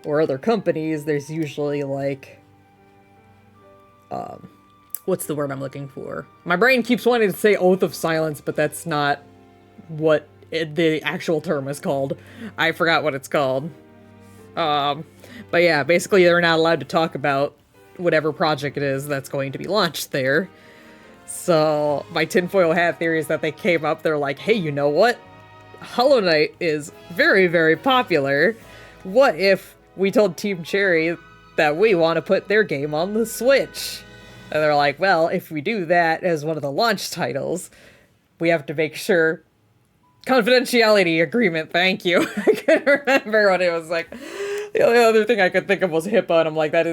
or other companies, there's usually like, what's the word I'm looking for? My brain keeps wanting to say oath of silence, but that's not what the actual term is called. I forgot what it's called. But yeah, basically they're not allowed to talk about whatever project it is that's going to be launched there. So my tinfoil hat theory is that they came up, they're like, hey, you know what? Hollow Knight is very, very popular. What if we told Team Cherry that we want to put their game on the Switch? And they're like, well, if we do that as one of the launch titles, we have to make sure... Confidentiality agreement, thank you. I couldn't remember what it was like. The only other thing I could think of was HIPAA, and I'm like, that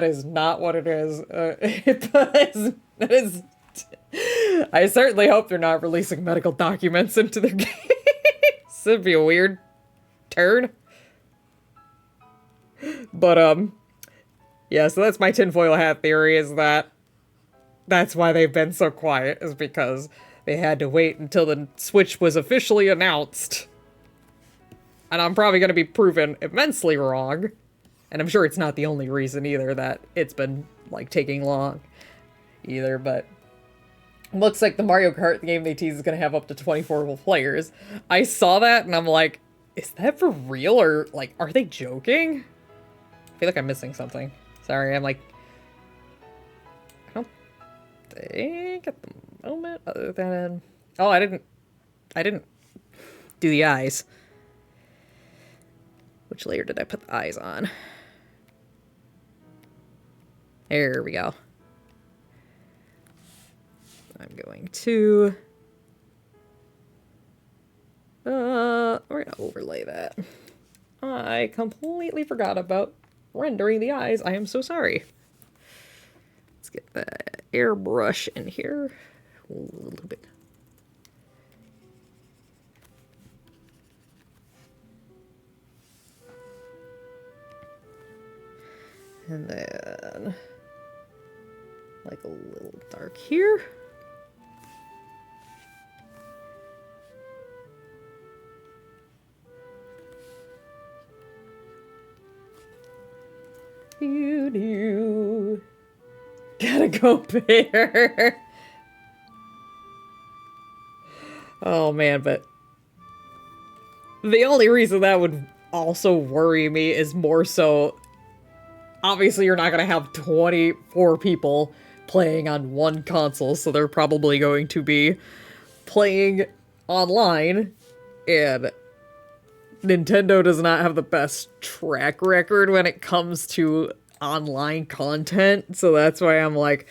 is not what it is. HIPAA is... I certainly hope they're not releasing medical documents into their games. It'd be a weird turn. But, yeah, so that's my tinfoil hat theory, is that that's why they've been so quiet, is because they had to wait until the Switch was officially announced. And I'm probably going to be proven immensely wrong. And I'm sure it's not the only reason either that it's been, like, taking long either, but... Looks like the Mario Kart game they tease is going to have up to 24 players. I saw that and I'm like, is that for real, or, like, are they joking? I feel like I'm missing something. Sorry, I'm like... I don't think at the moment, other than... Oh, I didn't do the eyes. Which layer did I put the eyes on? There we go. I'm going to... we're gonna overlay that. I completely forgot about rendering the eyes. I am so sorry. Let's get the airbrush in here. A little bit. And then... like a little dark here. Gotta go bigger. Oh man, but the only reason that would also worry me is more so, obviously you're not gonna have 24 people playing on one console, so they're probably going to be playing online, and Nintendo does not have the best track record when it comes to online content, so that's why I'm like,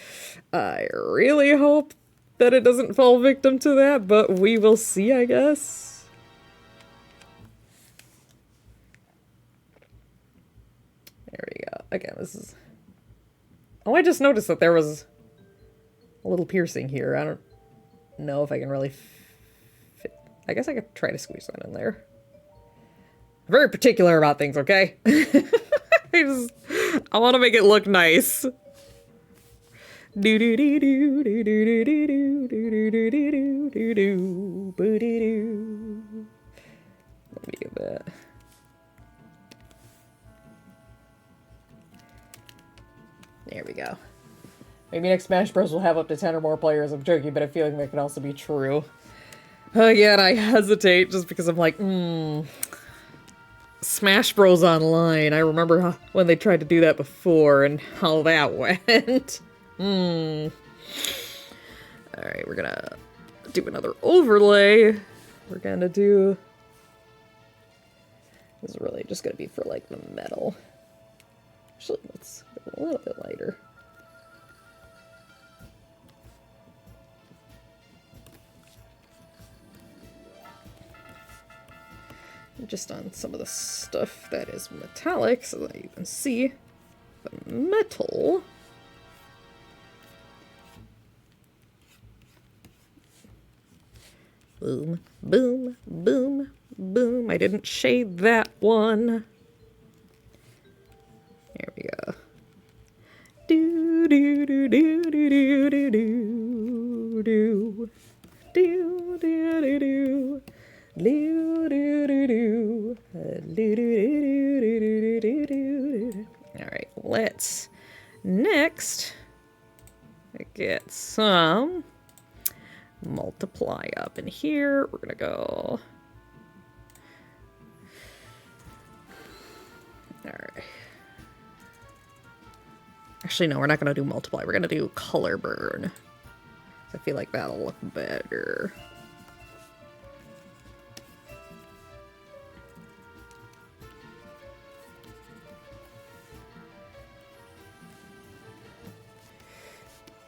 I really hope that it doesn't fall victim to that, but we will see, I guess. There we go. Again, this is... Oh, I just noticed that there was a little piercing here. I don't know if I can really fit... I guess I could try to squeeze that in there. I'm very particular about things, okay? I want to make it look nice. Do do do do do do do do do do do do do do do do. Let me get that. There we go. Maybe next Smash Bros. Will have up to 10 or more players. I'm joking, but I feel like that could also be true. Again, I hesitate just because I'm like, Smash Bros. Online. I remember when they tried to do that before and how that went. Alright, we're gonna do another overlay. We're gonna do... This is really just gonna be for, like, the metal. Actually, let's go a little bit lighter. Just on some of the stuff that is metallic so that you can see the metal. Boom, boom, boom, boom. I didn't shade that one. There we go. Do do do do do do do do do do do do do. Alright, let's next get some multiply up in here. We're gonna go. Alright. Actually, no, we're not gonna do multiply. We're gonna do color burn. I feel like that'll look better.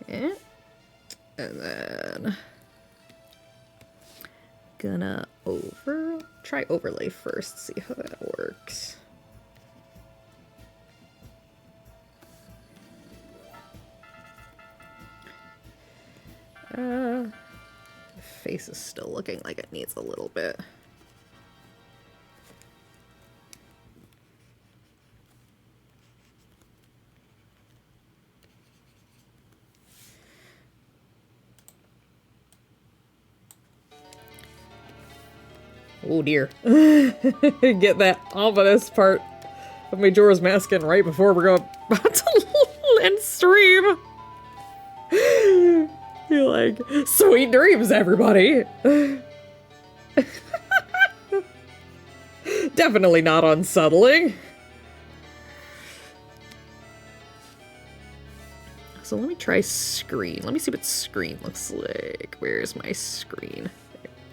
Yeah. And then gonna try overlay first, see how that works. The face is still looking like it needs a little bit. Oh dear. Get that ominous part of Majora's Mask in right before we're going about to end stream. You're like, sweet dreams, everybody. Definitely not unsettling. So let me try screen. Let me see what screen looks like. Where's my screen?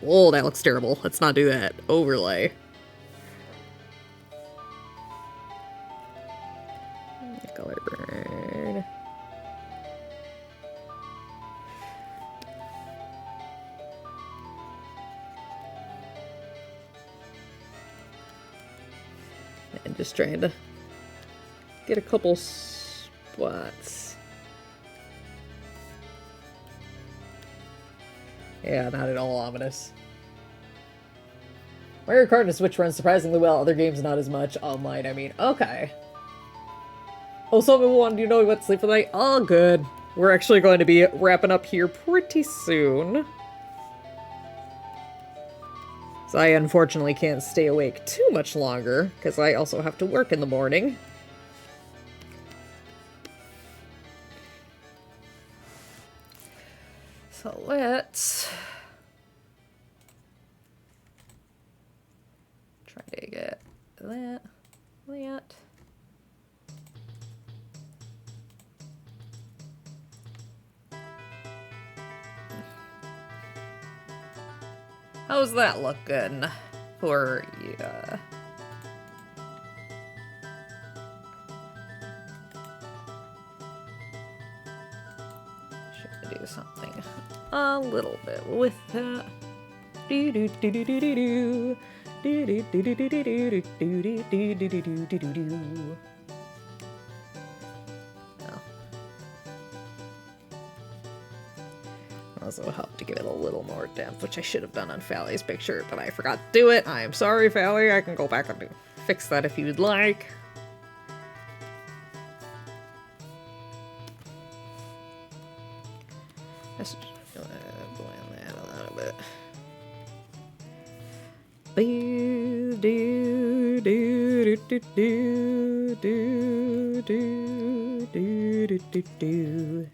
Oh, that looks terrible. Let's not do that. Overlay. Color burn. And just trying to get a couple spots. Yeah, not at all ominous. Mario Kart and Switch runs surprisingly well, other games not as much. Online, I mean. Okay. Oh, someone, do you know we went to sleep for the night? Oh, good. We're actually going to be wrapping up here pretty soon. So I unfortunately can't stay awake too much longer, because I also have to work in the morning. So let's try to get that. How's that looking for you? Should do something a little bit with that. Do do do do do do do. Do do do do do do do do do do do do do do. Also help to give it a little more depth, which I should have done on Fally's picture, but I forgot to do it. I am sorry, Fally. I can go back and fix that if you'd like. Let's just blend that a little bit. Do do do do do do do do do do do.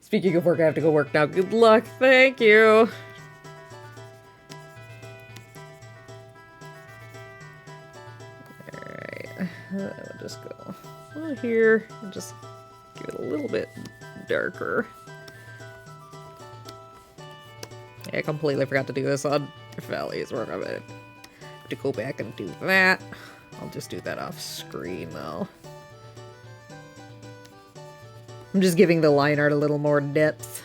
Speaking of work, I have to go work now. Good luck. Thank you. Alright. I'll just go little here, and just give it a little bit darker. Yeah, I completely forgot to do this on Valley's work. I'm gonna have to go back and do that. I'll just do that off screen though. I'm just giving the line art a little more depth.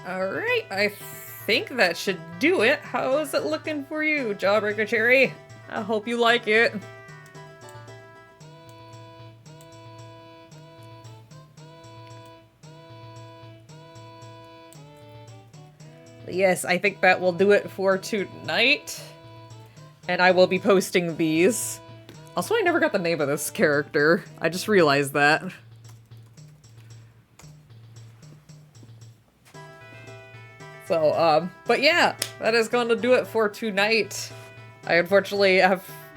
Alright, I think that should do it. How is it looking for you, Jawbreaker Cherry? I hope you like it. Yes, I think that will do it for tonight. And I will be posting these. Also, I never got the name of this character. I just realized that. So, but yeah, that is going to do it for tonight. I unfortunately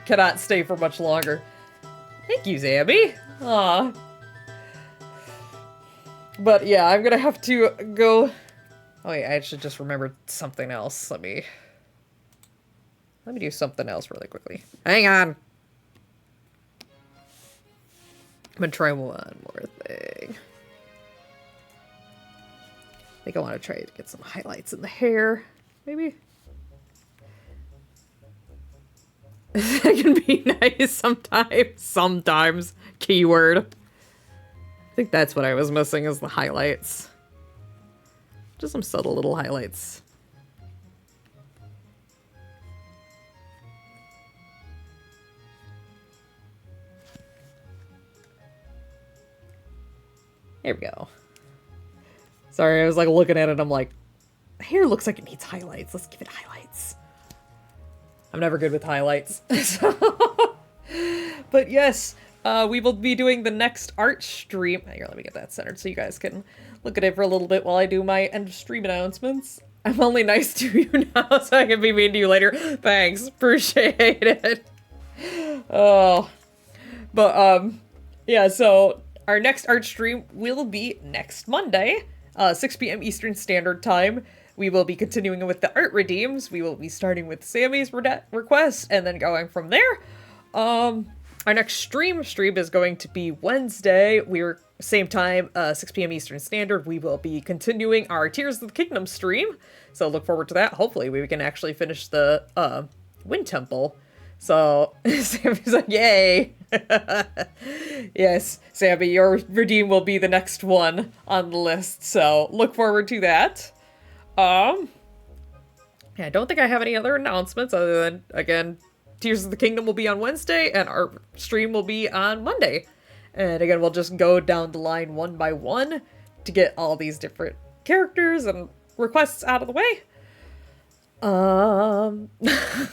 cannot stay for much longer. Thank you, Zambi. Aw. But yeah, I'm gonna have to go... Oh wait, I should just remember something else. Let me do something else really quickly. Hang on! I'm gonna try one more thing. I think I want to try to get some highlights in the hair, maybe? That can be nice sometimes. Sometimes. Keyword. I think that's what I was missing, is the highlights. Just some subtle little highlights. There we go. Sorry, I was like looking at it, I'm like, hair looks like it needs highlights. Let's give it highlights. I'm never good with highlights. But yes, we will be doing the next art stream. Here, let me get that centered so you guys can look at it for a little bit while I do my end of stream announcements. I'm only nice to you now, so I can be mean to you later. Thanks, appreciate it. Oh, but yeah, so our next art stream will be next Monday, 6 p.m. Eastern Standard Time. We will be continuing with the art redeems. We will be starting with Sammy's request and then going from there. Our next stream is going to be Wednesday. We're same time, 6 p.m. Eastern Standard. We will be continuing our Tears of the Kingdom stream. So look forward to that. Hopefully we can actually finish the Wind Temple. So Sammy's like, yay. Yes, Sammy, your redeem will be the next one on the list. So look forward to that. Yeah, I don't think I have any other announcements other than, again, Tears of the Kingdom will be on Wednesday, and our stream will be on Monday. And again, we'll just go down the line one by one to get all these different characters and requests out of the way.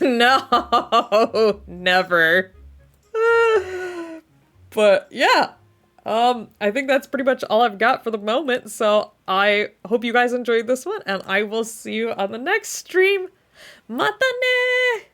No, never. But yeah, I think that's pretty much all I've got for the moment. So I hope you guys enjoyed this one, and I will see you on the next stream. Mata ne!